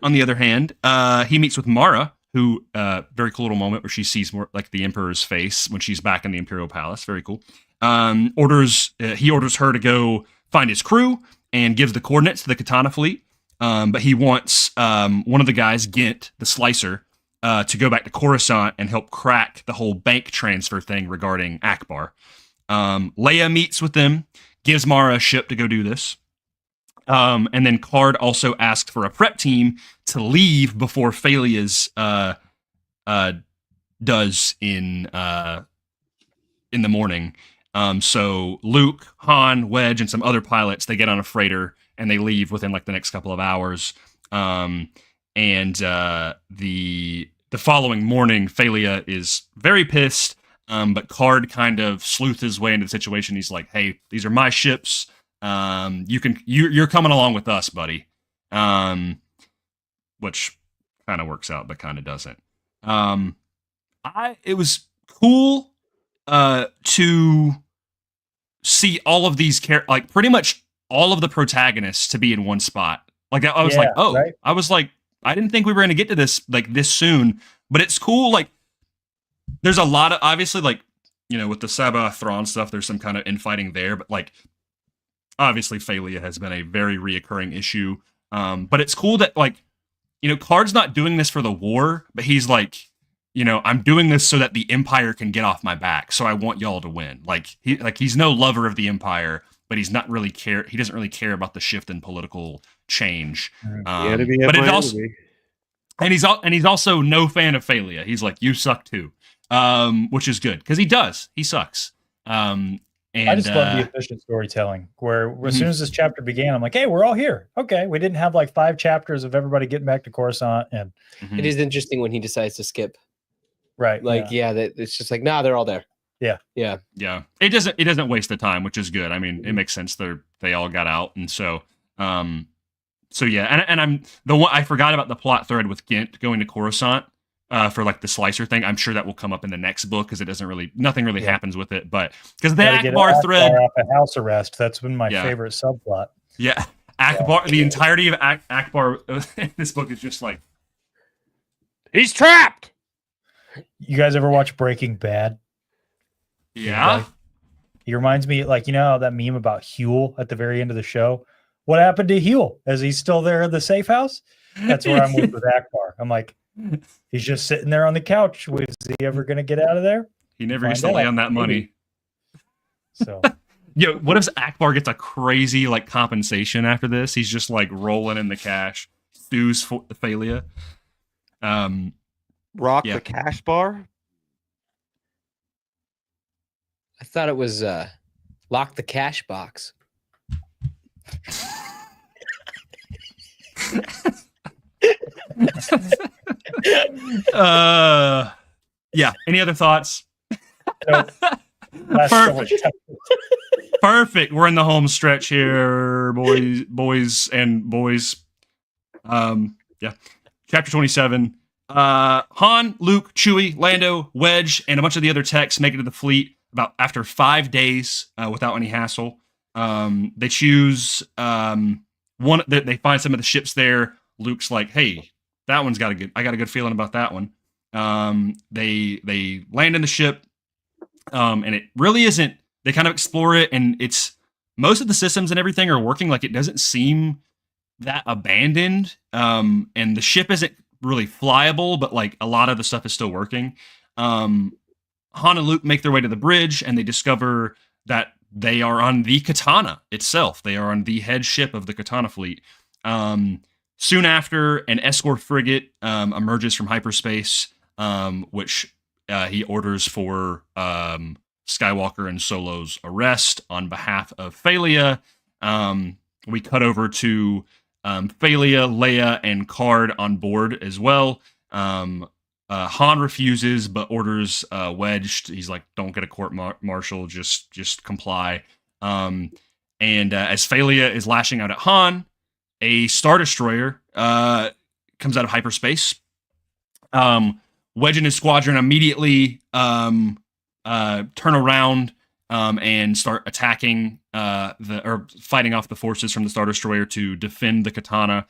on the other hand, he meets with Mara, who, very cool little moment where she sees more like the Emperor's face when she's back in the Imperial Palace. Very cool. He orders her to go find his crew and gives the coordinates to the Katana fleet. But he wants one of the guys, Gint, the Slicer, to go back to Coruscant and help crack the whole bank transfer thing regarding Akbar. Leia meets with them, gives Mara a ship to go do this. And then Card also asked for a prep team to leave before Phalia's does in the morning. So Luke, Han, Wedge, and some other pilots, they get on a freighter and they leave within like the next couple of hours. And the following morning, Phalia is very pissed, but Card kind of sleuths his way into the situation. He's like, "Hey, these are my ships. You're coming along with us, buddy." Which kind of works out, but kind of doesn't. It was cool to see all of these like pretty much all of the protagonists to be in one spot. Like I was right? I was like, I didn't think we were going to get to this like this soon, but it's cool. Like there's a lot of, obviously, like, you know, with the Sabbath Thrawn stuff, there's some kind of infighting there, but like obviously Phalia has been a very reoccurring issue. But it's cool that, like, you know, Card's not doing this for the war, but he's like, you know, I'm doing this so that the Empire can get off my back. So I want y'all to win. He's no lover of the Empire, but he's not really care. He doesn't really care about the shift in political change. But it also, and he's also no fan of Phalia. He's like, you suck too, which is good because he does. He sucks. And I just love the efficient storytelling where as soon as this chapter began, I'm like, hey, we're all here. Okay. We didn't have like 5 chapters of everybody getting back to Coruscant. And it is interesting when he decides to skip. Right. Like, it's just like, nah, they're all there. Yeah. Yeah. Yeah. It doesn't waste the time, which is good. I mean, it makes sense. They all got out. And so yeah. And I'm the one, I forgot about the plot thread with Gint going to Coruscant. For like the Slicer thing, I'm sure that will come up in the next book because nothing really happens with it. But because the Akbar thread, off a house arrest, that's been my favorite subplot. Yeah, Akbar, the entirety of Akbar in this book is just like he's trapped. You guys ever watch Breaking Bad? Yeah, he reminds me, like, you know, that meme about Huel at the very end of the show. What happened to Huel? Is he still there in the safe house? That's where I'm with Akbar. I'm like, he's just sitting there on the couch. Is he ever going to get out of there? He never gets to lay on that money. So, yo, what if Akbar gets a crazy like compensation after this? He's just like rolling in the cash. Stu's Phalia. Rock the cash bar. I thought it was lock the cash box. Yeah. Any other thoughts? Nope. Perfect. We're in the home stretch here, boys. Yeah. Chapter 27. Han, Luke, Chewie, Lando, Wedge, and a bunch of the other techs make it to the fleet after 5 days without any hassle. They choose one. They find some of the ships there. Luke's like, hey, that one's I got a good feeling about that one. They land in the ship, and it really isn't. They kind of explore it, and it's most of the systems and everything are working. Like, it doesn't seem that abandoned, and the ship isn't really flyable, but like a lot of the stuff is still working. Han and Luke make their way to the bridge, and they discover that they are on the Katana itself. They are on the head ship of the Katana fleet. Soon after, an escort frigate emerges from hyperspace, which he orders for Skywalker and Solo's arrest on behalf of Phalia. We cut over to Phalia, Leia, and Card on board as well. Han refuses, but orders Wedge. He's like, "Don't get a court-martial. Just comply." And as Phalia is lashing out at Han, a Star Destroyer comes out of hyperspace. Wedge and his squadron immediately turn around and start attacking or fighting off the forces from the Star Destroyer to defend the Katana.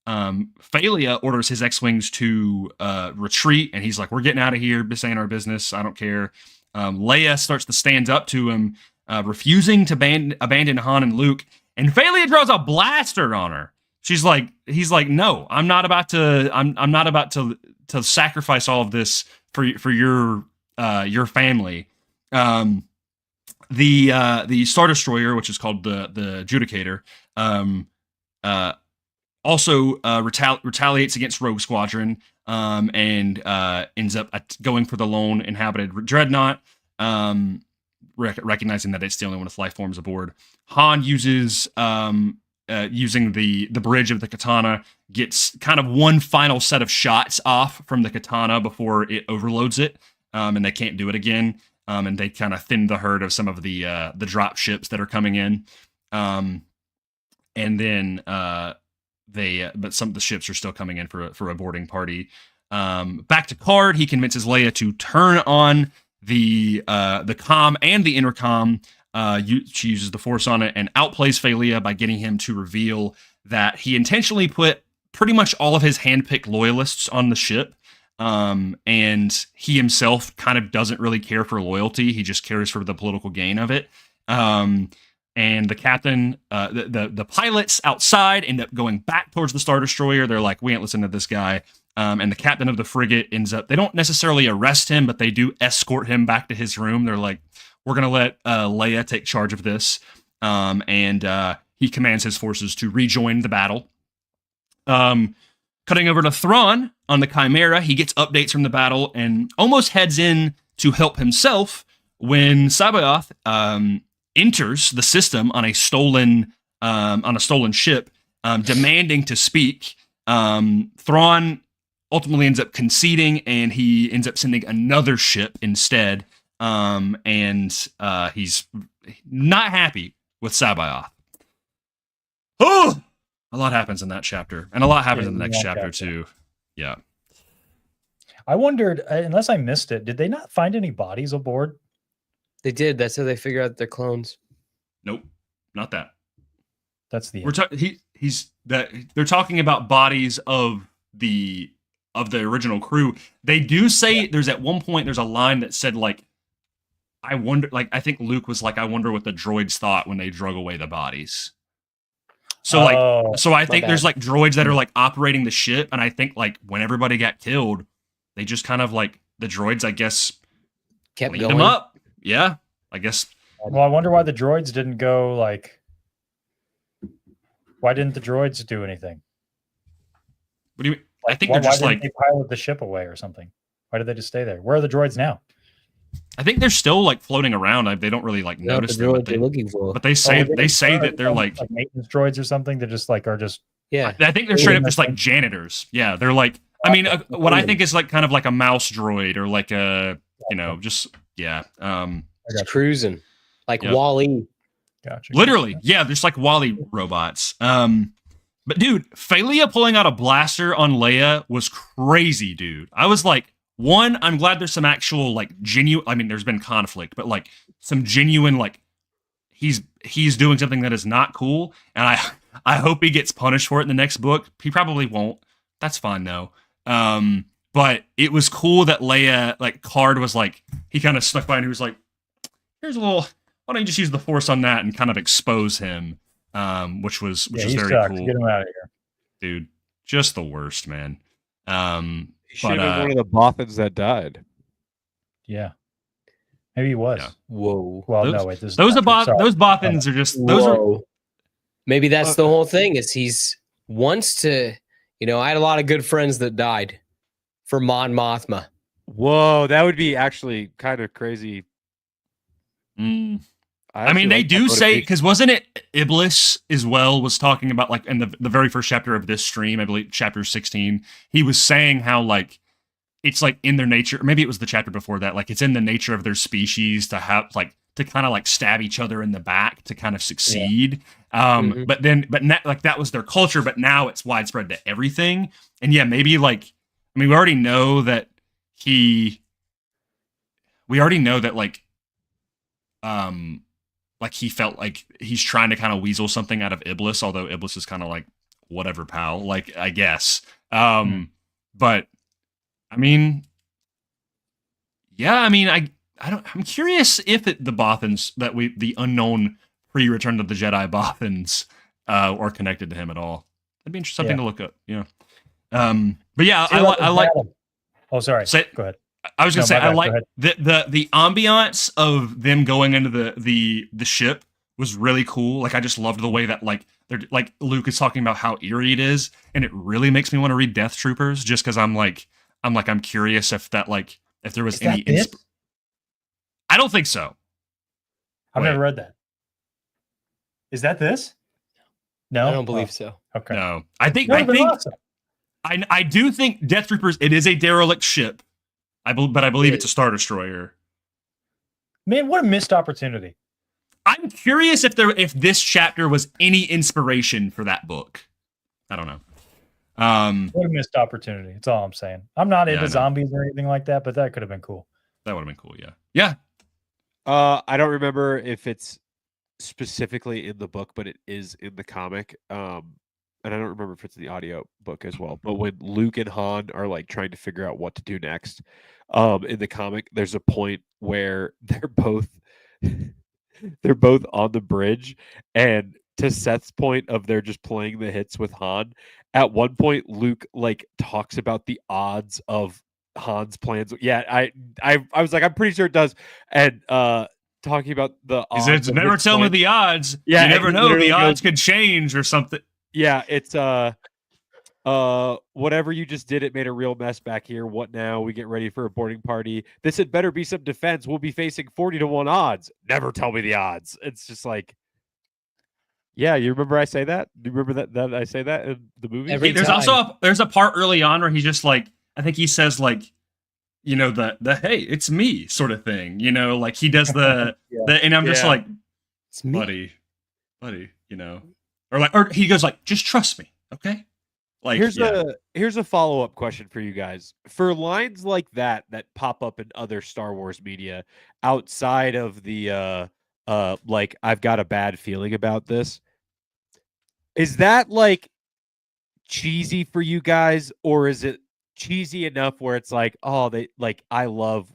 Phalia orders his X-Wings to retreat, and he's like, "We're getting out of here. This ain't our business. I don't care." Leia starts to stand up to him, refusing to abandon Han and Luke, and Phalia draws a blaster on her. He's like, "No, I'm not about to sacrifice all of this for your family." The Star Destroyer, which is called the Adjudicator, also retaliates against Rogue Squadron and ends up going for the lone inhabited dreadnought, recognizing that it's the only one with life forms aboard. Han uses using the bridge of the Katana, gets kind of one final set of shots off from the Katana before it overloads it, and they can't do it again. And they kind of thin the herd of some of the drop ships that are coming in, and then but some of the ships are still coming in for a boarding party. Back to Card, he convinces Leia to turn on the comm and the intercom. She uses the Force on it and outplays Phalia by getting him to reveal that he intentionally put pretty much all of his handpicked loyalists on the ship. And he himself kind of doesn't really care for loyalty. He just cares for the political gain of it. And the captain, the pilots outside end up going back towards the Star Destroyer. They're like, "We ain't listening to this guy." And the captain of the frigate ends up, they don't necessarily arrest him, but they do escort him back to his room. They're like, "We're going to let Leia take charge of this." And he commands his forces to rejoin the battle. Cutting over to Thrawn on the Chimera, he gets updates from the battle and almost heads in to help himself when Sabaoth enters the system on a stolen ship, demanding to speak. Thrawn ultimately ends up conceding, and he ends up sending another ship instead. And he's not happy with Sabaoth. Oh! A lot happens in that chapter, and a lot happens in the next chapter too. Yeah. I wondered, unless I missed it, did they not find any bodies aboard? They did. That's how they figure out they're clones. Nope, not that. That's the. They're talking about bodies of the original crew. They do say there's at one point there's a line that said like, "I wonder." Like I think Luke was like, "I wonder what the droids thought when they drug away the bodies." So I think there's like droids that are like operating the ship, and I think like when everybody got killed, they just kind of like the droids, I guess, kept cleaned going them up. Yeah, I guess. Well, I wonder why the droids didn't go like. Why didn't the droids do anything? What do you mean? Like, I think they're just like they pilot the ship away or something. Why did they just stay there? Where are the droids now? I think they're still like floating around. They don't really like notice them, they're looking for. But they say that they're like maintenance droids or something. They just like are just. Yeah, I think they're straight up just like janitors. Yeah, they're like. I mean, what I think is like kind of like a mouse droid or like a just yeah. Just cruising like Wall-E. Gotcha. Literally, yeah, just like Wall-E robots. But dude, Phalia pulling out a blaster on Leia was crazy, dude. I was like, one, I'm glad there's some actual like genuine. I mean, there's been conflict, but like some genuine like he's doing something that is not cool, and I hope he gets punished for it in the next book. He probably won't. That's fine though. But it was cool that Leia, like Card was like, he kind of stuck by and he was like, here's a little. Why don't you just use the Force on that and kind of expose him? Which was very cool. Get him out of here, dude. Just the worst, man. He should have been one of the Bothans that died. Yeah, maybe he was. Yeah. Whoa. Well, those, no, wait. Those Bothans are just those are. Maybe that's the whole thing. Is he's wants to. I had a lot of good friends that died for Mon Mothma. Whoa, that would be actually kind of crazy. I mean, they do say, because wasn't it Iblis as well was talking about, like, in the very first chapter of this stream, I believe chapter 16, he was saying how, like, it's like in their nature, maybe it was the chapter before that, like it's in the nature of their species to have like to kind of like stab each other in the back to kind of succeed. But like that was their culture, but now it's widespread to everything. And yeah, maybe like, I mean, we already know that he felt like he's trying to kind of weasel something out of Iblis, although Iblis is kind of like, whatever, pal, like, I guess. But I mean, yeah, I mean, I'm curious if the Bothans the unknown pre-Return of the Jedi Bothans are connected to him at all. That'd be interesting, something to look up. Yeah. But yeah, I like. Oh, sorry. Go ahead. I was gonna say I like the ambiance of them going into the ship was really cool. Like I just loved the way that like they're like Luke is talking about how eerie it is, and it really makes me want to read Death Troopers just because I'm curious if that like if there was any. I don't think so. I've never read that. Is that this? No, I don't believe so. Okay. No, I think awesome. I do think Death Troopers. It is a derelict ship. But I believe it's a Star Destroyer. Man, what a missed opportunity! I'm curious if this chapter was any inspiration for that book. I don't know. What a missed opportunity. That's all I'm saying. I'm not into zombies or anything like that, but that could have been cool. That would have been cool. Yeah. Yeah. I don't remember if it's specifically in the book, but it is in the comic. And I don't remember if it's in the audio book as well. But when Luke and Han are like trying to figure out what to do next, in the comic, there's a point where they're both on the bridge, and to Seth's point of they're just playing the hits with Han. At one point, Luke like talks about the odds of Han's plans. Yeah, I was like, I'm pretty sure it does. And talking about the odds. He said, never tell me the odds. Yeah, you never know. The odds could change or something. Yeah, it's whatever you just did, it made a real mess back here. What now? We get ready for a boarding party. This had better be some defense. We'll be facing 40-1 odds. Never tell me the odds. It's just like, yeah, you remember I say that? Do you remember that I say that in the movie? There's a part early on where he's just like, I think he says like, you know, the hey, it's me sort of thing. You know, like he does the and I'm just like, it's me. buddy, you know. Or he goes like, just trust me, okay? Like here's a follow-up question for you guys. For lines like that pop up in other Star Wars media outside of the like I've got a bad feeling about this, is that like cheesy for you guys, or is it cheesy enough where it's like, oh, they like I love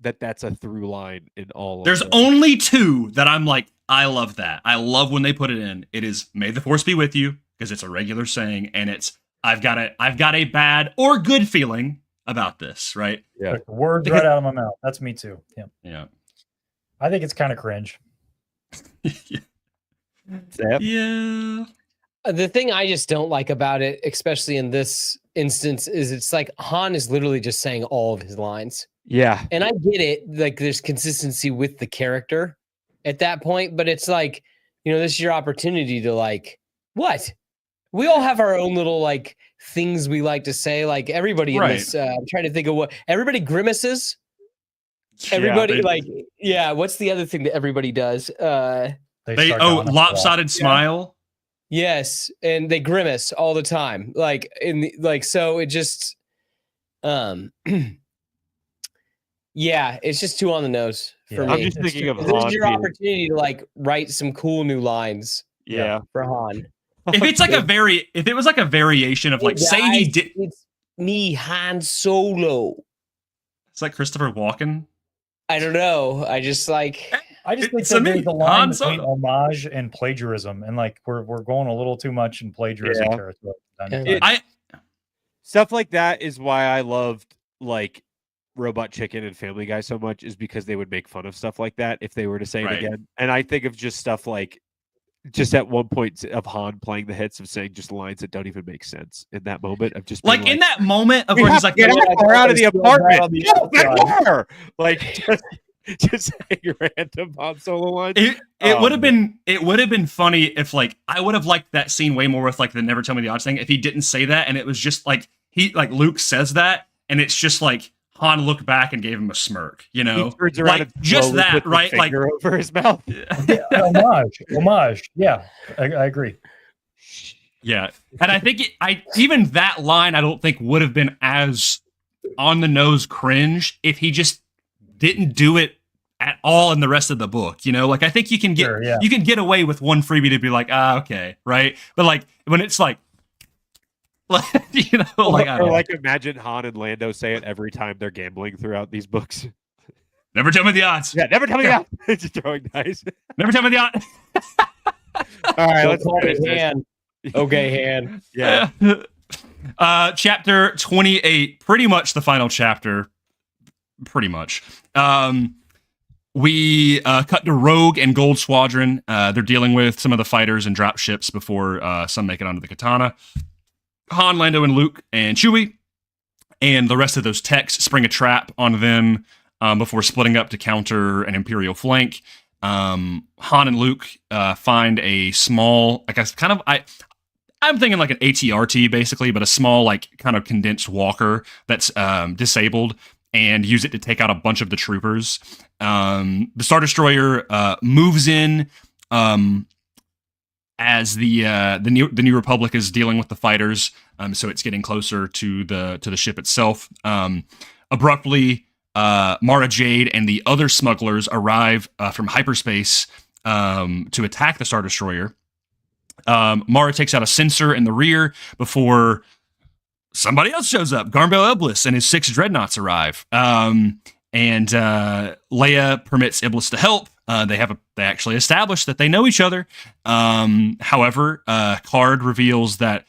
that's a through line in all There's of them. Only two that I'm like, I love that. I love when they put it in. It is "May the Force be with you" because it's a regular saying, and it's I've got a bad or good feeling about this, right? Yeah. Like the words right out of my mouth. That's me too. Yeah. Yeah. I think it's kind of cringe. Yeah. The thing I just don't like about it, especially in this instance, is it's like Han is literally just saying all of his lines. Yeah. And I get it. Like there's consistency with the character at that point, but it's like, you know, this is your opportunity to like, what? We all have our own little like things we like to say. Like everybody in this, I'm trying to think of what everybody grimaces. Everybody what's the other thing that everybody does? Lopsided smile. Yes, and they grimace all the time. Like so it just yeah, it's just too on the nose for me. I'm just thinking of this is your opportunity to like write some cool new lines. Yeah, for Han. If it was like a variation of like, say he did. It's me, Han Solo. It's like Christopher Walken. I don't know. I just think that there's a line between homage and plagiarism, and like we're going a little too much in plagiarism territory. Stuff like that is why I loved like Robot Chicken and Family Guy so much, is because they would make fun of stuff like that if they were to say it again. And I think of just stuff like just at one point of Han playing the hits of saying just lines that don't even make sense in that moment of just like in that moment of where he's like, get out of the apartment. Like Just saying random Han Solo lines. It would have been funny if like I would have liked that scene way more with like the never tell me the odds thing if he didn't say that and it was just like Luke says that and it's just like Han looked back and gave him a smirk, you know, he turns around like just that, right? Like over his mouth. Homage. Yeah, I agree. Yeah, and I think even that line I don't think would have been as on the nose cringe if he just didn't do it at all in the rest of the book, you know. Like I think you can get away with one freebie to be like, okay, right? But like when it's like you know, like or like imagine Han and Lando say it every time they're gambling throughout these books. Never tell me the odds. Yeah, never tell me the odds. Just throwing dice. Never tell me the odds. All right, let's finish this. Han. Okay, Han. Yeah. Chapter 28, pretty much the final chapter. Pretty much. We cut to Rogue and Gold Squadron. They're dealing with some of the fighters and drop ships before some make it onto the Katana. Han, Lando, and Luke, and Chewie, and the rest of those techs spring a trap on them before splitting up to counter an Imperial flank. Han and Luke find a small, I guess, kind of, I'm thinking like an ATRT basically, but a small, like, kind of condensed walker that's disabled, and use it to take out a bunch of the troopers. The Star Destroyer moves in as the New Republic is dealing with the fighters, so it's getting closer to the ship itself. Abruptly, Mara Jade and the other smugglers arrive from hyperspace to attack the Star Destroyer. Mara takes out a sensor in the rear before somebody else shows up. Garmbel Iblis and his 6 dreadnoughts arrive. And Leia permits Iblis to help. They actually establish that they know each other. However, Card reveals that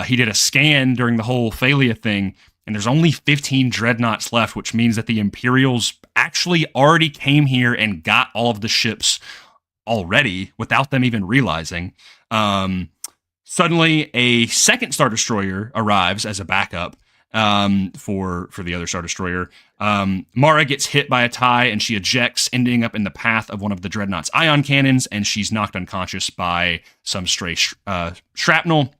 he did a scan during the whole Thalia thing, and there's only 15 dreadnoughts left, which means that the Imperials actually already came here and got all of the ships already without them even realizing. Suddenly, a second Star Destroyer arrives as a backup for the other Star Destroyer. Mara gets hit by a TIE and she ejects, ending up in the path of one of the Dreadnought's ion cannons, and she's knocked unconscious by some stray shrapnel.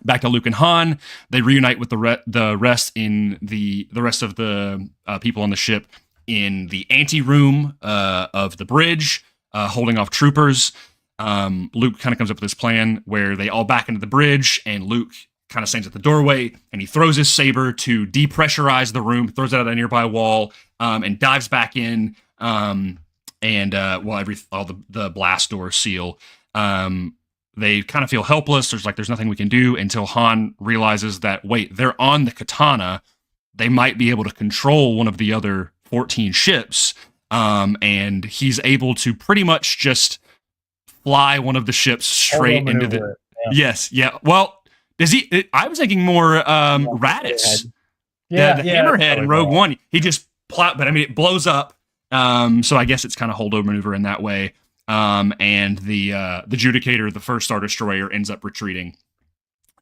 Back to Luke and Han, they reunite with the rest of the people on the ship in the anteroom of the bridge, holding off troopers. Luke kind of comes up with this plan where they all back into the bridge, and Luke kind of stands at the doorway, and he throws his saber to depressurize the room, throws it at a nearby wall, and dives back in. All the blast doors seal. They kind of feel helpless. There's nothing we can do until Han realizes that, wait, they're on the Katana. They might be able to control one of the other 14 ships. And he's able to pretty much just fly one of the ships straight into the... Yeah. Yes, yeah. Well, does he... I was thinking more Raditz. The Hammerhead in Rogue One. He just plowed, but I mean, it blows up. So I guess it's kind of holdover maneuver in that way. And the Judicator, the first Star Destroyer, ends up retreating.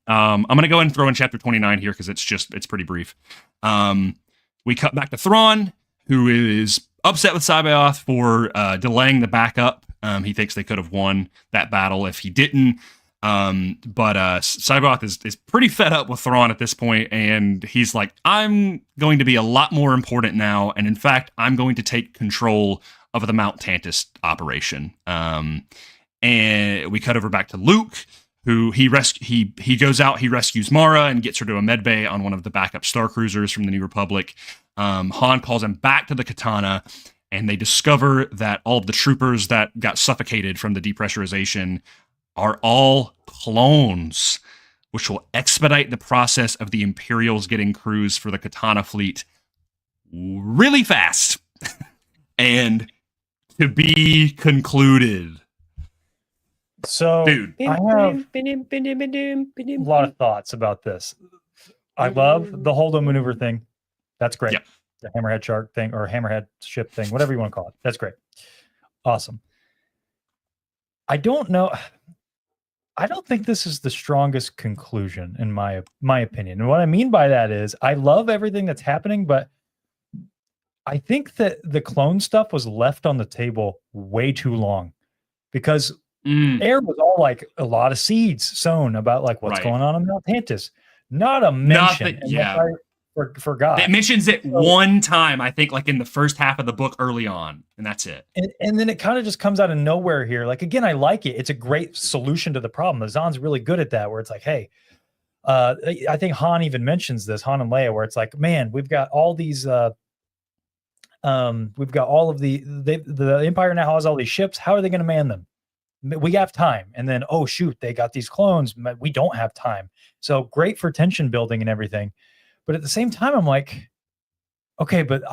I'm going to go ahead and throw in chapter 29 here because it's pretty brief. We cut back to Thrawn, who is upset with Cyberioth for delaying the backup. He thinks they could have won that battle if he didn't. But Cyberioth is pretty fed up with Thrawn at this point, and he's like, I'm going to be a lot more important now, and in fact, I'm going to take control of the Mount Tantus operation. And we cut over back to Luke, who he goes out, he rescues Mara and gets her to a medbay on one of the backup star cruisers from the New Republic. Han calls him back to the Katana, and they discover that all of the troopers that got suffocated from the depressurization are all clones, which will expedite the process of the Imperials getting crews for the Katana fleet really fast. And to be concluded. So, dude, I have a lot of thoughts about this. I love the holdo maneuver thing. That's great. Yep. The hammerhead shark thing or hammerhead ship thing, whatever you want to call it. That's great. Awesome. I don't know. I don't think this is the strongest conclusion in my opinion. And what I mean by that is I love everything that's happening, but I think that the clone stuff was left on the table way too long because Air was all like a lot of seeds sown about like what's going on Mount Tantus. Not a mention. I forgot. It mentions it one time, I think, like in the first half of the book early on, and that's it. And then it kind of just comes out of nowhere here. Like, again, I like it. It's a great solution to the problem. Zahn's really good at that, where it's like, hey, I think Han even mentions this, Han and Leia, where it's like, man, we've got all these we've got all of the Empire now has all these ships. How are they going to man them? We have time. And then, oh shoot, they got these clones. We don't have time. So great for tension building and everything. But at the same time, I'm like, okay, but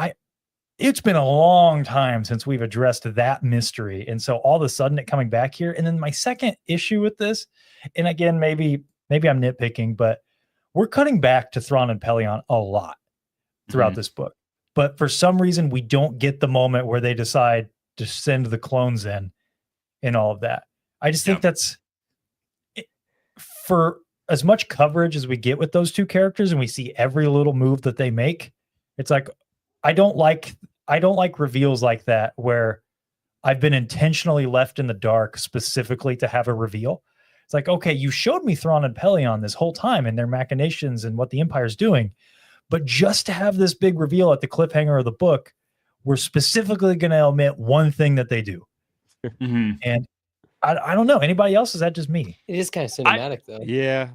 it's been a long time since we've addressed that mystery. And so all of a sudden it coming back here. And then my second issue with this, and again, maybe I'm nitpicking, but we're cutting back to Thrawn and Pelion a lot throughout this book. But for some reason, we don't get the moment where they decide to send the clones in and all of that. I just think that's, for as much coverage as we get with those two characters and we see every little move that they make, it's like, I don't like reveals like that where I've been intentionally left in the dark specifically to have a reveal. It's like, okay, you showed me Thrawn and Pelion this whole time and their machinations and what the Empire's doing. But just to have this big reveal at the cliffhanger of the book, we're specifically going to omit one thing that they do. And I don't know. Anybody else? Is that just me? It is kind of cinematic, though. Yeah.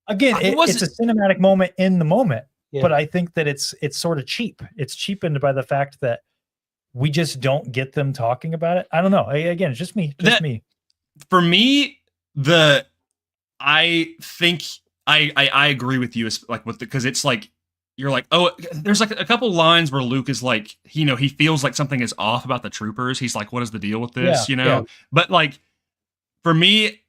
Again, it's a cinematic moment in the moment, but I think that it's sort of cheap. It's cheapened by the fact that we just don't get them talking about it. I don't know. Again, it's just me. Me. For me, I think I agree with you. Like because it's like, you're like, oh, there's like a couple lines where Luke is like, he feels like something is off about the troopers. He's like, what is the deal with this? But like, for me,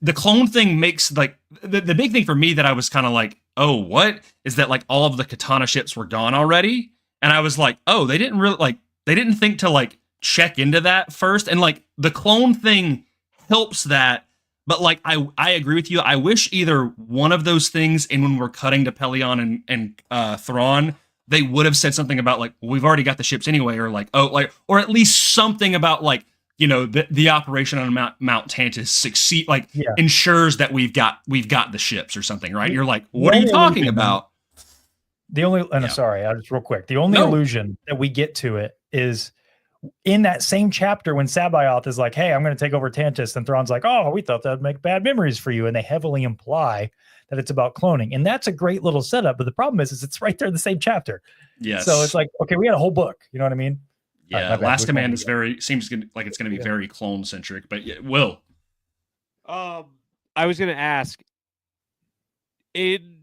the clone thing makes like the big thing for me that I was kind of like, oh, what is that? Like all of the Katana ships were gone already. And I was like, oh, they didn't think to like check into that first. And like the clone thing helps that. But like, I agree with you. I wish either one of those things, and when we're cutting to Pelion and Thrawn, they would have said something about like, well, we've already got the ships anyway, or like, oh, like, or at least something about like, the operation on Mount Tantus succeed, like ensures that we've got the ships or something, right? You're like, what are you talking about? The only, sorry, I'll just real quick. The only allusion that we get to it is in that same chapter when Sabaoth is like, hey, I'm going to take over Tantus, and Thrawn's like, oh, we thought that would make bad memories for you. And they heavily imply that it's about cloning. And that's a great little setup. But the problem is it's right there in the same chapter. Yes. So it's like, okay, we had a whole book. You know what I mean? Yeah. Last Command is seems like it's going to be very clone centric, but yeah, Will. I was going to ask, in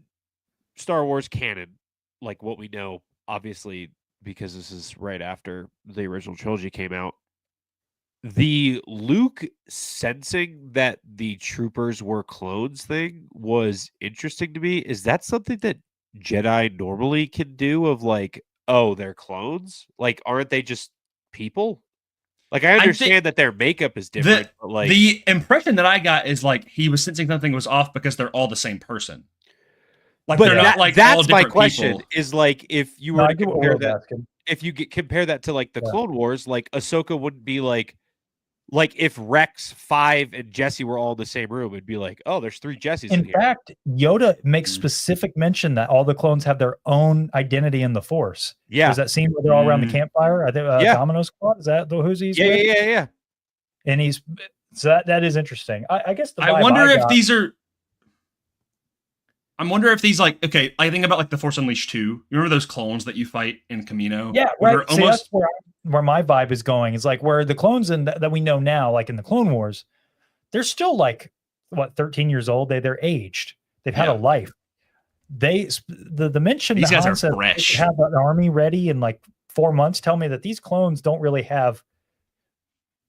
Star Wars canon, like what we know, obviously, because this is right after the original trilogy came out, the Luke sensing that the troopers were clones thing was interesting to me. Is that something that Jedi normally can do, of like, oh, they're clones? Like, aren't they just people? Like, I understand that their makeup is different, but like, the impression that I got is like he was sensing something was off because they're all the same person. Like, but they're not like that's all my different question. people. Is like, if you were to compare that, if you compare that to like the Clone Wars, like Ahsoka wouldn't be like if Rex, 5, and Jesse were all in the same room, it'd be like, oh, there's 3 Jessies in here. In fact, Yoda makes specific mention that all the clones have their own identity in the Force. Yeah. Does that scene where they're all around the campfire? I think Domino Squad, is that who's he's with? Yeah. And he's, so that is interesting. I guess I wonder if these are, I wonder if these, like, okay, I think about like the Force Unleashed 2. You remember those clones that you fight in Camino? Yeah, right. See, that's where my vibe is going. Is like where the clones that we know now, like in the Clone Wars, they're still like, what, 13 years old? They're aged. They've had a life. The mention these that guys Han are fresh. Have an army ready in like 4 months tell me that these clones don't really have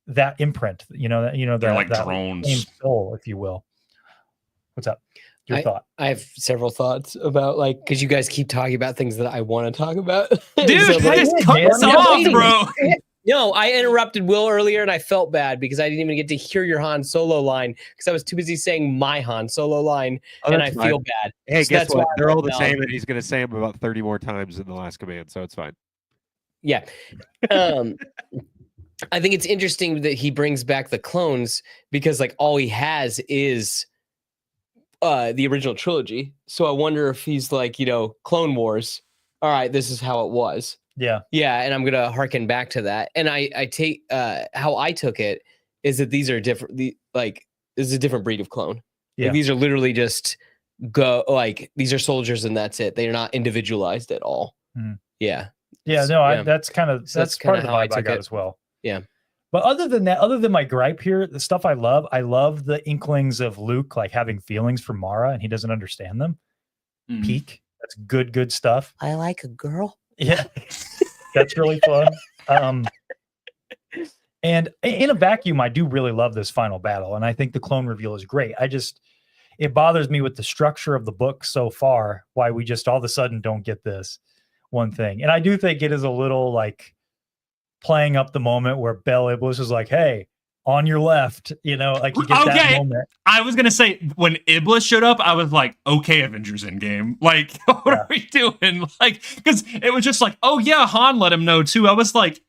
that imprint. They're like drones, same soul, if you will. What's up? Your thought? I have several thoughts about, like, because you guys keep talking about things that I want to talk about. Dude, just cut us off, bro. No, I interrupted Will earlier, and I felt bad because I didn't even get to hear your Han Solo line because I was too busy saying my Han Solo line, and I feel bad. Hey, so guess what? They're all the same, and he's going to say them about 30 more times in The Last Command, so it's fine. Yeah. I think it's interesting that he brings back the clones because like all he has is the original trilogy. So I wonder if he's like, Clone Wars. All right, this is how it was. Yeah. Yeah, and I'm gonna harken back to that. And I take how I took it is that these are different. This is a different breed of clone. Yeah. Like, these are literally just these are soldiers and that's it. They are not individualized at all. Mm. Yeah. Yeah. No, that's part of the vibe I got as well. Yeah. But other than that, other than my gripe here, the stuff I love the inklings of Luke like having feelings for Mara and he doesn't understand them. Peak. That's good stuff. I like a girl. Yeah. That's really fun. And in a vacuum, I do really love this final battle. And I think the clone reveal is great. It bothers me with the structure of the book so far, why we just all of a sudden don't get this one thing. And I do think it is a little like playing up the moment where Bell Iblis is like, hey, on your left, like you get that moment. I was going to say, when Iblis showed up, I was like, okay, Avengers Endgame. Like, what are we doing? Like, because it was just like, oh yeah, Han let him know too. I was like,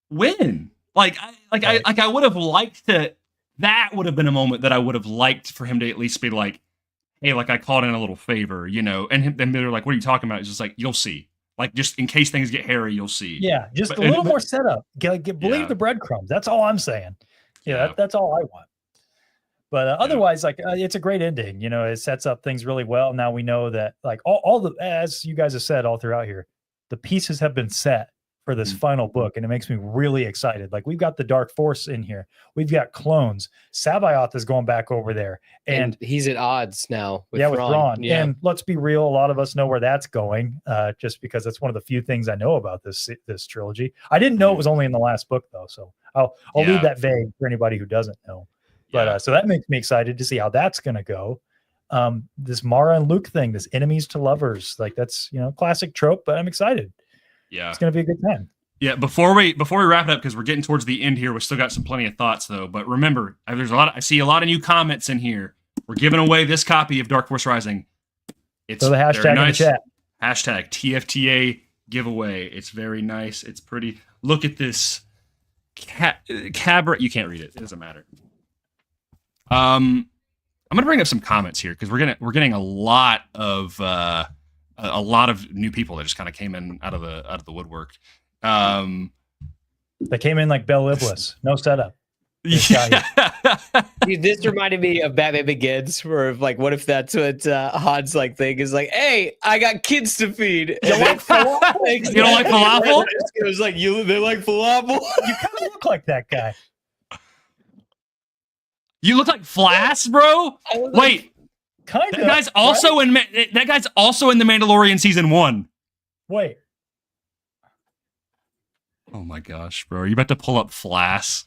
when? I would have liked to, that would have been a moment that I would have liked for him to at least be like, hey, like I called in a little favor, and they're like, what are you talking about? It's just like, you'll see. Like, just in case things get hairy, you'll see. Yeah, just a little more setup. Believe the breadcrumbs. That's all I'm saying. Yeah, that's all I want. But otherwise, it's a great ending. It sets up things really well. Now we know that, like, all the, as you guys have said all throughout here, the pieces have been set for this final book, and it makes me really excited. Like, we've got the Dark Force in here. We've got clones. Sabaoth is going back over there. And he's at odds now with Thrawn. Yeah. And let's be real, a lot of us know where that's going, just because that's one of the few things I know about this trilogy. I didn't know it was only in the last book, though, so I'll leave that vague for anybody who doesn't know. But so that makes me excited to see how that's going to go. This Mara and Luke thing, this enemies to lovers, like that's classic trope, but I'm excited. Yeah, it's going to be a good time. Yeah, before we wrap it up, because we're getting towards the end here, we still got plenty of thoughts though. But remember, I see a lot of new comments in here. We're giving away this copy of Dark Force Rising. It's the hashtag in the chat. Hashtag TFTA giveaway. It's very nice. It's pretty. Look at this cabaret. You can't read it. It doesn't matter. I'm gonna bring up some comments here because we're getting a lot of new people that just kind of came in out of the woodwork. They came in like Bell Iblis, no setup. Yeah. Dude, this reminded me of Batman Begins, where like, what if that's what Han's like thing is like? Hey, I got kids to feed. You don't like falafel? It was like they like falafel. You kind of look like that guy. You look like Flass, bro. Wait, kind of. That guy's also in the Mandalorian season 1. Wait. Oh my gosh, bro! Are you about to pull up Flass?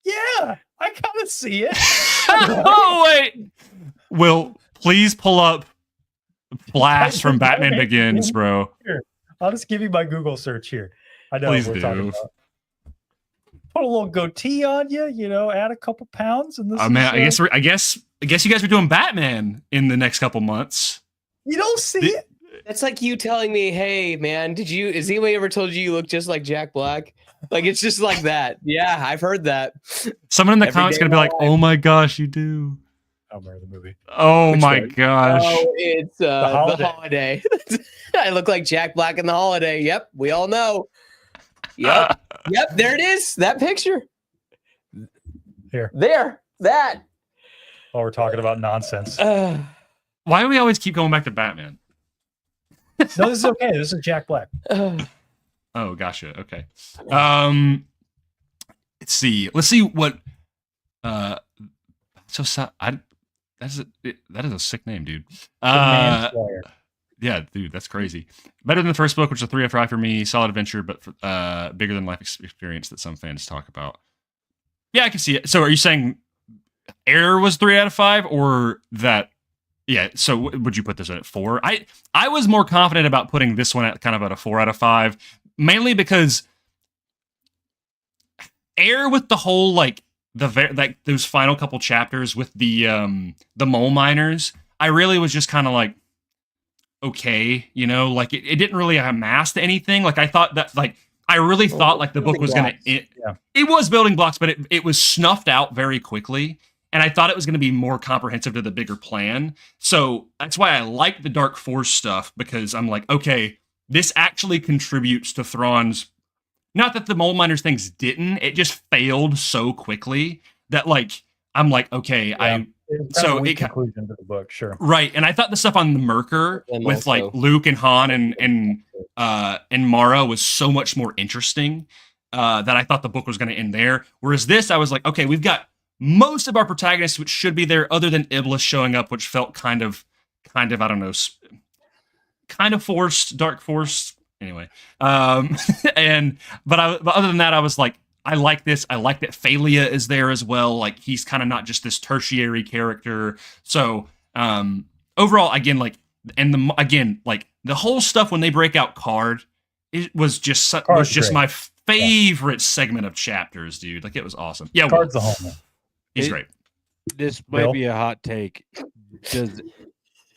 Yeah, I kind of see it. Oh wait, Will, please pull up Flass from Batman Begins, bro. Here, I'll just give you my Google search here. I know please what we're do. talking about. Put a little goatee on you, add a couple pounds, and this. Oh man, I guess you guys are doing Batman in the next couple months. You don't see it. It's like you telling me, "Hey, man, has anybody ever told you look just like Jack Black?" Like, it's just like that. Yeah, I've heard that. Someone in the comments gonna be like, "Oh my gosh, you do." I remember the movie. Oh my gosh! Oh, it's the holiday. I look like Jack Black in The Holiday. Yep, we all know. Yep, there it is. That picture. There. That. Oh, we're talking about nonsense. Why do we always keep going back to Batman? No, this is okay. This is Jack Black. Oh, gotcha. Okay. Let's see what. That is a sick name, dude. Yeah, dude, that's crazy. Better than the first book, which is a 3 out of 5 for me. Solid adventure, but bigger than life experience that some fans talk about. Yeah, I can see it. So, are you saying Air was 3 out of 5, or that? Yeah. So, would you put this at 4? I was more confident about putting this one at kind of at a 4 out of 5, mainly because Air with the whole like those final couple chapters with the mole miners. I really was just kind of like, okay, you know, like it didn't really amass to anything. Like I thought that, like I really thought like the book was going to, it was building blocks, but it was snuffed out very quickly. And I thought it was going to be more comprehensive to the bigger plan. So that's why I like the Dark Force stuff, because I'm like, okay, this actually contributes to Thrawn's, not that the Mole Miners things didn't, it just failed so quickly that like, I'm like, okay, so a conclusion to the book, sure. Right. And I thought the stuff on the Merker with like Luke and Han and Mara was so much more interesting that I thought the book was going to end there. Whereas this, I was like, okay, we've got most of our protagonists, which should be there, other than Iblis showing up, which felt kind of, I don't know, kind of forced, dark forced. Anyway, but other than that, I was like, I like this. I like that Phalia is there as well. Like he's kind of not just this tertiary character. So overall, again, like, and the whole stuff when they break out Card, it was just my favorite segment of chapters, dude. Like it was awesome. Yeah, Card's the home. He's great. This might be a hot take. Does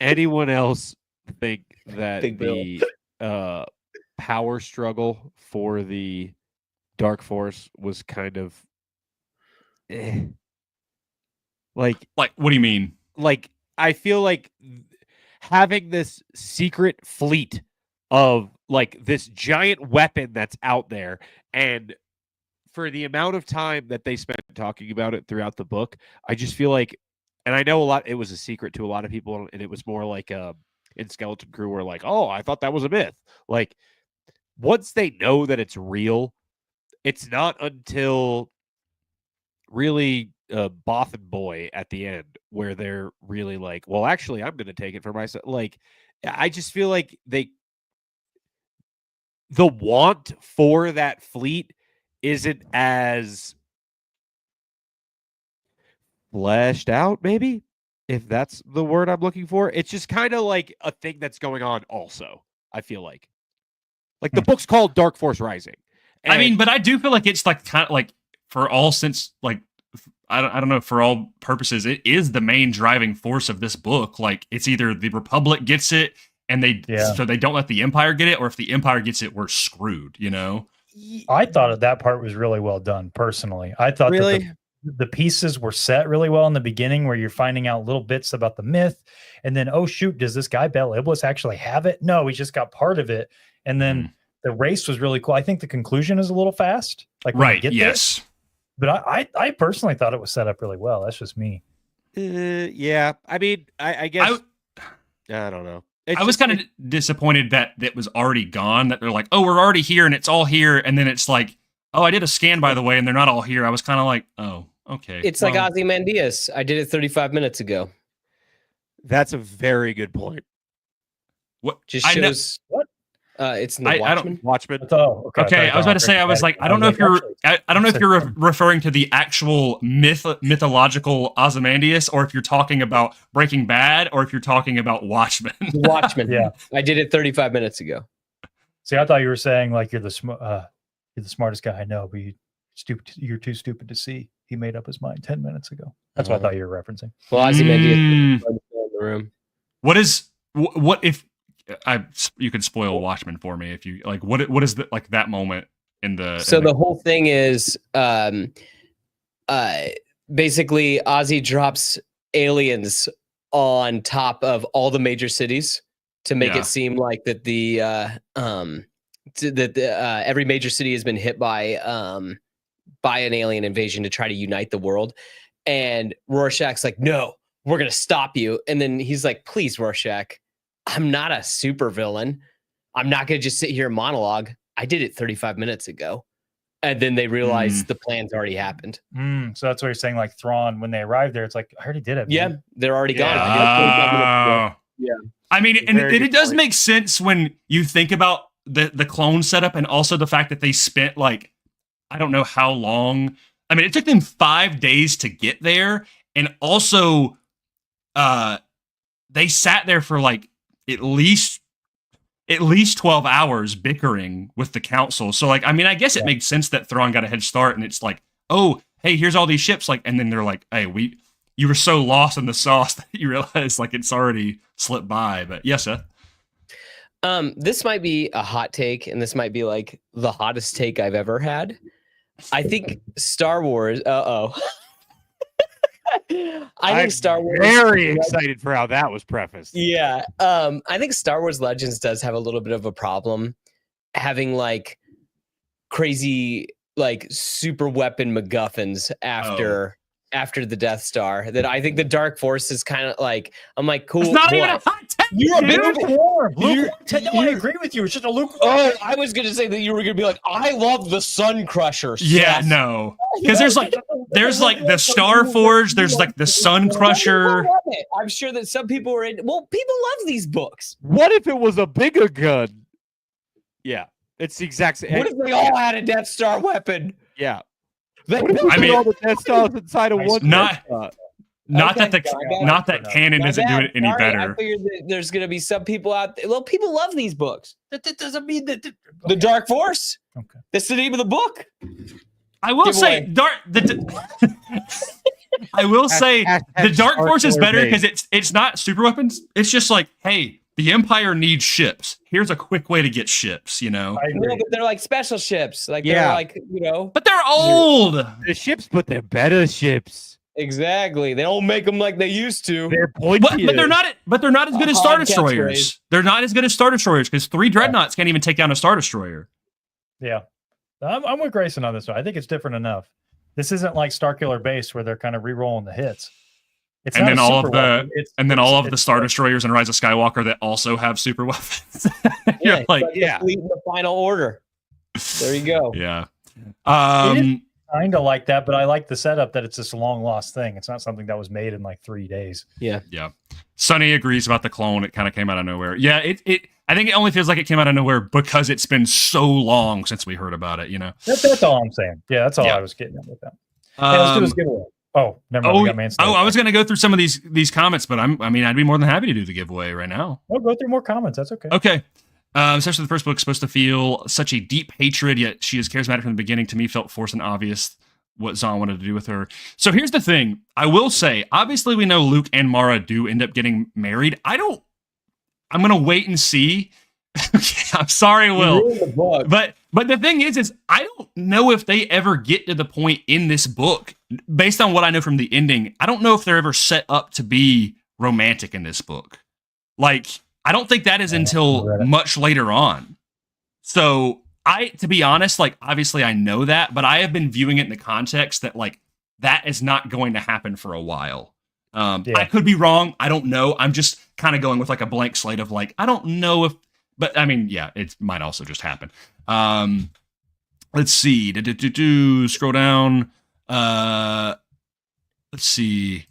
anyone else think that the power struggle for the Dark Force was kind of like what do you mean? Like I feel like having this secret fleet of like this giant weapon that's out there, and for the amount of time that they spent talking about it throughout the book, I just feel like, and I know it was a secret to a lot of people, and it was more like in Skeleton Crew were like, oh, I thought that was a myth. Like once they know that it's real, it's not until really Both and Boy at the end where they're really like, well, actually, I'm going to take it for myself. Like, I just feel like the want for that fleet isn't as fleshed out, maybe, if that's the word I'm looking for. It's just kind of like a thing that's going on also, I feel like. Like, the book's called Dark Force Rising. I mean, but I do feel like it's like kind of like for all sense, like I don't know, for all purposes, it is the main driving force of this book. Like it's either the Republic gets it and so they don't let the Empire get it, or if the Empire gets it, we're screwed, you know? I thought that part was really well done, personally. I thought that the pieces were set really well in the beginning, where you're finding out little bits about the myth, and then, oh shoot, does this guy Bel Iblis actually have it? No, he just got part of it. And then the race was really cool. I think the conclusion is a little fast. Like right, yes. There. But I personally thought it was set up really well. That's just me. Yeah. I mean, I guess I don't know. I was kind of disappointed that it was already gone, that they're like, oh, we're already here and it's all here. And then it's like, oh, I did a scan, by the way, and they're not all here. I was kind of like, oh, okay. It's like Ozymandias. I did it 35 minutes ago. That's a very good point. What? Just shows what? It's in the Watchmen. Oh, okay. I was about to say, I was like, I don't know if you're referring to the actual mythological Ozymandias, or if you're talking about Breaking Bad, or if you're talking about Watchmen. Watchmen. Yeah, I did it 35 minutes ago. See, I thought you were saying like you're the smartest guy I know, but you're too stupid to see. He made up his mind 10 minutes ago. That's what I thought you were referencing. Well, Ozymandias in the room. What if you could spoil Watchmen for me, if you like, what is like that moment in the the whole thing is basically Ozzy drops aliens on top of all the major cities to make it seem like that every major city has been hit by an alien invasion to try to unite the world. And Rorschach's like, no, we're gonna stop you. And then he's like, please, Rorschach, I'm not a supervillain. I'm not going to just sit here and monologue. I did it 35 minutes ago. And then they realized the plan's already happened. So that's what you're saying, like Thrawn, when they arrived there, it's like, I already did it. Yeah, they're already gone. Yeah. I mean, and it does make sense when you think about the clone setup, and also the fact that they spent like, I don't know how long. I mean, it took them 5 days to get there. And also they sat there for like, at least 12 hours bickering with the council. So like, I mean, I guess it makes sense that Thrawn got a head start, and it's like, oh, hey, here's all these ships. Like, and then they're like, hey, you were so lost in the sauce that you realize like it's already slipped by. But yes, Seth. This might be a hot take, and this might be like the hottest take I've ever had. I think Star Wars. I think Star Wars. Very excited for how that was prefaced. Yeah. I think Star Wars Legends does have a little bit of a problem having like crazy like super weapon MacGuffins after the Death Star. That I think the Dark Force is kind of like, I'm like, cool. It's not even a hot take. You're a lukewarm. I agree with you. It's just a lukewarm. Oh, I was gonna say that you were gonna be like, I love the Sun Crusher. Yeah, no, because there's like the Star Forge. There's like the Sun Crusher. I'm sure that some people are in. Well, people love these books. What if it was a bigger gun? Yeah, it's the exact same. What if they all had a Death Star weapon? Yeah. I mean, all the Death Stars inside of one. Not that canon doesn't do it any better. I figured that there's going to be some people out there. Well, people love these books. That doesn't mean that the Dark Force. Okay, that's the name of the book. I will say I will say the Dark Force is better because it's not super weapons. It's just like, hey, the Empire needs ships. Here's a quick way to get ships. You know, but they're like special ships. Like they're like, you know, but they're old. The ships, but they're better ships. Exactly. They don't make them like they used to. They're pointy. But they're not as good as Star Destroyers. They're not as good as Star Destroyers because 3 dreadnoughts can't even take down a Star Destroyer. Yeah. I'm with Grayson on this one. I think it's different enough. This isn't like Starkiller Base where they're kind of re-rolling the hits. It's and then all of the Star Destroyers and Rise of Skywalker that also have super weapons. You're like the final order. There you go. Yeah. Kind of like that, but I like the setup that it's this long lost thing. It's not something that was made in like 3 days. Yeah. Sonny agrees about the clone. It kind of came out of nowhere. Yeah, I think it only feels like it came out of nowhere because it's been so long since we heard about it, you know? That's all I'm saying. Yeah, that's all I was getting at with that. Hey, let's do this giveaway. Oh, never mind. I was going to go through some of these comments, but I'd be more than happy to do the giveaway right now. We'll go through more comments. That's okay. Okay. Especially the first book, supposed to feel such a deep hatred, yet she is charismatic from the beginning. To me, felt forced and obvious what Zahn wanted to do with her. So here's the thing. I will say, obviously, we know Luke and Mara do end up getting married. I'm going to wait and see. I'm sorry, Will. But the thing is I don't know if they ever get to the point in this book, based on what I know from the ending. I don't know if they're ever set up to be romantic in this book. Like, I don't think that is until much later on. So to be honest, like, obviously I know that, but I have been viewing it in the context that like that is not going to happen for a while. I could be wrong. I don't know. I'm just kind of going with like a blank slate of like, I don't know if, but I mean, yeah, it might also just happen. Let's see. Scroll down. Let's see.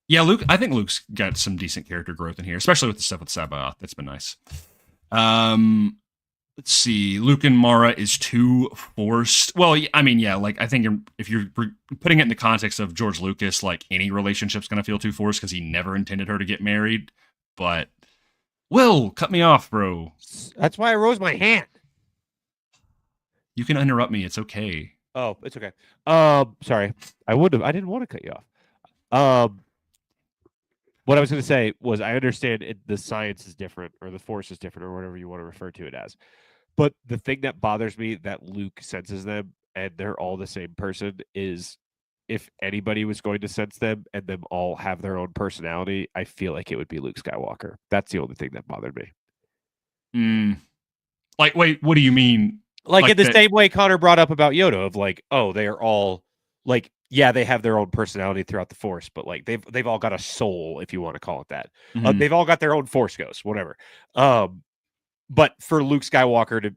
Yeah, Luke. I think Luke's got some decent character growth in here, especially with the stuff with Sabaoth. That's been nice. Let's see. Luke and Mara is too forced. Well, I mean, yeah. Like, I think if you're putting it in the context of George Lucas, like any relationship's gonna feel too forced because he never intended her to get married. But Will, cut me off, bro. That's why I rose my hand. You can interrupt me. It's okay. Oh, it's okay. Sorry. I didn't want to cut you off. What I was going to say was I understand the science is different or the force is different or whatever you want to refer to it as. But the thing that bothers me that Luke senses them and they're all the same person is if anybody was going to sense them and them all have their own personality, I feel like it would be Luke Skywalker. That's the only thing that bothered me. Like, wait, what do you mean? Like in the same way Connor brought up about Yoda of like, oh, they are all like, yeah, they have their own personality throughout the Force, but like they've all got a soul, if you want to call it that. Mm-hmm. They've all got their own Force ghosts, whatever. But for Luke Skywalker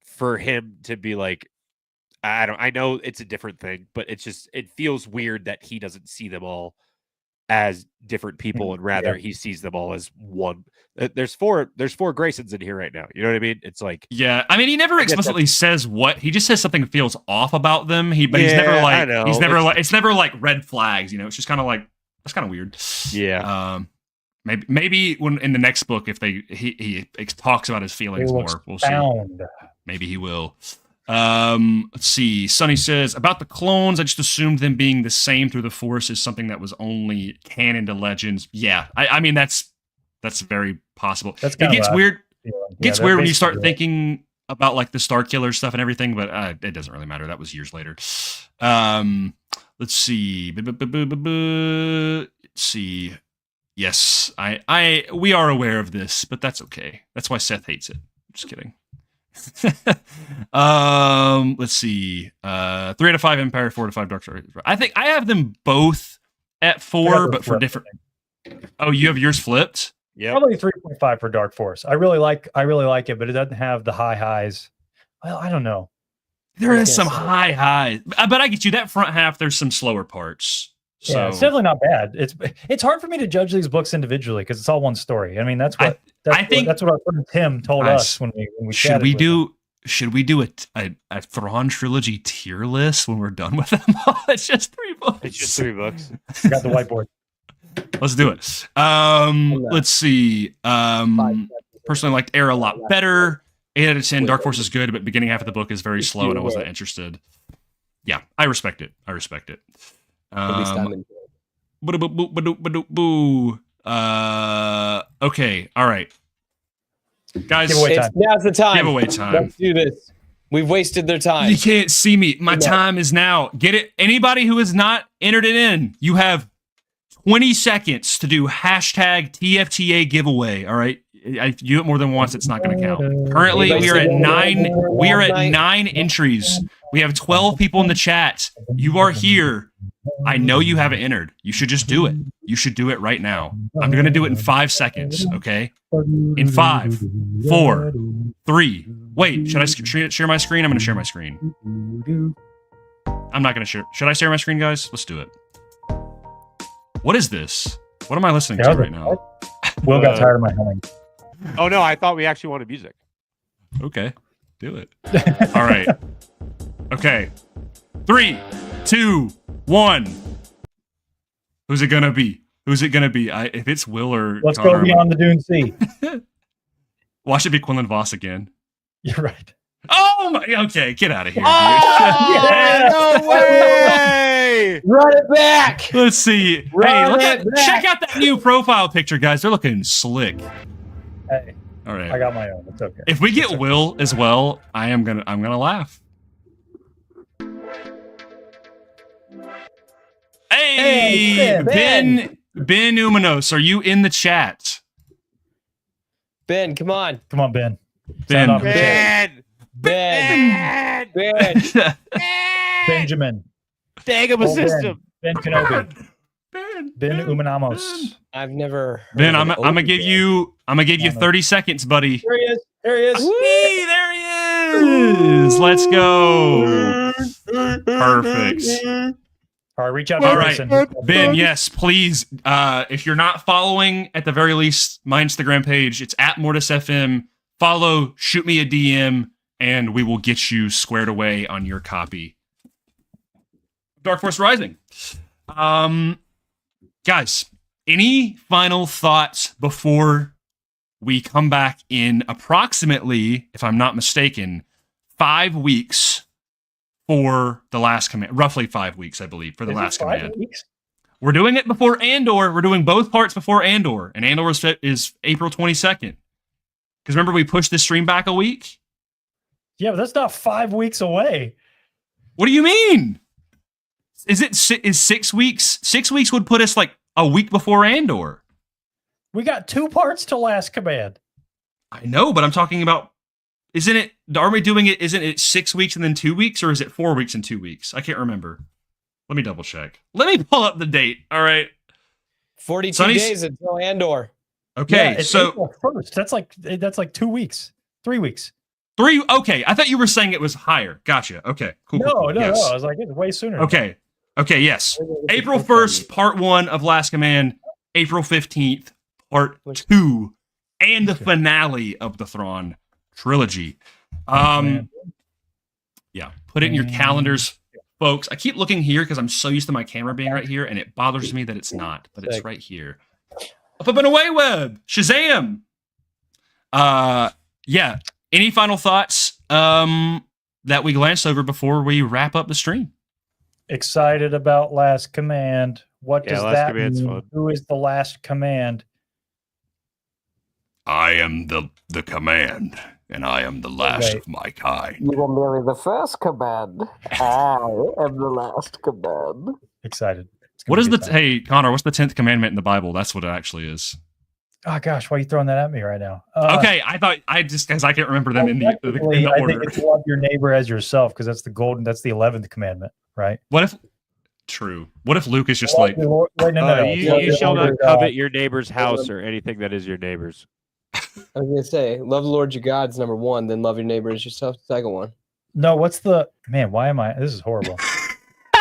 for him to be like, I know it's a different thing, but it feels weird that he doesn't see them all as different people, and rather he sees them all as one. There's four Graysons in here right now. You know what I mean? It's like, yeah. I mean, he never explicitly says what. He just says something feels off about them. He's never like, I know. It's never like red flags. You know, it's just kind of like, that's kind of weird. Yeah. Maybe when in the next book, if he talks about his feelings more, we'll see. Maybe he will. Let's see. Sonny says about the clones, I just assumed them being the same through the Force is something that was only canon to Legends. Yeah, I mean that's That's very possible. That's it kinda gets what I'm weird. feeling. It gets they're weird when you start basically thinking about like the Star Killer stuff and everything, but it doesn't really matter. That was years later. Let's see. Let's see. Yes, we are aware of this, but that's okay. That's why Seth hates it. Just kidding. Let's see. 3 out of 5 Empire, 4 out of 5 Dark Star. I think I have them both at 4, but for different. Oh, you have yours flipped? Yeah. Probably 3.5 for Dark Force. I really like it, but it doesn't have the high highs. Well, I don't know. There is some high highs, but I get you. That front half, there's some slower parts. So Yeah, it's definitely not bad. It's hard for me to judge these books individually because it's all one story. I mean, that's what our friend Tim told us when we should we do a Thrawn trilogy tier list when we're done with them? It's just 3 books. It's just 3 books. We got the whiteboard. Let's do it. Let's see. Personally liked Air a lot better. 8 out of 10. Dark Force is good, but beginning half of the book is very slow, and I wasn't interested. Yeah, I respect it. At least I'm in. Okay, all right. Guys, now's the time. Giveaway time. Let's do this. We've wasted their time. You can't see me. My time is now. Get it? Anybody who has not entered it in, you have 20 seconds to do hashtag TFTA giveaway. All right. If you do it more than once, it's not going to count. Currently, we are at 9. We are at 9 entries. We have 12 people in the chat. You are here. I know you haven't entered. You should just do it. You should do it right now. I'm going to do it in 5 seconds. Okay. In 5, 4, 3. Wait, should I share my screen? I'm going to share my screen. I'm not going to share. Should I share my screen, guys? Let's do it. What is this? What am I listening to right now? Will got tired of my humming. Oh no, I thought we actually wanted music. Okay, do it. All right. Okay. 3, 2, 1. Who's it gonna be? If it's Will or let's Connor, go beyond the Dune Sea. Watch it be Quinlan Voss again. You're right. Oh my! Okay, get out of here. Oh, Yeah. no way! Run it back. Let's see. Check out that new profile picture, guys. They're looking slick. Hey, all right. I got my own. It's okay. If we get Will as well, I'm gonna laugh. Hey, Ben Umanos, are you in the chat? Ben, come on. Come on, Ben. Ben. Benjamin. Dang him a system. Ben Kenobi. Ben Umanamos. I've never. Ben, I'm gonna give you 30 seconds, buddy. There he is. Whee, there he is. Let's go. Perfect. All right, reach out. All right, Ben. Yes, please. If you're not following, at the very least, my Instagram page, it's at Mortis FM. Follow, shoot me a DM, and we will get you squared away on your copy. Dark Force Rising. Guys, any final thoughts before we come back in approximately, if I'm not mistaken, 5 weeks for the last command? Roughly 5 weeks, I believe, for the last command. Weeks? We're doing it before Andor. We're doing both parts before Andor, and Andor is April 22nd. Because remember, we pushed this stream back a week? Yeah, but that's not 5 weeks away. What do you mean? Is 6 weeks? 6 weeks would put us like a week before Andor. We got 2 parts to Last Command. I know, but I'm talking about, isn't it, are we doing it, isn't it 6 weeks and then 2 weeks, or is it 4 weeks and 2 weeks? I can't remember. Let me double check. Let me pull up the date. All right. 42 days until Andor. Okay, yeah, it's so April 1st. That's like 2 weeks. 3 weeks. 3. Okay, I thought you were saying it was higher. Gotcha. Okay, cool. No, yes. I was like, it's way sooner. Okay, yes. April 1st, part 1 of Last Command. April 15th, part 2, and the finale of the Thrawn trilogy. Yeah, put it in your calendars, folks. I keep looking here because I'm so used to my camera being right here, and it bothers me that it's not, but it's right here. Up and away, web. Shazam. Yeah. Any final thoughts that we glanced over before we wrap up the stream? Excited about Last Command. What does that mean? Fun. Who is the Last Command? I am the command, and I am the last of my kind. You are merely the first command. I am the last command. Excited. What is hey, Connor, what's the 10th commandment in the Bible? That's what it actually is. Oh gosh, why are you throwing that at me right now? Okay, I thought because I can't remember them in the I order. think it's love your neighbor as yourself, because that's the 11th commandment, right? What if Luke is just like, you shall not covet your neighbor's house or anything that is your neighbor's. I was gonna say, love the Lord your God's number one, then love your neighbor as yourself, second one. No, what's the man? Why am I? This is horrible.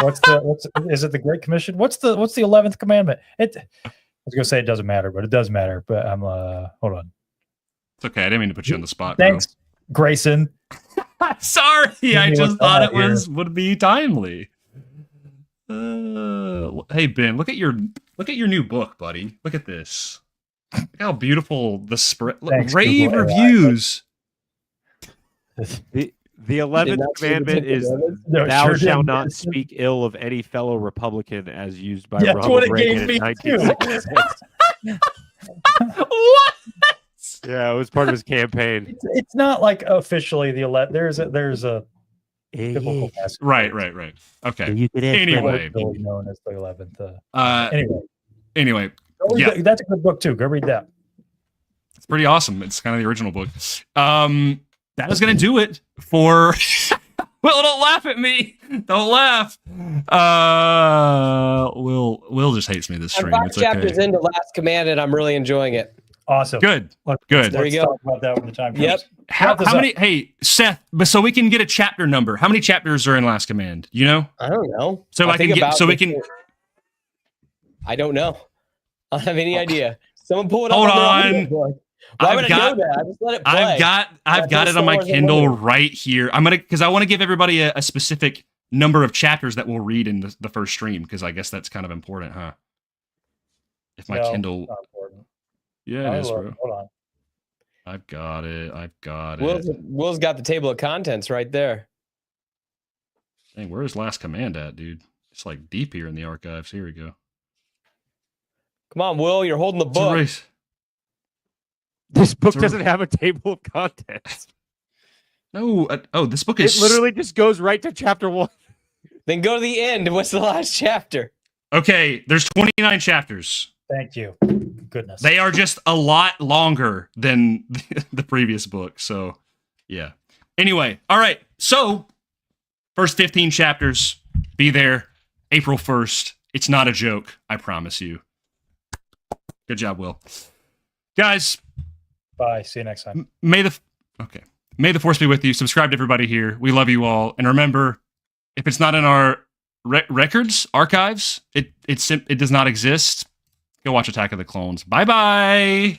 Is it the Great Commission? What's the 11th commandment? I was gonna say it doesn't matter, but it does matter. But I'm hold on. It's okay. I didn't mean to put you on the spot. Thanks, bro. Grayson. Sorry, I just thought it would be timely. Hey Ben, look at your new book, buddy. Look at this. Look how beautiful the spread. Rave reviews. The 11th commandment is thou shalt not speak ill of any fellow Republican as used by Ronald Reagan in 1966. What? Yeah, it was part of his campaign. It's not like officially the 11th. There's a biblical passage. Right. Okay. You could anyway, known as the 11th. Anyway, that's a good book too. Go read that. It's pretty awesome. It's kind of the original book. That is going to do it for. Will, don't laugh at me. Don't laugh. Will just hates me this stream. I'm 5 chapters into Last Command, and I'm really enjoying it. Awesome. Good. There you go. Talk about that when the time comes. Yep. How many? Hey, Seth. But so we can get a chapter number. How many chapters are in Last Command? You know? I don't know. So I don't know. I don't have any idea. Someone pull it up. Hold on. Why would I know that? I just let it play. I've got it on my Kindle right here. Because I want to give everybody a specific number of chapters that we'll read in the first stream, because I guess that's kind of important, huh? If my Kindle. Yeah, it is, bro. Hold on. I've got it. Will's got the table of contents right there. Dang, where's Last Command at, dude? It's like deep here in the archives. Here we go. Come on, Will, you're holding the book. This book doesn't have a table of contents. No. This book is. It literally just goes right to chapter 1. Then go to the end. What's the last chapter? Okay, there's 29 chapters. Thank you. Goodness. They are just a lot longer than the previous book. So, yeah. Anyway, all right. So, first 15 chapters, be there April 1st. It's not a joke. I promise you. Good job, Will. Guys. Bye. See you next time. May the force be with you. Subscribe to everybody here. We love you all. And remember, if it's not in our records, archives, it does not exist. Go watch Attack of the Clones. Bye-bye.